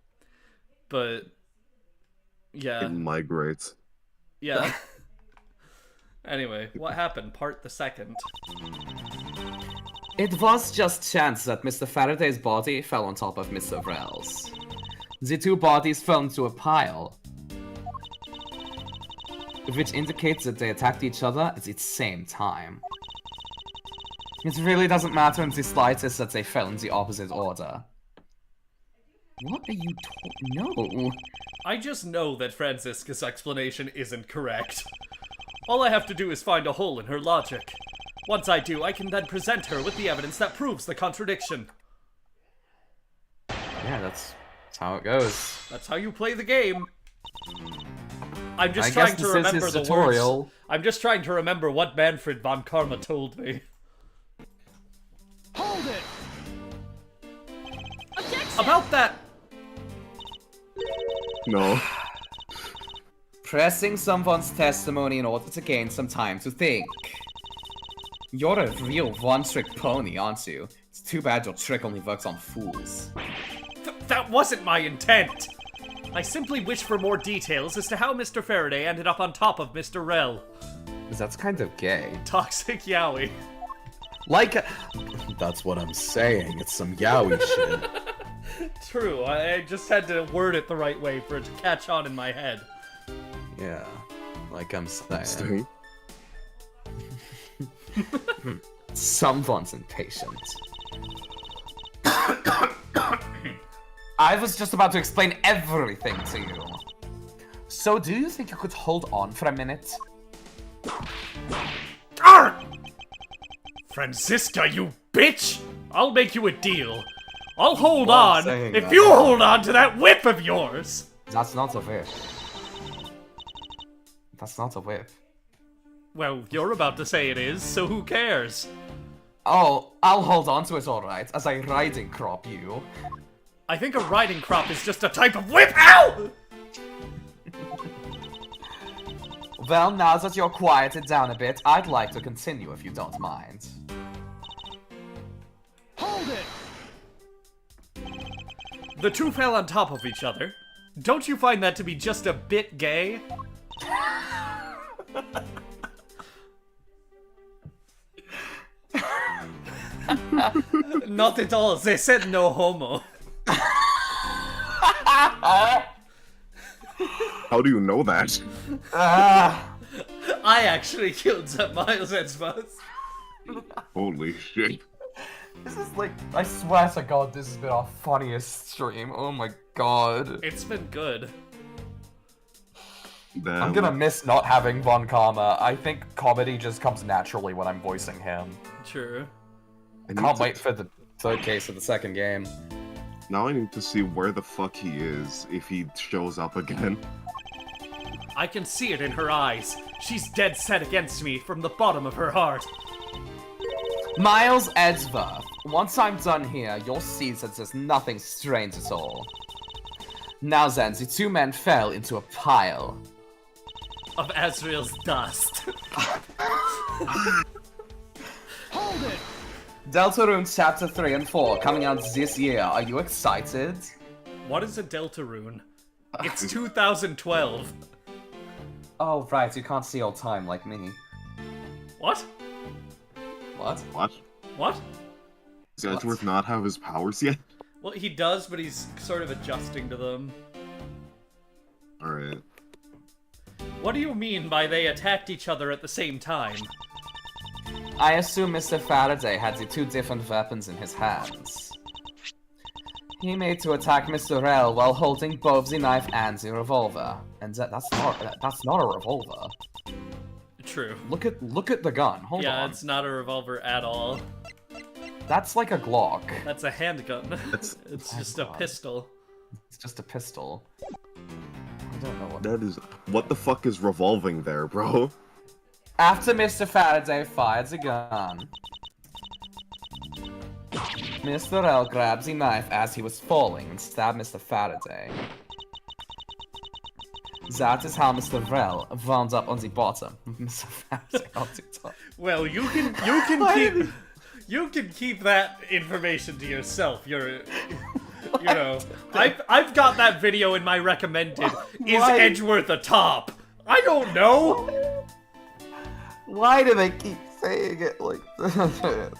But... yeah. It migrates. Yeah. Anyway, what happened? Part the second. It was just chance that Mr. Faraday's body fell on top of Mr. Vrel's. The two bodies fell into a pile, which indicates that they attacked each other at the same time. It really doesn't matter in the slightest that they fell in the opposite order. What are you No. I just know that Franziska's explanation isn't correct. All I have to do is find a hole in her logic. Once I do, I can then present her with the evidence that proves the contradiction. Yeah, that's how it goes. That's how you play the game. I'm just I trying guess to this is remember his the tutorial. words. I'm just trying to remember what Manfred von Karma told me. Hold it! Objection! About that... No. Pressing someone's testimony in order to gain some time to think. You're a real one-trick pony, aren't you? It's too bad your trick only works on fools. That wasn't my intent! I simply wish for more details as to how Mr. Faraday ended up on top of Mr. Rel. That's kind of gay. Toxic yaoi. Like, That's what I'm saying. It's some yaoi shit. True, I just had to word it the right way for it to catch on in my head. Yeah, like I'm saying. Sting. someone's impatient. I was just about to explain everything to you. So, do you think you could hold on for a minute? Arr! Franziska, you bitch! I'll make you a deal. I'll hold Well, on saying if that, you hold on to that whip of yours! That's not a whip. That's not a whip. Well, you're about to say it is, so who cares? Oh, I'll hold on to it alright, as I riding crop you. I think a riding crop is just a type of whip. Ow! Well, now that you're quieted down a bit, I'd like to continue if you don't mind. Hold it! The two fell on top of each other. Don't you find that to be just a bit gay? Not at all. They said no homo. How do you know that? I actually killed some Miles Edgeworth. Holy shit. This is like, I swear to God, this has been our funniest stream. Oh my God. It's been good. Damn. I'm gonna miss not having Von Karma. I think comedy just comes naturally when I'm voicing him. True. I need Can't to- wait for the third case of the second game. Now I need to see where the fuck he is if he shows up again. I can see it in her eyes. She's dead set against me from the bottom of her heart. Miles Edgeworth, once I'm done here, you'll see that there's nothing strange at all. Now then, the two men fell into a pile. Of Azrael's dust. Hold it! Deltarune Chapter 3 and 4 coming out this year. Are you excited? What is a Deltarune? It's 2012. Oh, right, you can't see all time like me. What? What? What? What? Does Edgeworth not have his powers yet? Well, he does, but he's sort of adjusting to them. Alright. What do you mean by they attacked each other at the same time? I assume Mr. Faraday had the two different weapons in his hands. He made to attack Mr. Rel while holding both the knife and the revolver. And that's not a revolver. True. Look at the gun. Hold Yeah, on. it's not a revolver at all. That's like a Glock. That's a handgun. That's- It's just a pistol. It's just a pistol. I don't know what. That is. What the fuck is revolving there, bro? After Mr. Faraday fired the gun, Mr. L grabs the knife as he was falling and stabbed Mr. Faraday. That is how Mr. Rel wound up on the bottom, Mr. Faraday on the top. Well, you can keep that information to yourself. I've got that video in my recommended. Is Why? Edgeworth a top? I don't know. Why do they keep saying it like this?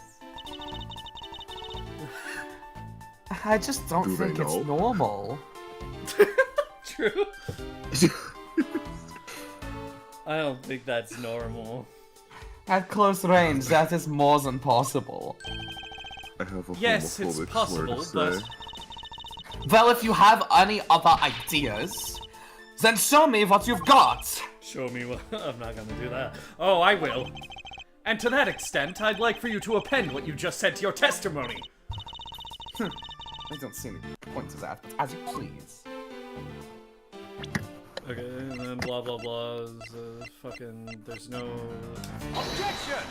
I just don't Do they think it's know? normal. True. I don't think that's normal. At close range, that is more than possible. I have a Yes, it's homophobic possible, slur to but say. Well, if you have any other ideas, then show me what you've got. show me what. I'm not gonna do that. Oh, I will. And to that extent, I'd like for you to append what you just said to your testimony. I don't see any point to that, but as you please. Okay, and then blah blah blah. Fucking. There's no. Objection!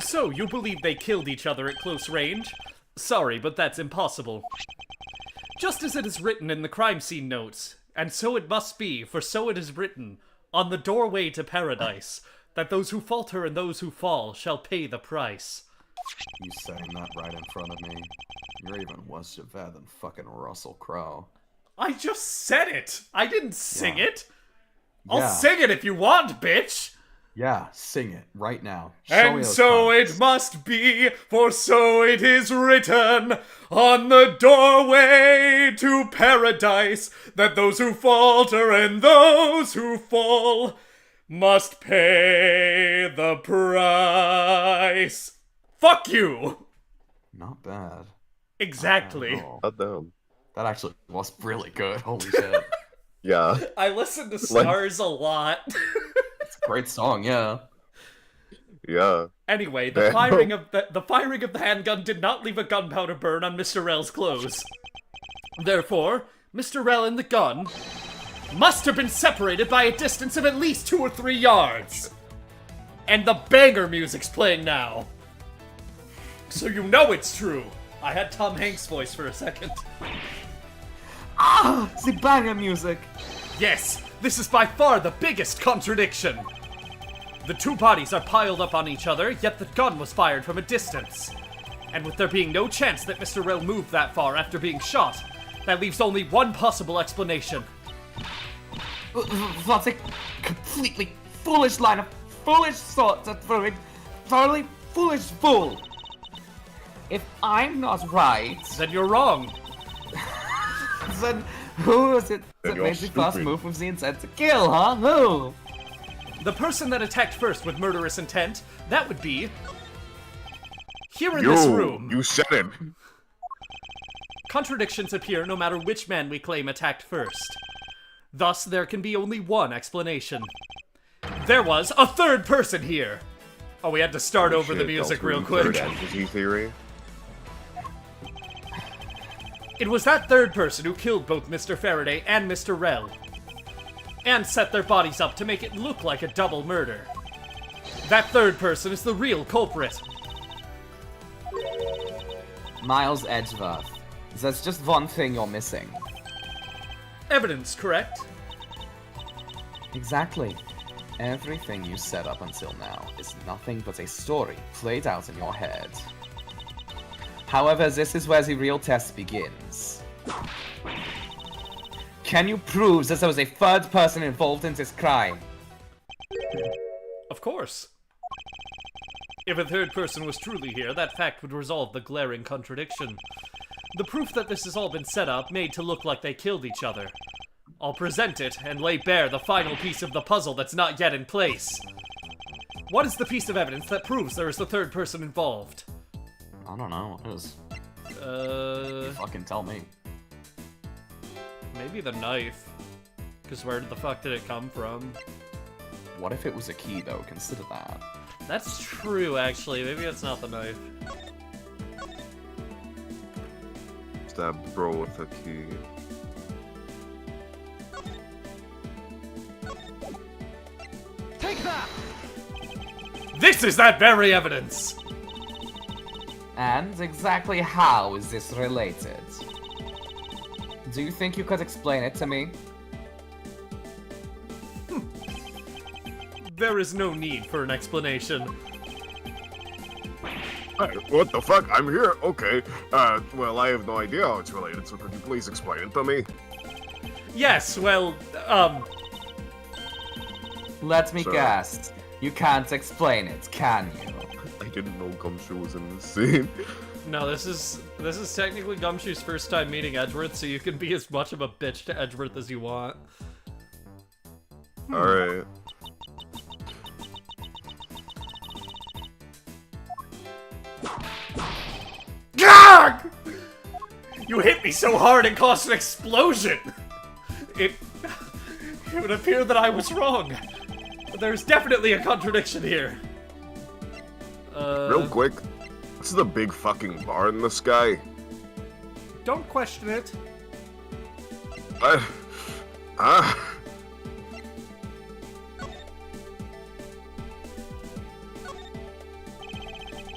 So, you believe they killed each other at close range? Sorry, but that's impossible. Just as it is written in the crime scene notes, and so it must be, for so it is written, on the doorway to paradise, that those who falter and those who fall shall pay the price. You saying that right in front of me? You're even worse Javert than fucking Russell Crowe. I just said it! I didn't sing Yeah. it! I'll Yeah. sing it if you want, bitch! Yeah, sing it right now. Show me And those so puns. it must be, for so it is written on the doorway to paradise, that those who falter and those who fall must pay the price. Fuck you! Not bad. Exactly. Not at all. Not down. That actually was really good. Holy shit. Yeah. I listen to Stars a lot. It's a great song, yeah. Yeah. Anyway, the Damn. firing of the handgun did not leave a gunpowder burn on Mr. Rel's clothes. Therefore, Mr. Rel and the gun must have been separated by a distance of at least 2 or 3 yards. And the banger music's playing now. So you know it's true. I had Tom Hanks' voice for a second. Ah! The banger music! Yes, this is by far the biggest contradiction. The two bodies are piled up on each other, yet the gun was fired from a distance. And with there being no chance that Mr. Rel moved that far after being shot, that leaves only one possible explanation. That's a completely foolish line of foolish thoughts that very, thoroughly foolish fool. If I'm not right, Then you're wrong. then who is it Then that you're made the first stupid. move with the intent to kill, huh? Who? The person that attacked first with murderous intent, that would be... here in Yo, this room. you said it. Contradictions appear no matter which man we claim attacked first. Thus, there can be only one explanation. There was a third person here! Oh, we had to start over the Shit, music Delta real and quick. Third entity theory. It was that third person who killed both Mr. Faraday and Mr. Rel. And set their bodies up to make it look like a double murder. That third person is the real culprit. Miles Edgeworth. There's just one thing you're missing. Evidence, correct? Exactly. Everything you said up until now is nothing but a story played out in your head. However, this is where the real test begins. Can you prove that there was a third person involved in this crime? Of course. If a third person was truly here, that fact would resolve the glaring contradiction. The proof that this has all been set up, made to look like they killed each other. I'll present it and lay bare the final piece of the puzzle that's not yet in place. What is the piece of evidence that proves there is the third person involved? I don't know. What is? You fucking tell me. Maybe the knife. Because where the fuck did it come from? What if it was a key, though? Consider that. That's true, actually. Maybe it's not the knife. Stab bro with a key. Take that! This is that very evidence! And exactly how is this related? Do you think you could explain it to me? There is no need for an explanation. Hey, what the fuck? I'm here? Okay. Well, I have no idea how it's related, so could you please explain it to me? Yes, well, Let me Sure. guess. You can't explain it, can you? I didn't know Gumshoe was in this scene. no, this is technically Gumshoe's first time meeting Edgeworth, so you can be as much of a bitch to Edgeworth as you want. Alright. Gah! You hit me so hard it caused an explosion! It would appear that I was wrong. There's definitely a contradiction here. Real quick, this is a big fucking bar in the sky. Don't question it. Huh?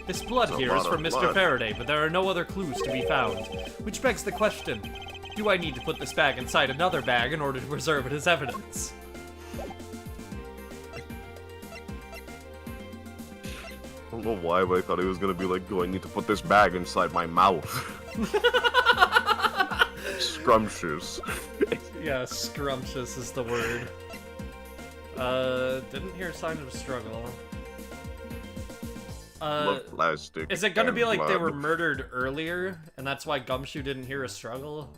This blood It's a here is lot from of Mr. blood. Faraday, but there are no other clues to be found. Which begs the question, do I need to put this bag inside another bag in order to preserve it as evidence? I don't know why, but I thought he was gonna be like, do I need to put this bag inside my mouth? Scrumptious. Yeah, scrumptious is the word. Didn't hear signs of struggle. Love plastic. Is it gonna and be like they blood. were murdered earlier, and that's why Gumshoe didn't hear a struggle?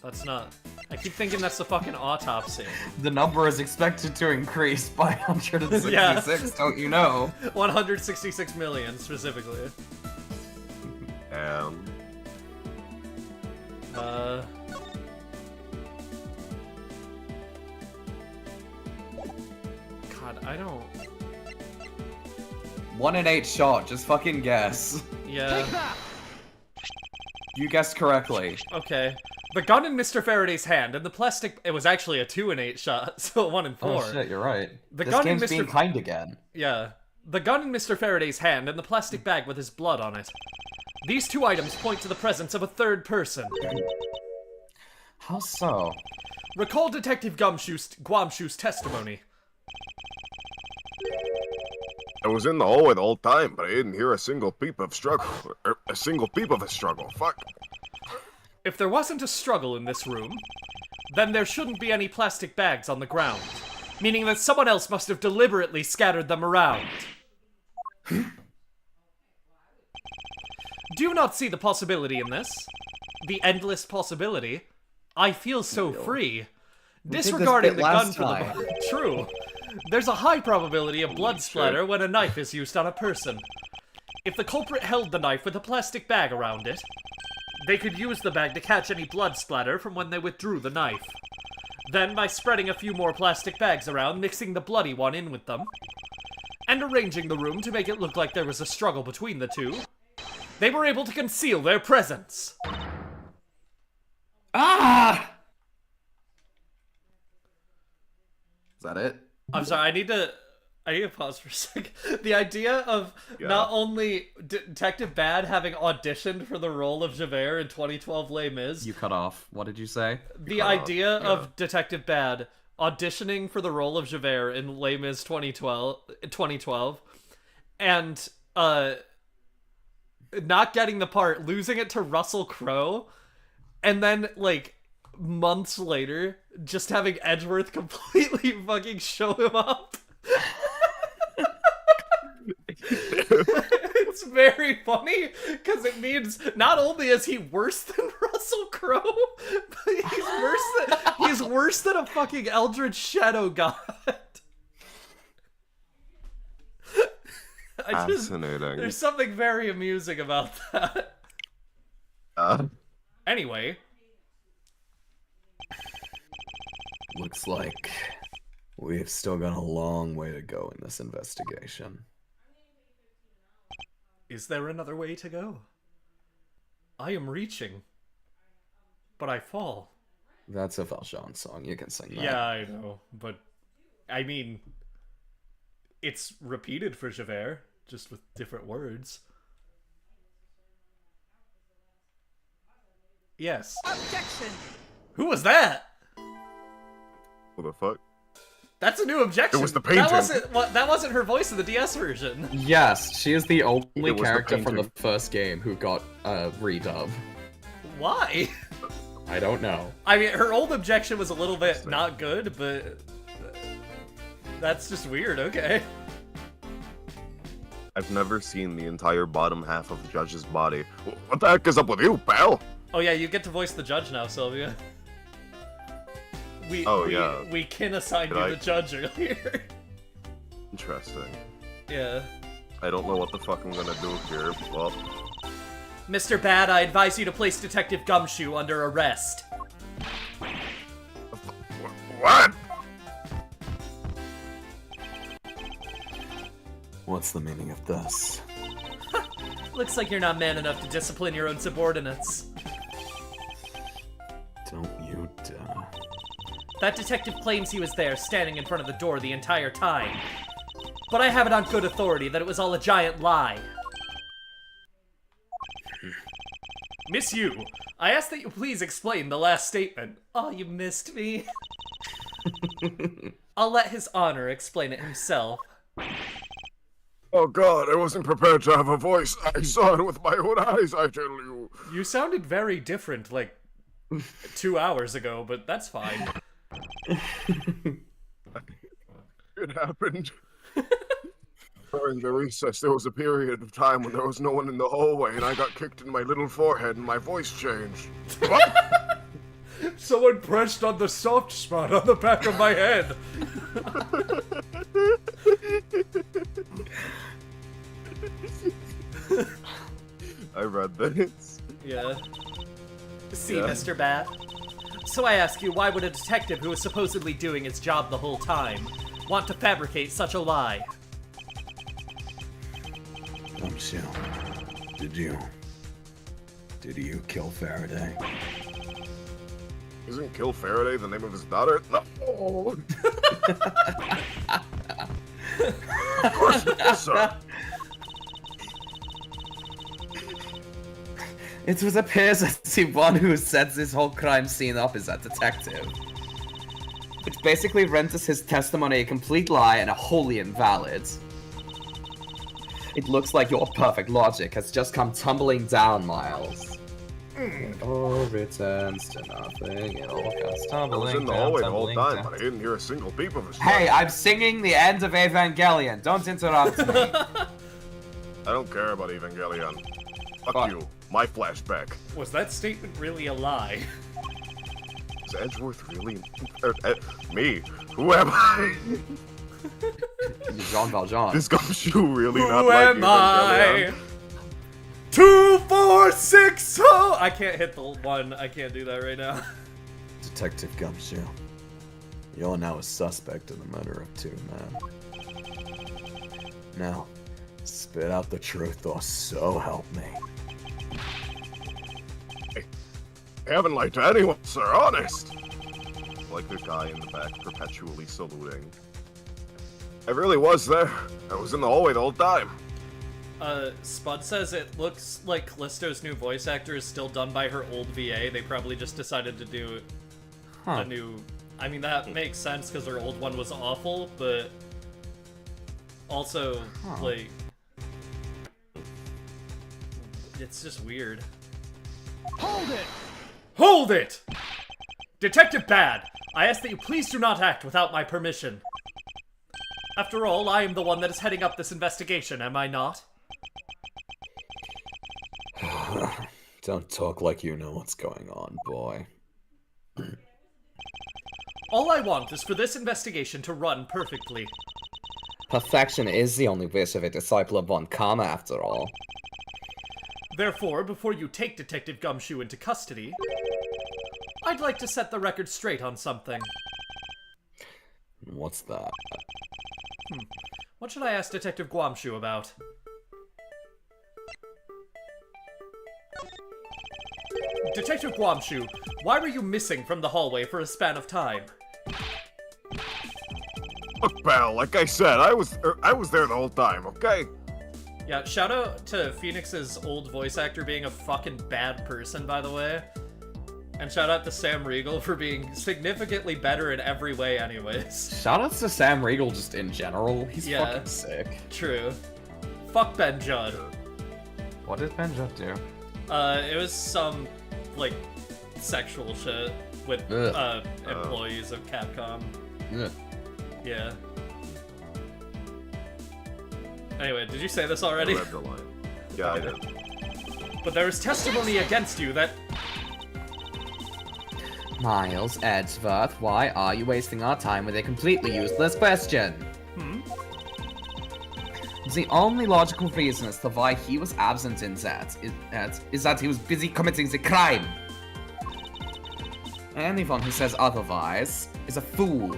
That's not... I keep thinking that's the fucking autopsy. The number is expected to increase by 166, Yeah. don't you know? 166 million, specifically. And God, I don't... 1 in 8 shot, just fucking guess. Yeah, You guessed correctly. okay. The gun in Mr. Faraday's hand, and the plastic... It was actually a 2 in 8 shot, so 1 in 4. Oh shit, you're right. The This gun in game's being Mr. kind again. Yeah. The gun in Mr. Faraday's hand, and the plastic bag with his blood on it. These two items point to the presence of a third person. How so? Recall Detective Guamshoe's testimony. I was in the hallway the whole time, but I didn't hear a single peep of struggle. A single peep of a struggle. Fuck. If there wasn't a struggle in this room, then there shouldn't be any plastic bags on the ground. Meaning that someone else must have deliberately scattered them around. Do you not see the possibility in this? The endless possibility? I feel so free. Disregarding bit the gun last for the time. True. There's a high probability of blood splatter when a knife is used on a person. If the culprit held the knife with a plastic bag around it, they could use the bag to catch any blood splatter from when they withdrew the knife. Then, by spreading a few more plastic bags around, mixing the bloody one in with them, and arranging the room to make it look like there was a struggle between the two, they were able to conceal their presence. Ah! Is that it? I'm sorry, I need to pause for a second. The idea of not only Detective Bad having auditioned for the role of Javert in 2012 Les Mis, You cut off. What did you say? the idea of Detective Bad auditioning for the role of Javert in Les Mis 2012, and not getting the part, losing it to Russell Crowe, and then like months later just having Edgeworth completely fucking show him up. It's It's very funny because it means not only is he worse than Russell Crowe, but he's worse than a fucking Eldritch Shadow God. Fascinating. There's something very amusing about that. Anyway. Looks like we've still got a long way to go in this investigation. Is there another way to go? I am reaching, but I fall. That's a Valjean song. You can sing that. Yeah, I know, but I mean, it's repeated for Javert, just with different words. Yes. Objection! Who was that? What the fuck? That's a new objection. It was the painting. That wasn't her voice in the DS version. Yes, she is the only was the character from the painting. first game who got a redub. Why? I don't know. I mean, her old objection was a little bit not good, but that's just weird. Okay. I've never seen the entire bottom half of the judge's body. What the heck is up with you, pal? Oh yeah, you get to voice the judge now, Sylvia. We can assign Can you I- the judge earlier. Interesting. Yeah. I don't know what the fuck I'm gonna do here. Well, Mr. Bad, I advise you to place Detective Gumshoe under arrest. what? What's the meaning of this? Looks like you're not man enough to discipline your own subordinates. Don't you dare. That detective claims he was there, standing in front of the door the entire time. But I have it on good authority that it was all a giant lie. Miss Yu, I ask that you please explain the last statement. Oh, you missed me. I'll let His Honor explain it himself. Oh god, I wasn't prepared to have a voice. I saw it with my own eyes, I tell you. You sounded very different, like, 2 hours ago, but that's fine. It happened. During the recess, there was a period of time when there was no one in the hallway, and I got kicked in my little forehead, and my voice changed. What? Someone pressed on the soft spot on the back of my head. I read this. Yeah. See, Yeah. Mr. Bat. So I ask you, why would a detective who was supposedly doing his job the whole time want to fabricate such a lie? Gumshoe, did you kill Faraday? Isn't Kill Faraday the name of his daughter? No. Of course it is, sir. It would appear that the one who sets this whole crime scene up is that detective. Which basically renders his testimony a complete lie and a wholly invalid. It looks like your perfect logic has just come tumbling down, Miles. It all returns to nothing, it all comes I was tumbling in the down, hallway the whole tumbling time, down. but I didn't hear a single peep of his Hey, I'm singing the end of Evangelion, don't interrupt me. I don't care about Evangelion. Fuck Fuck. you. My flashback. Was that statement really a lie? Is Edgeworth really... me? Who am I? Jean Valjean. This Gumshoe really not Who like am I? Evangelion? 2, 4, 6, oh! I can't hit the one. I can't do that right now. Detective Gumshoe, you're now a suspect in the murder of 2 men. Now, spit out the truth or so help me. I haven't lied to anyone, sir, honest! Like the guy in the back perpetually saluting. I really was there. I was in the hallway the whole time. Spud says it looks like Callisto's new voice actor is still done by her old VA. They probably just decided to do a new... I mean, that makes sense because her old one was awful, but... Also, like... It's just weird. Hold it! Hold it! Detective Bad, I ask that you please do not act without my permission. After all, I am the one that is heading up this investigation, am I not? Don't talk like you know what's going on, boy. All I want is for this investigation to run perfectly. Perfection is the only wish of a disciple of Von Karma, after all. Therefore, before you take Detective Gumshoe into custody, I'd like to set the record straight on something. What's that? What should I ask Detective Guamshu about? Detective Guamshu, why were you missing from the hallway for a span of time? Look, pal, like I said, I was there the whole time, okay? Yeah, shout out to Phoenix's old voice actor being a fucking bad person, by the way. And shout out to Sam Riegel for being significantly better in every way anyways. Shoutouts to Sam Riegel just in general. He's Yeah. fucking sick. True. Fuck Ben Judd. What did Ben Judd do? It was some, like, sexual shit with, employees of Capcom. Ugh. Yeah. Anyway, did you say this I already? read the line. Yeah, I did. But there is testimony against you that... Miles Edgeworth, why are you wasting our time with a completely useless question? The only logical reason as to why he was absent in that is that he was busy committing the crime. Anyone who says otherwise is a fool.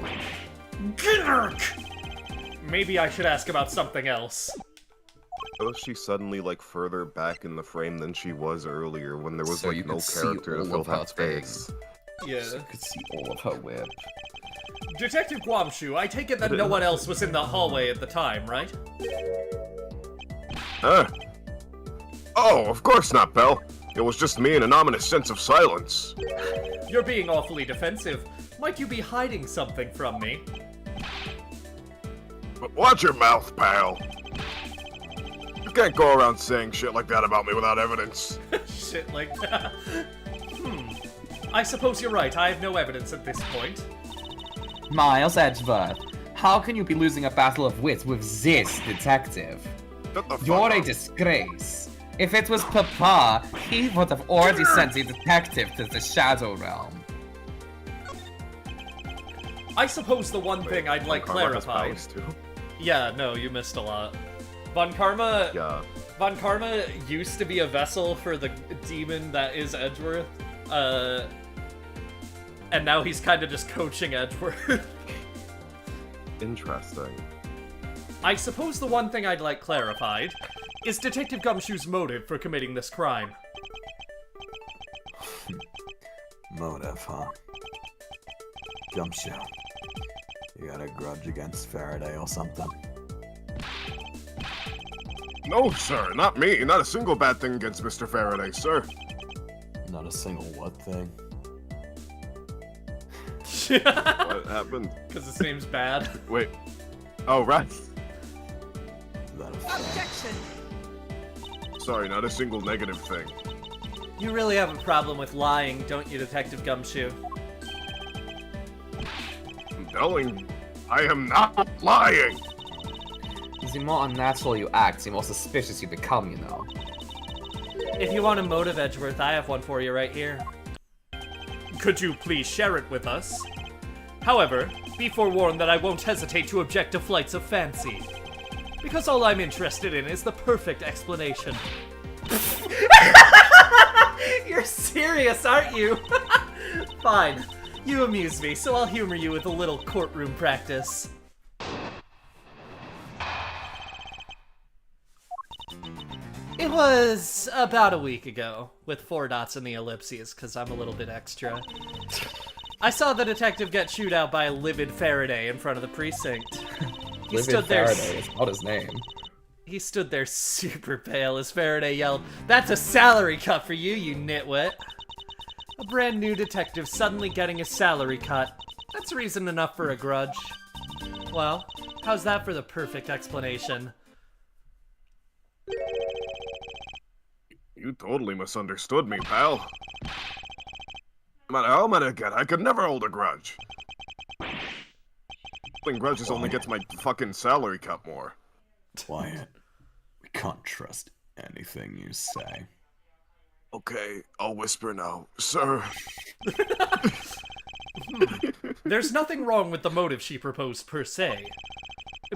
Maybe I should ask about something else. Was she suddenly, like, further back in the frame than she was earlier when there was, So you like, no could see character to all fill of her that space? Yeah. You could see all of her whip. Detective Guamshu, I take it that no one else was in the hallway at the time, right? Huh? Oh, of course not, pal. It was just me and an ominous sense of silence. You're being awfully defensive. Might you be hiding something from me? But watch your mouth, pal. You can't go around saying shit like that about me without evidence. Shit like that. I suppose you're right, I have no evidence at this point. Miles Edgeworth, how can you be losing a battle of wits with this detective? Shut the fuck You're a up. disgrace. If it was Papa, he would have already sent a detective to the Shadow Realm. I suppose the one thing I'd like Karma has clarified... powers, too. Yeah, no, you missed a lot. Von Karma... Yeah. Von Karma used to be a vessel for the demon that is Edgeworth. And now he's kind of just coaching Edgeworth. Interesting. I suppose the one thing I'd like clarified is Detective Gumshoe's motive for committing this crime. Motive, huh? Gumshoe. You got a grudge against Faraday or something? No, sir, not me. Not a single bad thing against Mr. Faraday, sir. Not a single what thing? What happened? Because his name's bad. Wait. Oh, right. Is that a fact? Objection! Sorry, not a single negative thing. You really have a problem with lying, don't you, Detective Gumshoe? I'm telling you, I am not lying. The more unnatural you act, the more suspicious you become, you know. If you want a motive, Edgeworth, I have one for you right here. Could you please share it with us? However, be forewarned that I won't hesitate to object to flights of fancy. Because all I'm interested in is the perfect explanation. You're serious, aren't you? Fine. You amuse me, so I'll humor you with a little courtroom practice. It was about a week ago, with 4 dots in the ellipses, because I'm a little bit extra. I saw the detective get chewed out by a livid Faraday in front of the precinct. He Livid stood there. Faraday is not his name. He stood there super pale as Faraday yelled, "That's a salary cut for you, you nitwit!" A brand new detective suddenly getting a salary cut. That's reason enough for a grudge. Well, how's that for the perfect explanation? You totally misunderstood me, pal. No matter how many I get, I could never hold a grudge. Holding grudges only gets my fucking salary cut more. Wyatt, we can't trust anything you say. Okay, I'll whisper now. Sir, There's nothing wrong with the motive she proposed per se,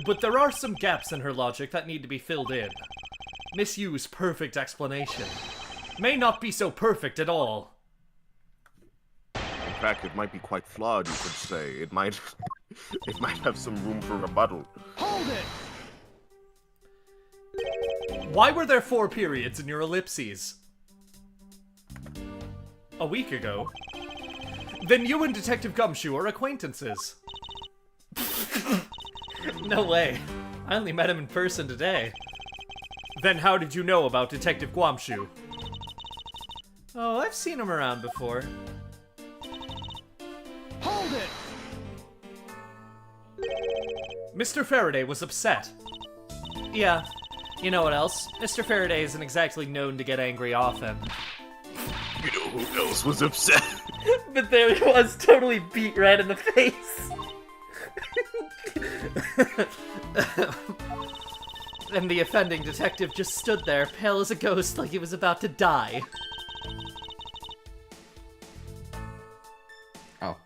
but there are some gaps in her logic that need to be filled in. Miss Yu's perfect explanation may not be so perfect at all. in fact, it might be quite flawed, you could say. It might have some room for rebuttal. Hold it! Why were there 4 periods in your ellipses? A week ago? Then you and Detective Gumshoe are acquaintances. No way. I only met him in person today. Then how did you know about Detective Gumshoe? Oh, I've seen him around before. Hold it! Mr. Faraday was upset. Yeah. You know what else? Mr. Faraday isn't exactly known to get angry often. You know who else was upset? But there he was, totally beat red in the face. And the offending detective just stood there, pale as a ghost, like he was about to die. Oh,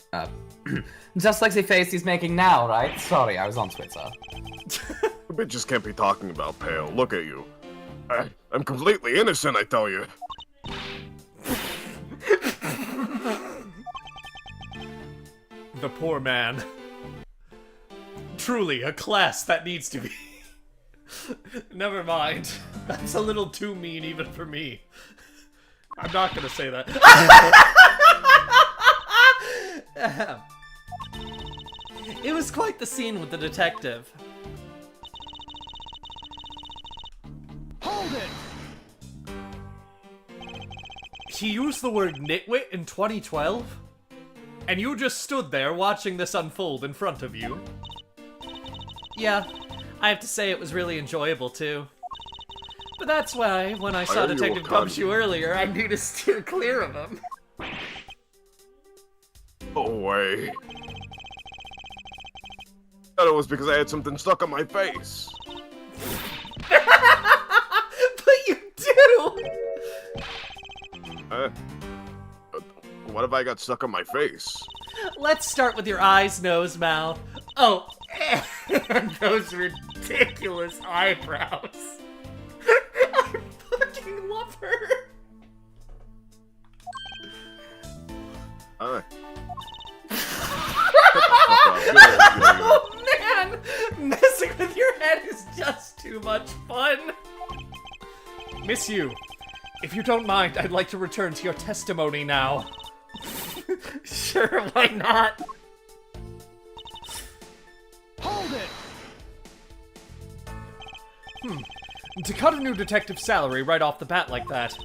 just like the face he's making now, right? Sorry, I was on Twitter. The bitches can't be talking about Pale. Look at you. I'm completely innocent, I tell you. The poor man. Truly, a class that needs to be... Never mind. That's a little too mean even for me. I'm not gonna say that. It was quite the scene with the detective. Hold it! He used the word nitwit in 2012? And you just stood there watching this unfold in front of you? Yeah, I have to say it was really enjoyable too. But that's why, when I saw Are you a Detective cunt? Gumshoe earlier, I knew to steer clear of him. No way. I thought it was because I had something stuck on my face. But you do! What if I got stuck on my face? Let's start with your eyes, nose, mouth. Oh, and those ridiculous eyebrows. I fucking love her. Oh man! Messing with your head is just too much fun. Miss you. If you don't mind, I'd like to return to your testimony now. Sure, why not? Hold it! To cut a new detective's salary right off the bat like that.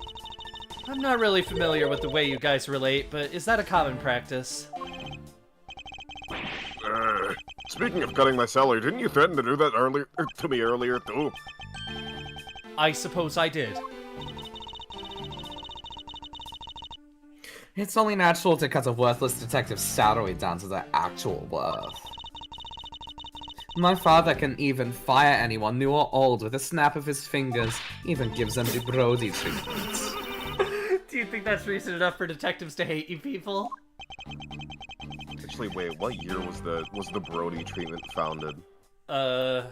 I'm not really familiar with the way you guys relate, but is that a common practice? Speaking of cutting my salary, didn't you threaten to do that to me earlier too? I suppose I did. It's only natural to cut a worthless detective's salary down to their actual worth. My father can even fire anyone, new or old, with a snap of his fingers, even gives them the Brody treatment. Do you think that's reason enough for detectives to hate you people? Actually, wait, what year was the Brody treatment founded? I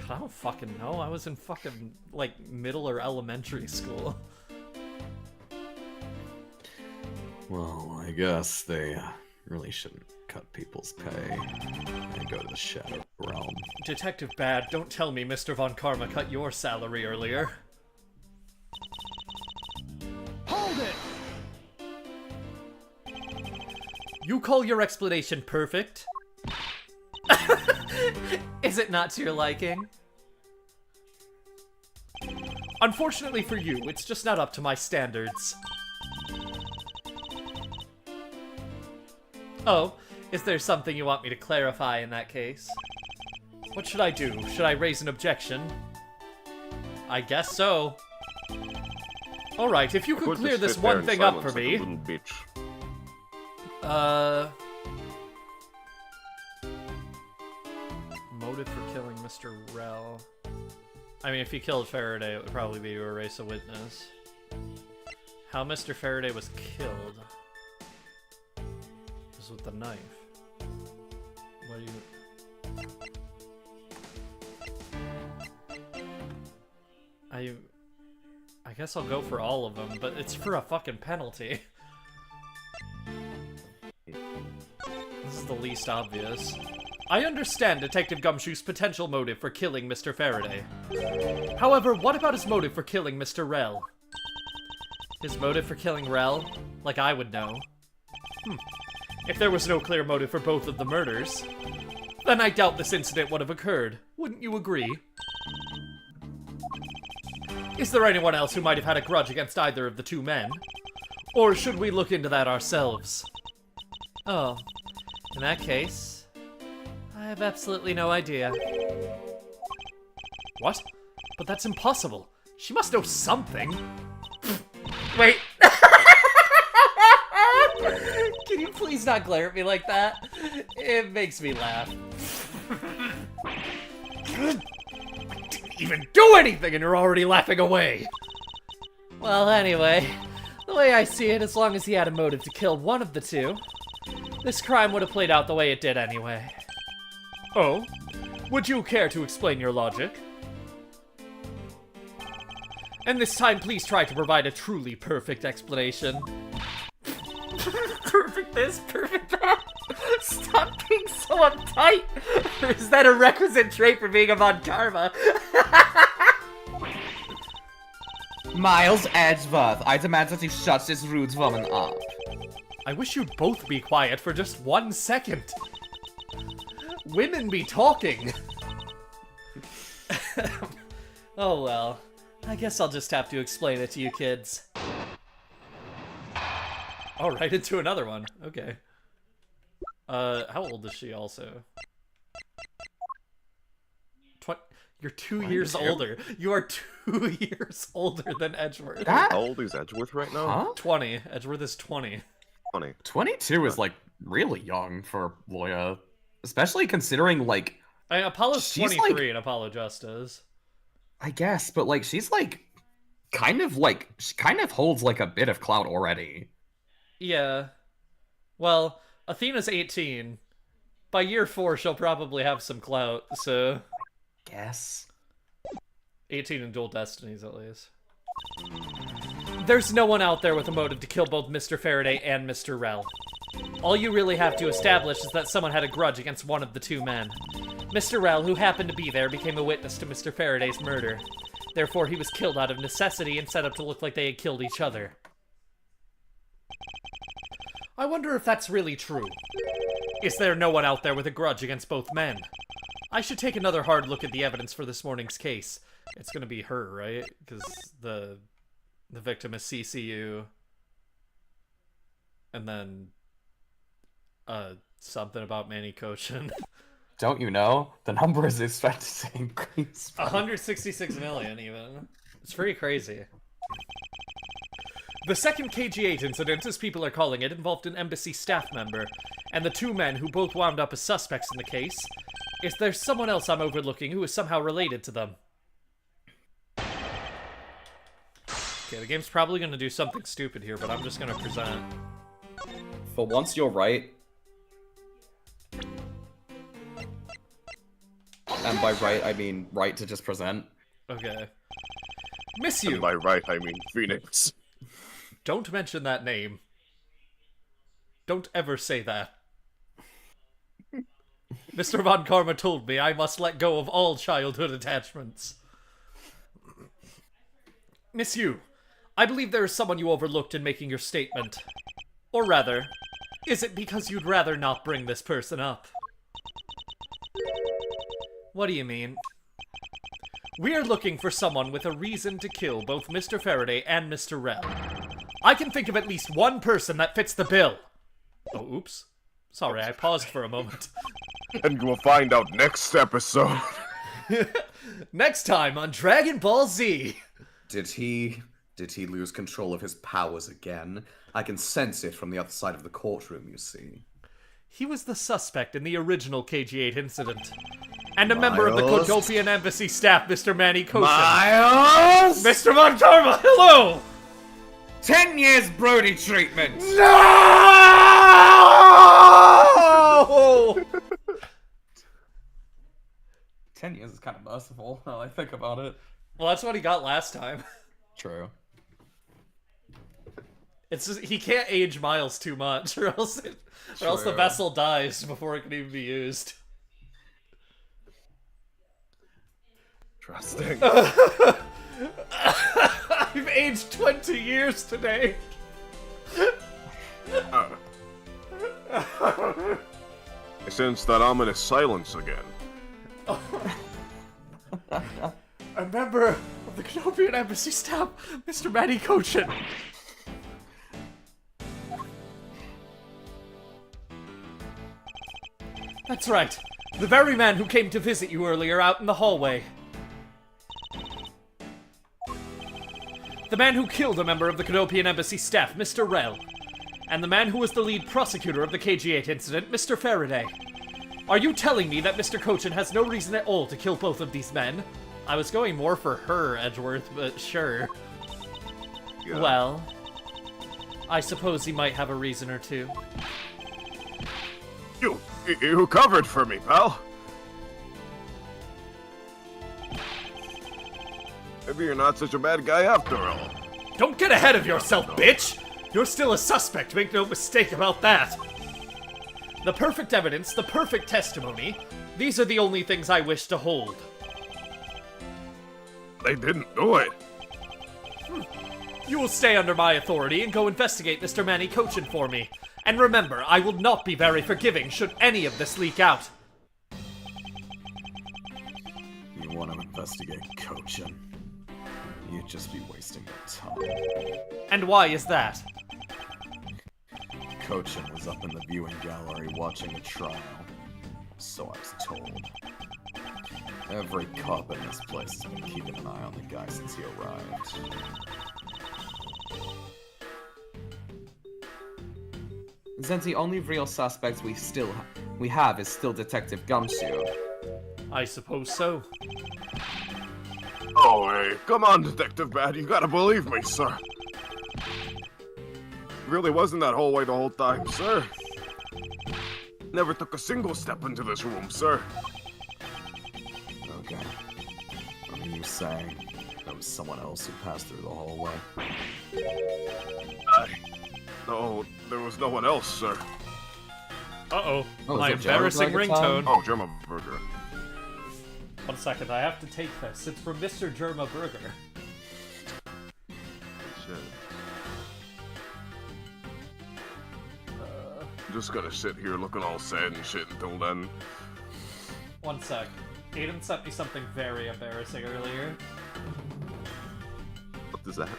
don't fucking know. I was in fucking, like, middle or elementary school. Well, I guess they really shouldn't cut people's pay and go to the Shadow Realm. Detective Bad, don't tell me Mr. Von Karma cut your salary earlier. Hold it! You call your explanation perfect? Is it not to your liking? Unfortunately for you, it's just not up to my standards. Oh, is there something you want me to clarify in that case? What should I do? Should I raise an objection? I guess so. Alright, if you could clear this one thing up for me. Little bitch. Motive for killing Mr. Rel. I mean, if you killed Faraday, it would probably be to erase a witness. How Mr. Faraday was killed was with the knife. What do you... I guess I'll go for all of them, but it's for a fucking penalty. This is the least obvious. I understand Detective Gumshoe's potential motive for killing Mr. Faraday. However, what about his motive for killing Mr. Rel? His motive for killing Rel? Like I would know. If there was no clear motive for both of the murders, then I doubt this incident would have occurred. Wouldn't you agree? Is there anyone else who might have had a grudge against either of the two men? Or should we look into that ourselves? Oh, in that case, I have absolutely no idea. What? But that's impossible. She must know something. Wait. Can you please not glare at me like that? It makes me laugh. I didn't even do anything and you're already laughing away. Well, anyway, the way I see it, as long as he had a motive to kill one of the two, this crime would have played out the way it did anyway. Oh? Would you care to explain your logic? And this time, please try to provide a truly perfect explanation. Perfect this, perfect that. Stop being so uptight. Or is that a requisite trait for being a Von Karma? Miles Edgeworth, I demand that you shut this rude woman up. I wish you'd both be quiet for just 1 second. Women be talking. Oh well. I guess I'll just have to explain it to you kids. Oh, right into another one. Okay. How old is she also? You're 2 years older. You are 2 years older than Edgeworth. How old is Edgeworth right now? Huh? 20. Edgeworth is 20. 20. 22 is like really young for Loya, especially considering like Apollo's she's 23 like- and Apollo just is. I guess, but like she's like kind of holds like a bit of clout already. Yeah. Well, Athena's 18. By year 4, she'll probably have some clout, so... Guess. 18 in Dual Destinies, at least. There's no one out there with a motive to kill both Mr. Faraday and Mr. Rel. All you really have to establish is that someone had a grudge against one of the two men. Mr. Rel, who happened to be there, became a witness to Mr. Faraday's murder. Therefore, he was killed out of necessity and set up to look like they had killed each other. I wonder if that's really true. Is there no one out there with a grudge against both men? I should take another hard look at the evidence for this morning's case. It's gonna be her, right? Because the victim is CCU. And then... something about Manny Kochin. Don't you know? The number is expected to increase. 166 million, even. It's pretty crazy. The second KG-8 incident, as people are calling it, involved an embassy staff member, and the two men who both wound up as suspects in the case. Is there someone else I'm overlooking who is somehow related to them? Okay, the game's probably gonna do something stupid here, but I'm just gonna present. For once, you're right. And by right, I mean right to just present. Okay. Miss you! And by right, I mean Phoenix. Don't mention that name. Don't ever say that. Mr. Von Karma told me I must let go of all childhood attachments. Miss Yu, I believe there is someone you overlooked in making your statement. Or rather, is it because you'd rather not bring this person up? What do you mean? We're looking for someone with a reason to kill both Mr. Faraday and Mr. Rel. I can think of at least one person that fits the bill. Oh, oops. Sorry, I paused for a moment. And we'll find out next episode. Next time on Dragon Ball Z. Did he lose control of his powers again? I can sense it from the other side of the courtroom, you see. He was the suspect in the original KG-8 incident. And a member of the Miles? Kotopian embassy staff, Mr. Manny Kochin. Miles! Mr. Von Karma, hello! 10 years Brody treatment! No! 10 years is kind of merciful, now I think about it. Well, that's what he got last time. True. It's just, he can't age Miles too much, or else the True. vessel dies before it can even be used. Trusting. I've aged 20 years today. I sense that ominous silence again. A member of the Canopian Embassy staff, Mr. Manny Cochin. That's right. The very man who came to visit you earlier out in the hallway. The man who killed a member of the Canopian Embassy staff, Mr. Rel. And the man who was the lead prosecutor of the KG8 incident, Mr. Faraday. Are you telling me that Mr. Cochin has no reason at all to kill both of these men? I was going more for her, Edgeworth, but sure. Yeah. Well, I suppose he might have a reason or two. You covered for me, pal. Maybe you're not such a bad guy after all. Don't get ahead of yourself, bitch! You're still a suspect, make no mistake about that. The perfect evidence, the perfect testimony, these are the only things I wish to hold. They didn't do it. You will stay under my authority and go investigate Mr. Manny Cochin for me. And remember, I will not be very forgiving should any of this leak out. You want to investigate Cochin? You'd just be wasting your time. And why is that? Cochin was up in the viewing gallery watching the trial. So I was told. Every cop in this place has been keeping an eye on the guy since he arrived. Since the only real suspects we have is still Detective Gumshoe. I suppose so. Oh, hey, come on, Detective Bad, you gotta believe me, sir. Really wasn't that hallway the whole time, sir. Never took a single step into this room, sir. Okay. What are you saying? There was someone else who passed through the hallway? No, there was no one else, sir. Uh-oh. Oh, My is it Jared embarrassing Burger ringtone. time? Oh, German Burger. 1 second, I have to take this. It's from Mr. Germa Burger. Shit. I'm just gonna sit here looking all sad and shit until then. 1 sec. Aiden sent me something very embarrassing earlier. What does that mean?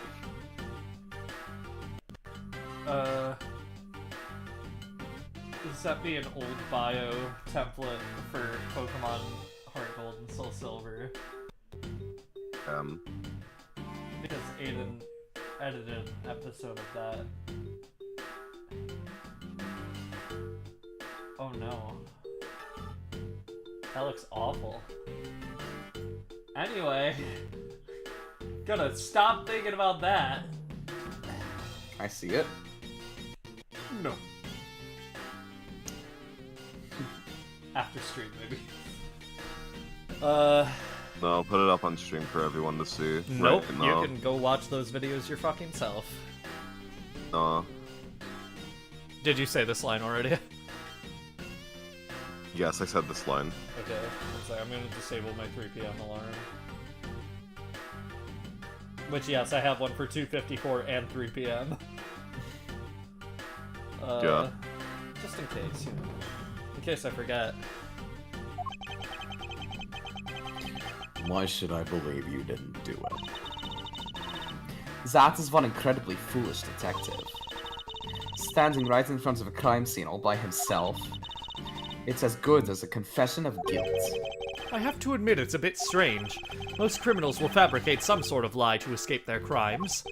He sent me an old bio template for Pokemon Heart Gold and Soul Silver. Because Aiden edited an episode of that. Oh no. That looks awful. Anyway, gonna stop thinking about that. I see it. No. After stream, maybe. No, I'll put it up on stream for everyone to see. Nope. Right, no. You can go watch those videos your fucking self. No. Did you say this line already? Yes, I said this line. Okay. So I'm gonna disable my 3 PM alarm. Which, yes, I have one for 2:54 and 3 PM. Yeah. Just in case, you know. In case I forget. Why should I believe you didn't do it? That is one incredibly foolish detective. Standing right in front of a crime scene all by himself. It's as good as a confession of guilt. I have to admit it's a bit strange. Most criminals will fabricate some sort of lie to escape their crimes.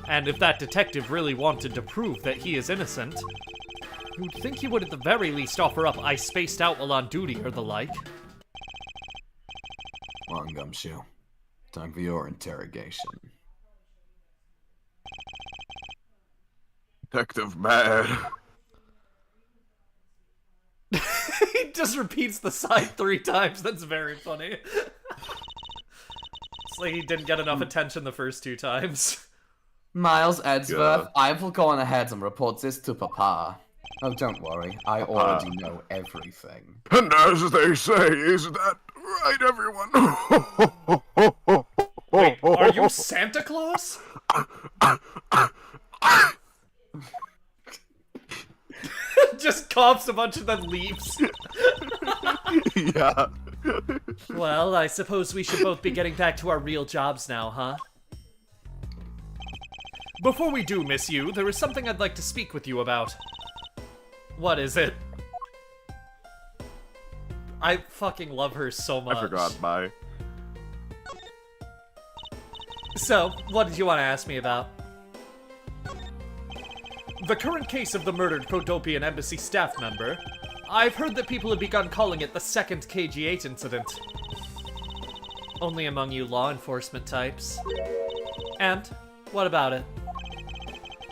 And if that detective really wanted to prove that he is innocent, you'd think he would at the very least offer up "I spaced out while on duty" or the like. Come on, Gumshoe. Time for your interrogation. Detective Mad. He just repeats the sign 3 times. That's very funny. It's like he didn't get enough attention the first 2 times. Miles Edgeworth, Yeah. I will go on ahead and report this to Papa. Oh, don't worry. I already know everything. And as they say, is that right, everyone? Wait, are you Santa Claus? Just coughs a bunch and then leaves. Yeah. Well, I suppose we should both be getting back to our real jobs now, huh? Before we do, Miss Yu, there is something I'd like to speak with you about. What is it? I fucking love her so much. I forgot, bye. So, what did you want to ask me about? The current case of the murdered Kodopian embassy staff member. I've heard that people have begun calling it the second KG-8 incident. Only among you law enforcement types. And, what about it?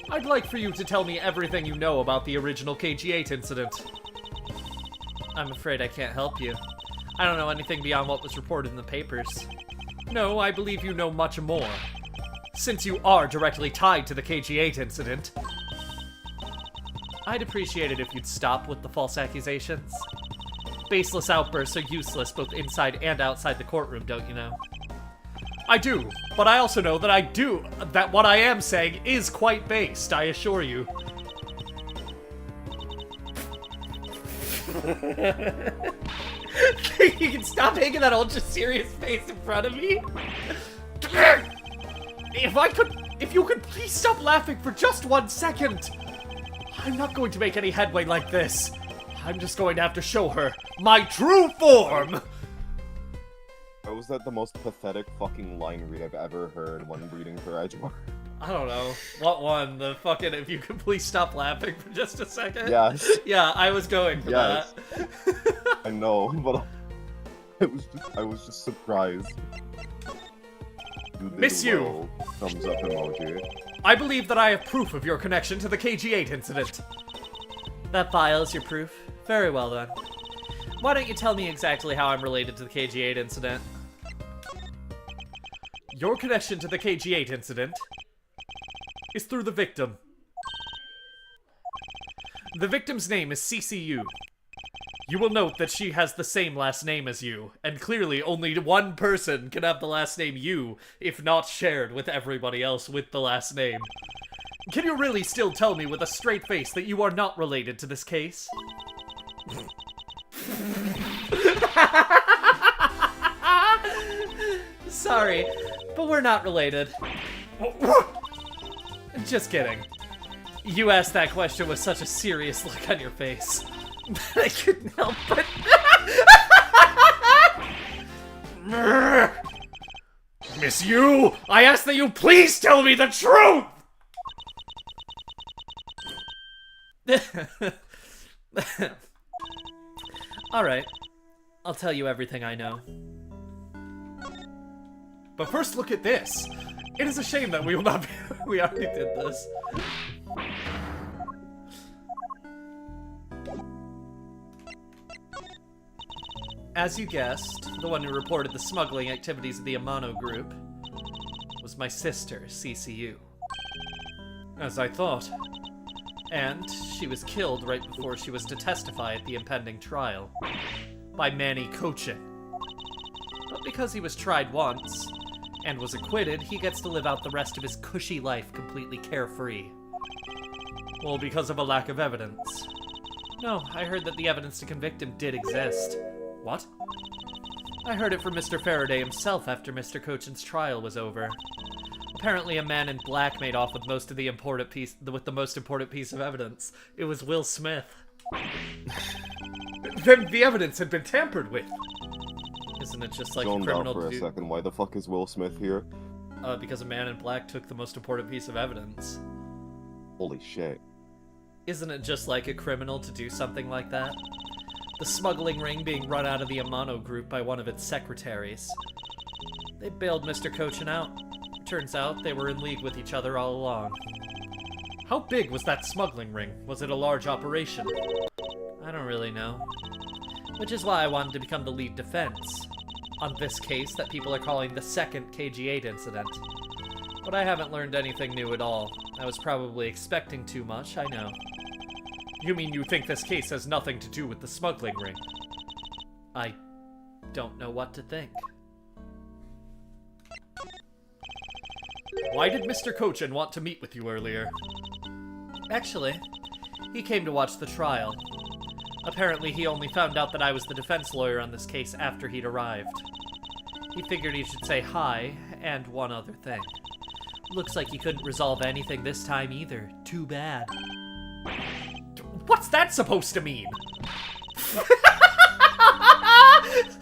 I'd like for you to tell me everything you know about the original KG-8 incident. I'm afraid I can't help you. I don't know anything beyond what was reported in the papers. No, I believe you know much more. Since you are directly tied to the KG-8 incident. I'd appreciate it if you'd stop with the false accusations. Baseless outbursts are useless both inside and outside the courtroom, don't you know? I do, but I also know that what I am saying is quite based, I assure you. You can stop making that ultra serious face in front of me? If you could please stop laughing for just 1 second. I'm not going to make any headway like this. I'm just going to have to show her my true form! How was that the most pathetic fucking line read I've ever heard when reading for Edgeward? I don't know. What one? The fucking if you could please stop laughing for just a second? Yes. Yeah, I was going for Yes. that. I know, but I was just surprised. You did Miss Yu. well. Thumbs up emoji. I believe that I have proof of your connection to the KG-8 incident. That file is your proof? Very well then. Why don't you tell me exactly how I'm related to the KG-8 incident? Your connection to the KG-8 incident is through the victim. The victim's name is CCU. You will note that she has the same last name as you, and clearly only one person can have the last name Yu, if not shared with everybody else with the last name. Can you really still tell me with a straight face that you are not related to this case? Sorry, but we're not related. Just kidding. You asked that question with such a serious look on your face. I couldn't help but... Miss Yu, I ask that you please tell me the truth! Alright, I'll tell you everything I know. But first look at this. It is a shame that we will not be... We already did this. As you guessed, the one who reported the smuggling activities of the Amano group was my sister, CCU. As I thought. And she was killed right before she was to testify at the impending trial. By Manny Kochin. But because he was tried once, and was acquitted, he gets to live out the rest of his cushy life completely carefree. Well, because of a lack of evidence. No, I heard that the evidence to convict him did exist. What? I heard it from Mr. Faraday himself after Mr. Kochin's trial was over. Apparently a man in black made off with the most important piece of evidence. It was Will Smith. Then the evidence had been tampered with. Isn't it just like a Zoned out criminal for a second. Why the fuck is Will Smith here? Because a man in black took the most important piece of evidence. Holy shit. Isn't it just like a criminal to do something like that? The smuggling ring being run out of the Amano group by one of its secretaries. They bailed Mr. Kochin out. Turns out they were in league with each other all along. How big was that smuggling ring? Was it a large operation? I don't really know. Which is why I wanted to become the lead defense on this case that people are calling the second KG-8 incident. But I haven't learned anything new at all. I was probably expecting too much, I know. You mean you think this case has nothing to do with the smuggling ring? I don't know what to think. Why did Mr. Kochin want to meet with you earlier? Actually, he came to watch the trial. Apparently, he only found out that I was the defense lawyer on this case after he'd arrived. He figured he should say hi, and one other thing. Looks like he couldn't resolve anything this time either. Too bad. What's that supposed to mean?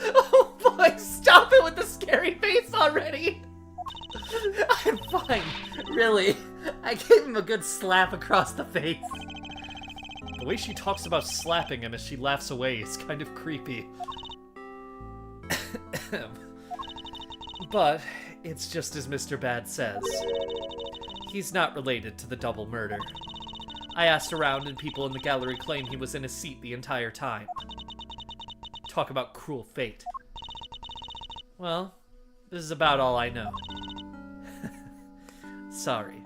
Oh boy, stop it with the scary face already! I'm fine, really. I gave him a good slap across the face. The way she talks about slapping him as she laughs away is kind of creepy. But it's just as Mr. Bad says. He's not related to the double murder. I asked around and people in the gallery claim he was in his seat the entire time. Talk about cruel fate. Well, this is about all I know. Sorry.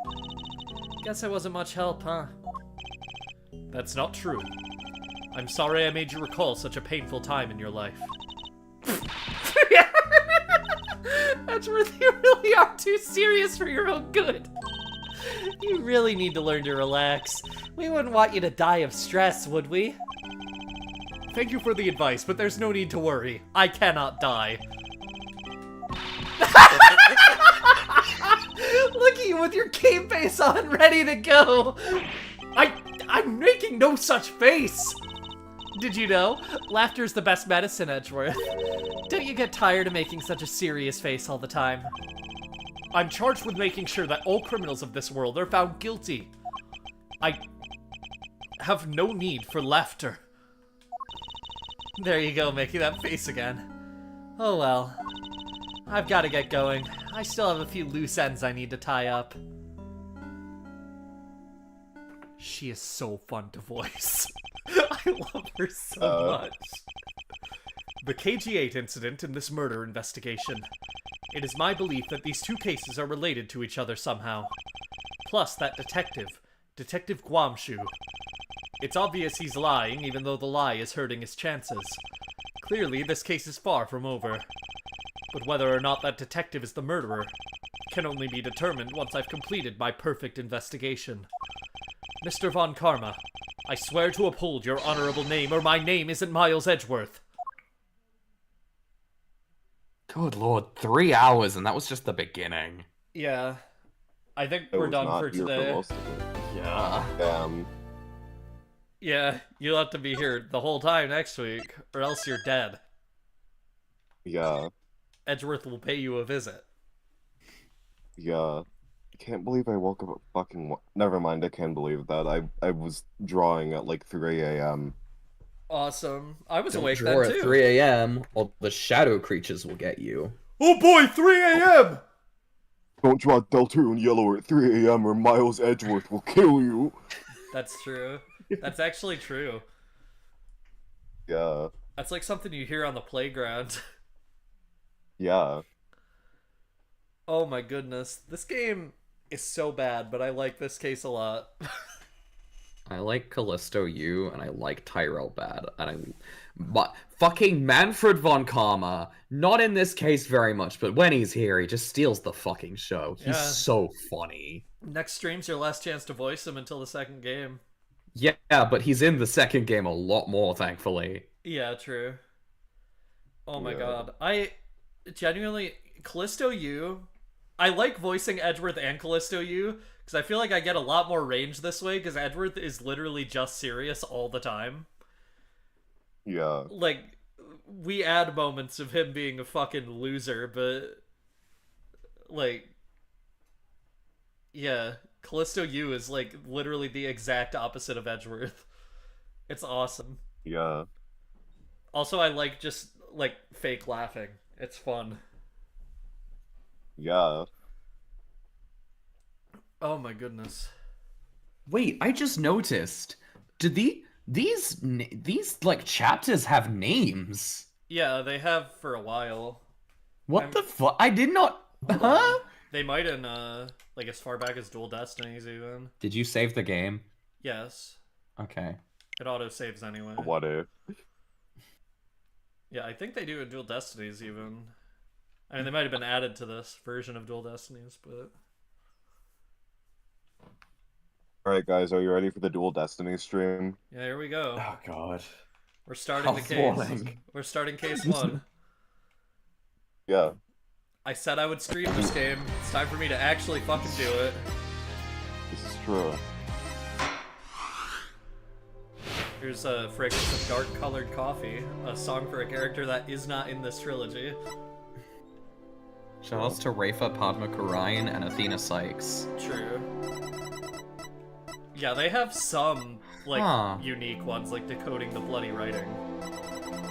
Guess I wasn't much help, huh? That's not true. I'm sorry I made you recall such a painful time in your life. Edgeworth, you really are too serious for your own good. You really need to learn to relax. We wouldn't want you to die of stress, would we? Thank you for the advice, but there's no need to worry. I cannot die. Look at you with your game face on, ready to go. I'm making no such face. Did you know? Laughter's the best medicine, Edgeworth. Don't you get tired of making such a serious face all the time? I'm charged with making sure that all criminals of this world are found guilty. I have no need for laughter. There you go, making that face again. Oh well. I've got to get going. I still have a few loose ends I need to tie up. She is so fun to voice. I love her so much. The KG-8 incident and this murder investigation. It is my belief that these two cases are related to each other somehow. Plus that detective, Detective Guamshu. It's obvious he's lying, even though the lie is hurting his chances. Clearly, this case is far from over. But whether or not that detective is the murderer can only be determined once I've completed my perfect investigation. Mr. Von Karma, I swear to uphold your honorable name or my name isn't Miles Edgeworth. Good lord, 3 hours, and that was just the beginning. Yeah. I think I we're was done not for here today. most of it. Yeah. Yeah, you'll have to be here the whole time next week, or else you're dead. Yeah. Edgeworth will pay you a visit. Yeah. I can't believe I woke up at fucking... Never mind, I can't believe that. I was drawing at like 3 a.m. Awesome. I was Don't awake draw then at too. 3 a.m. or the shadow creatures will get you. Oh boy, 3 a.m. Don't draw Deltarune Yellow at 3 a.m. or Miles Edgeworth will kill you. That's true. That's actually true. Yeah. That's like something you hear on the playground. Yeah. Oh my goodness. This game is so bad, but I like this case a lot. I like Callisto U, and I like Tyrell Bad, but fucking Manfred von Karma, not in this case very much, but when he's here, he just steals the fucking show. He's Yeah. so funny. Next stream's your last chance to voice him until the second game. Yeah, but he's in the second game a lot more, thankfully. Yeah, true. Oh my Yeah. god. I genuinely, Callisto U, I like voicing Edgeworth and Callisto U, because I feel like I get a lot more range this way, because Edgeworth is literally just serious all the time. Yeah. Like, we add moments of him being a fucking loser, but, like, yeah, Callisto U is, like, literally the exact opposite of Edgeworth. It's awesome. Yeah. Also, I like just, like, fake laughing. It's fun. Yeah. Oh my goodness. Wait, I just noticed. Did these like chapters have names? Yeah, they have for a while. What the fuck? I did not. Huh? They might in like as far back as Dual Destinies even. Did you save the game? Yes. Okay. It auto saves anyway. What if? Yeah, I think they do in Dual Destinies even. I mean, they might have been added to this version of Dual Destinies, but. Alright, guys, are you ready for the Dual Destiny stream? Yeah, here we go. Oh god. We're starting the case. Appalling. We're starting case 1. Yeah. I said I would stream this game. It's time for me to actually fucking do it. This is true. Here's a fragrance of dark-colored coffee, a song for a character that is not in this trilogy. Shoutouts to Rafa Padmakarayan and Athena Sykes. True. Yeah, they have some, like, Huh. unique ones, like decoding the bloody writing.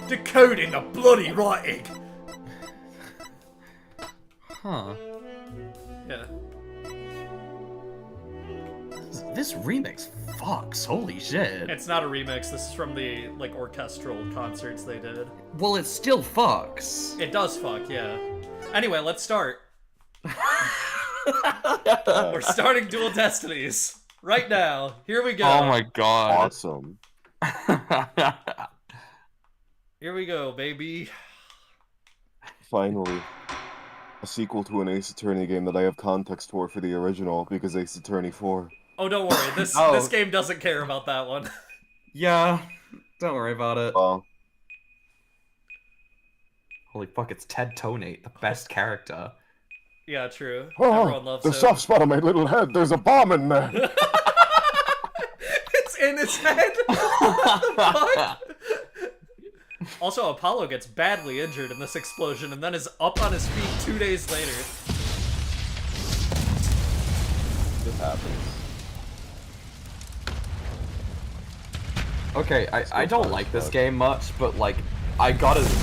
Decoding the bloody writing! Huh. Yeah. This remix fucks. Holy shit. It's not a remix, this is from the, like, orchestral concerts they did. Well, it still fucks. It does fuck, yeah. Anyway, let's start. We're starting Dual Destinies. Right now. Here we go. Oh my god. Awesome. Here we go, baby. Finally. A sequel to an Ace Attorney game that I have context for the original, because Ace Attorney 4. Oh, don't worry. This Oh. this game doesn't care about that one. Yeah. Don't worry about it. Well, Holy fuck, it's Ted Tonate, the best character. Yeah, true. Everyone loves the him. soft spot on my little head. There's a bomb in there. It's in his head. What the fuck? Also, Apollo gets badly injured in this explosion and then is up on his feet 2 days later. this happens. Okay, I don't like this game much, but like, I gotta admit,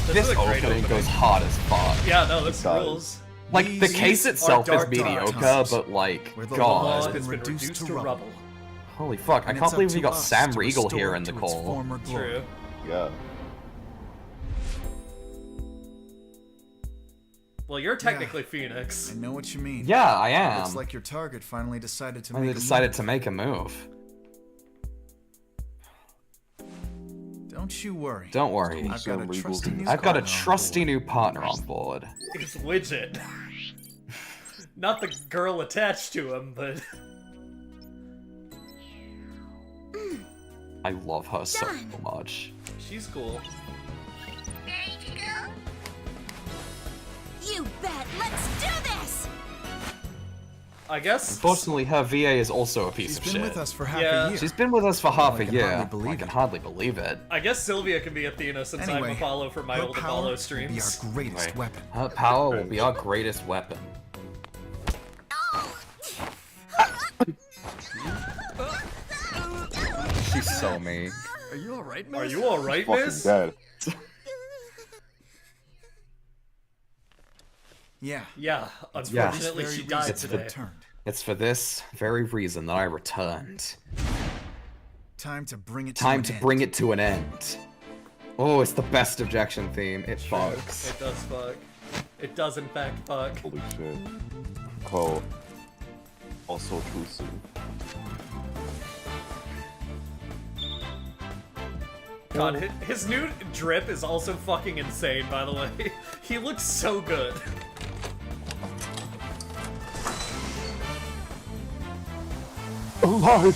This this is a great opening opening. goes hard as fuck. Yeah, no, this does. rules. Like, the These case are itself is dark mediocre, times, but like, where the Law law god. has been reduced to rubble. Holy fuck, I And can't it's up believe we to got us Sam to Riegel restore here it in the to its call. former glory. True. Yeah. Well, you're technically Phoenix. I know what you mean. Yeah, I am. Looks like your target finally decided to I make decided a to make a move. move. Don't you worry. Don't worry. I've got a Sam Riegel trusty didn't new I've got a partner on trusty board. new partner on board. It's Widget. Not the girl attached to him, but... I love her so much. She's cool. Ready to go? You bet. Let's do this. I guess... Unfortunately, her VA is also a piece She's of been shit. with us for half Yeah. a year. She's been with us for half I a can year. hardly believe I can it. hardly believe it. I guess Sylvia can be Athena since Anyway, I'm Apollo for my her old power Apollo will be streams. our greatest Wait. weapon. Her power will be our greatest weapon. She's so mean. Are you alright, Are you alright, Fucking miss? dead. Yeah. Yeah, It's for unfortunately this she very died reason It's I today. returned. It's for this very reason that I returned. Time to bring it Time to to an bring end. it to an end. Oh, it's the best objection theme. It True. fucks. It does fuck. It does in fact fuck. Holy shit. Cole. Also intrusive. God, his new drip is also fucking insane, by the way. He looks so good. Alive.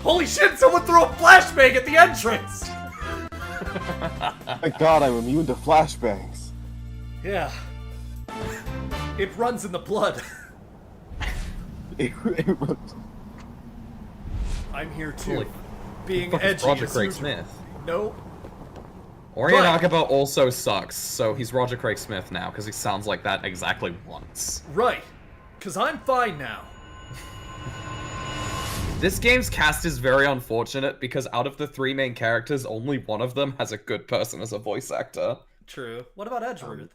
Holy shit, someone threw a flashbang at the entrance! Thank God I'm immune to flashbangs. Yeah. It runs in the blood. I'm here too. Holy Being Fuck, it's edgy Roger as Craig usual. Smith. Nope. Orion But- Akaba also sucks, so he's Roger Craig Smith now, because he sounds like that exactly once. Right. Cause I'm fine now. This game's cast is very unfortunate, because out of the three main characters, only one of them has a good person as a voice actor. True. What about Edgeworth?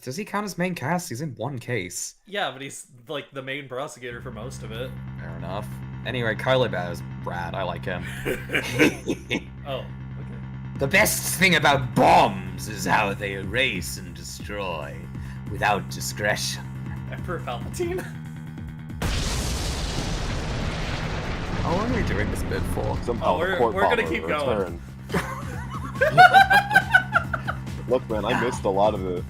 Does he count as main cast? He's in one case. Yeah, but he's like the main prosecutor for most of it. Fair enough. Anyway, Kylie Bear's Brad. I like him. Oh, okay. The best thing about bombs is how they erase and destroy without discretion. Emperor Palpatine. How long are we doing this bit for? Somehow we're the court gonna bomber keep going. returned. Look, man, I missed a lot of it.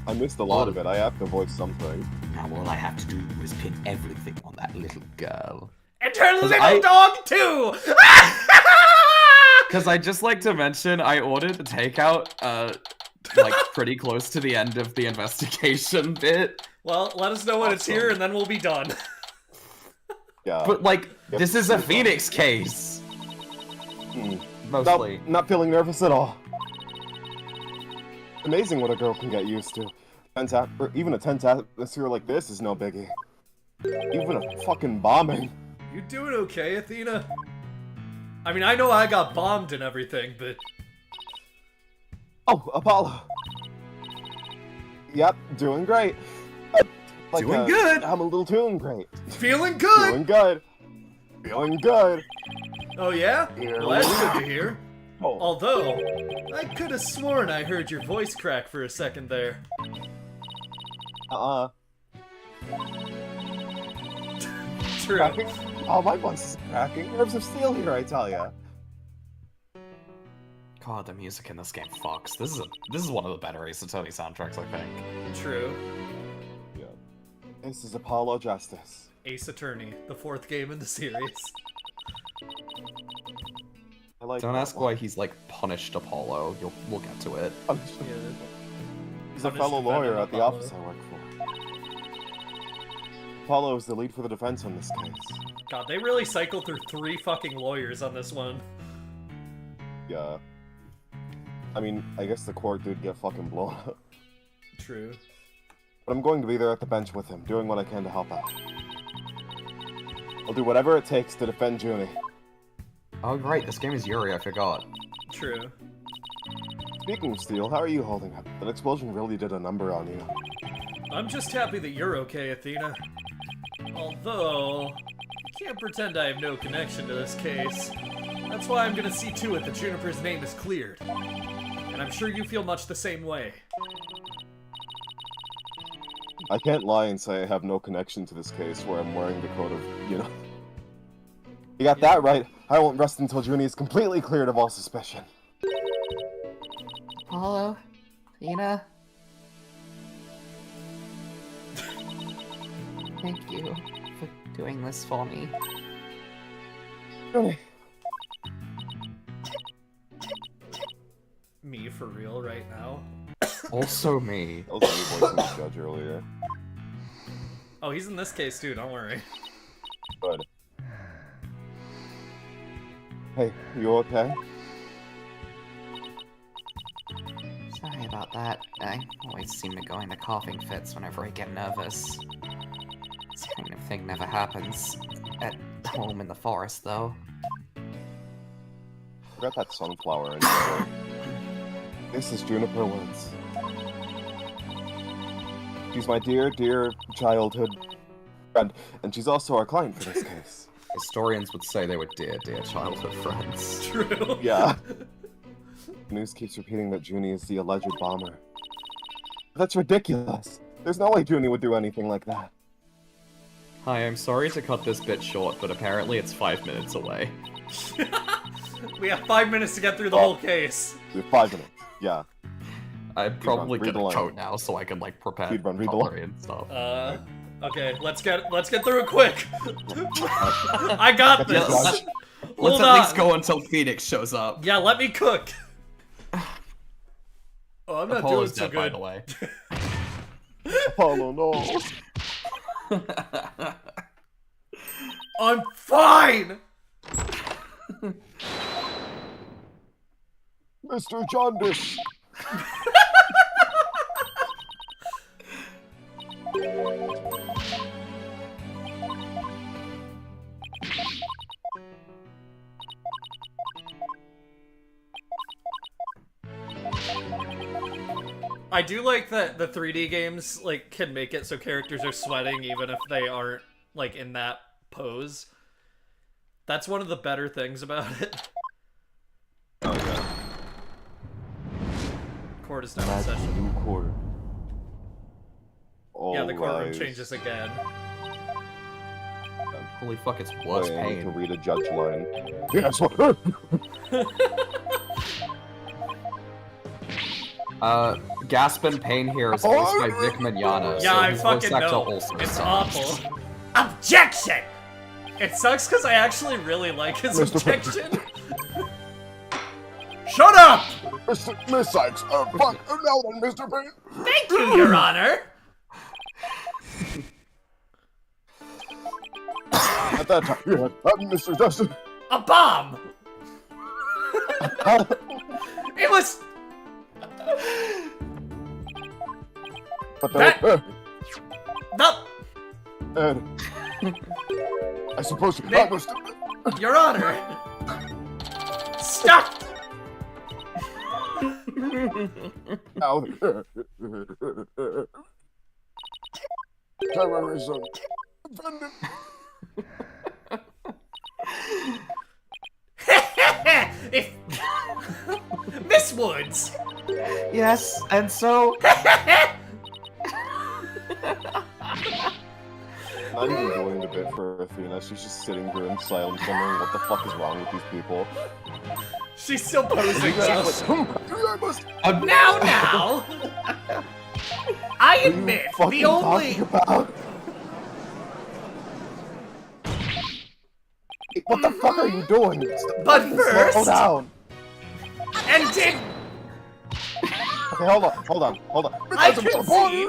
I have to voice something. Now all I have to do is pin everything on that little girl. And her little I- dog too. Because I'd just like to mention, I ordered the takeout, like, pretty close to the end of the investigation bit. Well, let us know when it's here, and then we'll be done. Yeah. But, like, Yep. this is a Phoenix case. Mostly. Not feeling nervous at all. Amazing what a girl can get used to. Even a tense atmosphere like this is no biggie. Even a fucking bombing. You doing okay, Athena? I mean, I know I got bombed and everything, but... Oh, Apollo. Yep, doing great. Doing good. I'm a little doing great. Feeling good! Doing good. Feeling good. Oh yeah? Here Well, that's we good go. to hear. Oh. Although, I could have sworn I heard your voice crack for a second there. True. Cracking? Oh, my voice is cracking. Nerves of steel here, I tell ya. God, the music in this game fucks. This is one of the better Ace Attorney soundtracks, I think. True. Yeah. This is Apollo Justice. Ace Attorney, the 4th game in the series. I like Don't that ask one. why he's, like, punished Apollo. We'll get to it. Yeah. He's a Punished fellow lawyer defendant at the Apollo. office I work for. Apollo is the lead for the defense on this case. God, they really cycle through 3 fucking lawyers on this one. Yeah. I mean, I guess the court did get fucking blown up. True. But I'm going to be there at the bench with him, doing what I can to help out. I'll do whatever it takes to defend Junie. Oh, right, this game is Yuri, I forgot. True. Speaking of steel, how are you holding up? That explosion really did a number on you. I'm just happy that you're okay, Athena. Although, I can't pretend I have no connection to this case. That's why I'm gonna see to it that Juniper's name is cleared. And I'm sure you feel much the same way. I can't lie and say I have no connection to this case where I'm wearing the coat of, you know. You got that right. I won't rest until Junie is completely cleared of all suspicion. Apollo? Athena? Thank you for doing this for me. Junie. Me for real right now? Also me. That was me voicing the judge earlier. Oh, he's in this case too, don't worry. Good. Hey, you okay? Sorry about that. I always seem to go into coughing fits whenever I get nervous. This kind of thing never happens at home in the forest, though. Forgot that sunflower in there. This is Juniper Woods. She's my dear, dear childhood friend, and she's also our client for this case. Historians would say they were dear, dear childhood friends. True. Yeah. The news keeps repeating that Junie is the alleged bomber. That's ridiculous. There's no way Junie would do anything like that. Hi, I'm sorry to cut this bit short, but apparently it's 5 minutes away. We have 5 minutes to get through the whole case. We have 5 minutes. Yeah. I'm probably read the gonna line. code now so I can like prepare Speedrun, read the cutlery line. and stuff. Okay, let's get through it quick. I got this. Yeah, let's Hold at on. least go until Phoenix shows up. Yeah, let me cook. Oh, I'm not Apollo's doing so dead, by good. the way. Apollo, no. I'm fine. Mr. Jaundice. I do like that the 3D games like can make it so characters are sweating even if they aren't like in that pose. That's one of the better things about it. Oh yeah. Court is now in session. New court. Yeah, the courtroom Alright. changes again. Holy fuck, it's worse Wait, I need to pain. read a judge line. Yes. Gaspin Pain here is voiced by Vic Mignogna. Yeah, so I his voice fucking actor know. also It's sucks. awful. Objection! It sucks because I actually really like his Mr. objection. Shut up! Miss Sykes, fuck, now then, Mr. Payne. Thank you, Your Honor. At that time, you had Mr. Justin. A bomb! It was... But That- No, and I suppose you Nick- must. Your Honor. Stop! Now, terrorism. If... Miss Woods! Yes, and so Not even going the bit for Athena. She's just sitting here in silence, wondering what the fuck is wrong with these people. She's still posing though. I must. Now! I admit, fucking the only... talking about? What the fuck are you doing? But Slow first... down. And did... Okay, hold on. I can see...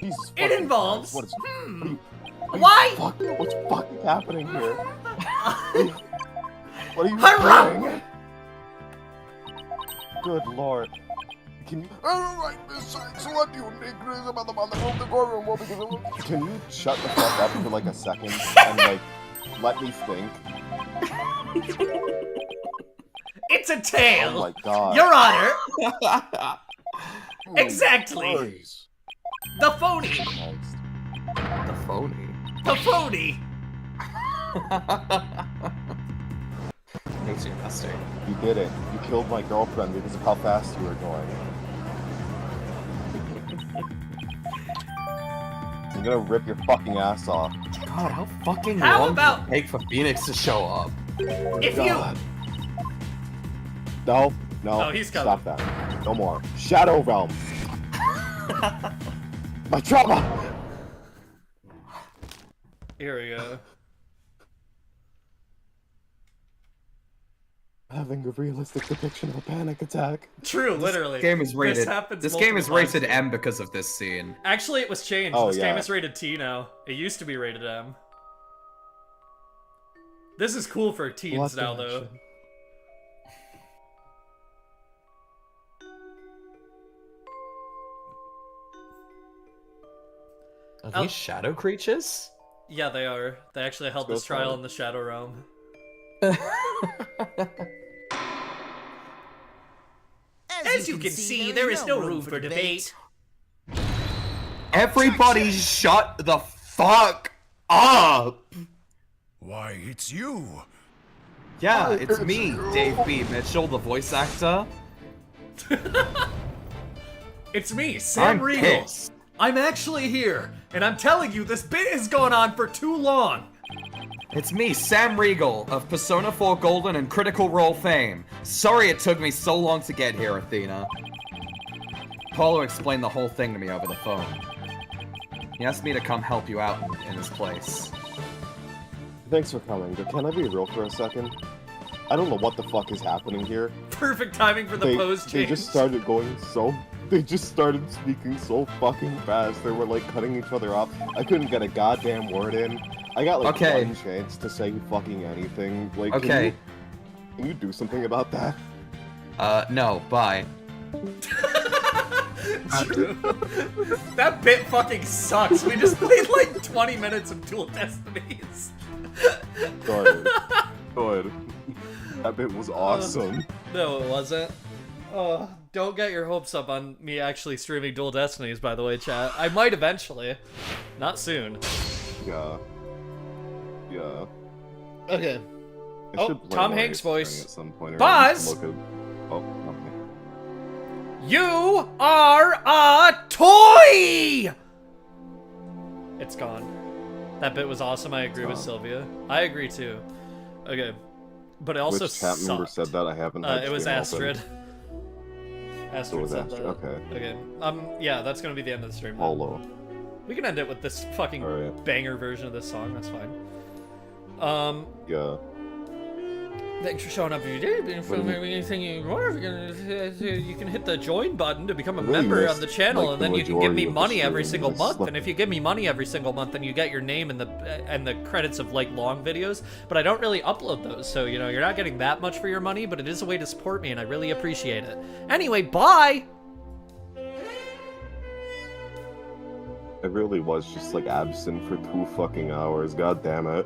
Jesus It fucking involves... Christ, Why? what's fucking happening here? What are you Hurrah! doing? Good lord. Can you... Alright, Miss Sykes, what do you think is about the courtroom? Can you shut the fuck up for like a second and like let me think? It's a tail! Oh my god. Your Honor! Oh, Exactly! Christ. The phony! Christ. the phony. The phony! Makes you nasty. You did it. You killed my girlfriend because of how fast you were going. I'm gonna rip your fucking ass off. God, how fucking How long about- does it take for Phoenix to show up? If you... God. No, Oh, he's coming. stop that. No more. Shadow Realm. My trauma. Here we go. Having a realistic depiction of a panic attack. True, literally. This game is rated. This happens This game is multiple times. rated M because of this scene. Actually, it was changed. Oh, This game yeah. is rated T now. It used to be rated M. This is cool for teens What now, the though. shit? Are Oh. these shadow creatures? Yeah, they are. They actually held Let's this go trial for it. in the Shadow Realm. As you can see, there is no room for debate. Everybody shut the fuck up! Why, it's you. Yeah, it's me, Dave B. Mitchell, the voice actor. It's me, Sam I'm Riegel. pissed. I'm actually here, and I'm telling you, this bit has gone on for too long. It's me, Sam Riegel, of Persona 4 Golden and Critical Role fame. Sorry it took me so long to get here, Athena. Paulo explained the whole thing to me over the phone. He asked me to come help you out in this place. Thanks for coming, but can I be real for a second? I don't know what the fuck is happening here. Perfect timing for the pose change. They just started going so... They just started speaking so fucking fast. They were like cutting each other off. I couldn't get a goddamn word in. I got like Okay. one chance to say fucking anything. Like, Okay. Can you do something about that? No, bye. True. That bit fucking sucks. We just played like 20 minutes of Dual Destinies. Good. Good. That bit was awesome. No, it wasn't. Oh, don't get your hopes up on me actually streaming Dual Destinies, by the way, chat. I might eventually. Not soon. Yeah. Yeah. Okay. I Oh, should play Tom more Hanks Ace Attorney voice. At some point, or Buzz! look at... Oh, nothing. You are a toy! It's gone. That bit was awesome. I agree with Sylvia. I agree too. Okay. But it also Which chat member sucked. said that? I haven't had It was stream Astrid. open. Astrid was said Astrid, that. okay. Okay. Yeah, that's gonna be the end of the stream. then. Holo. We can end it with this fucking Alright. banger version of this song. That's fine. Yeah. Thanks for showing up. If you did anything you want, you can hit the join button to become a really member missed, on the channel, like, and the then you can give me majority of the money every stream. single I month. slept. And if you give me money every single month, then you get your name and the credits of like long videos. But I don't really upload those, so you know you're not getting that much for your money. But it is a way to support me, and I really appreciate it. Anyway, bye. I really was just like absent for 2 fucking hours. God damn it.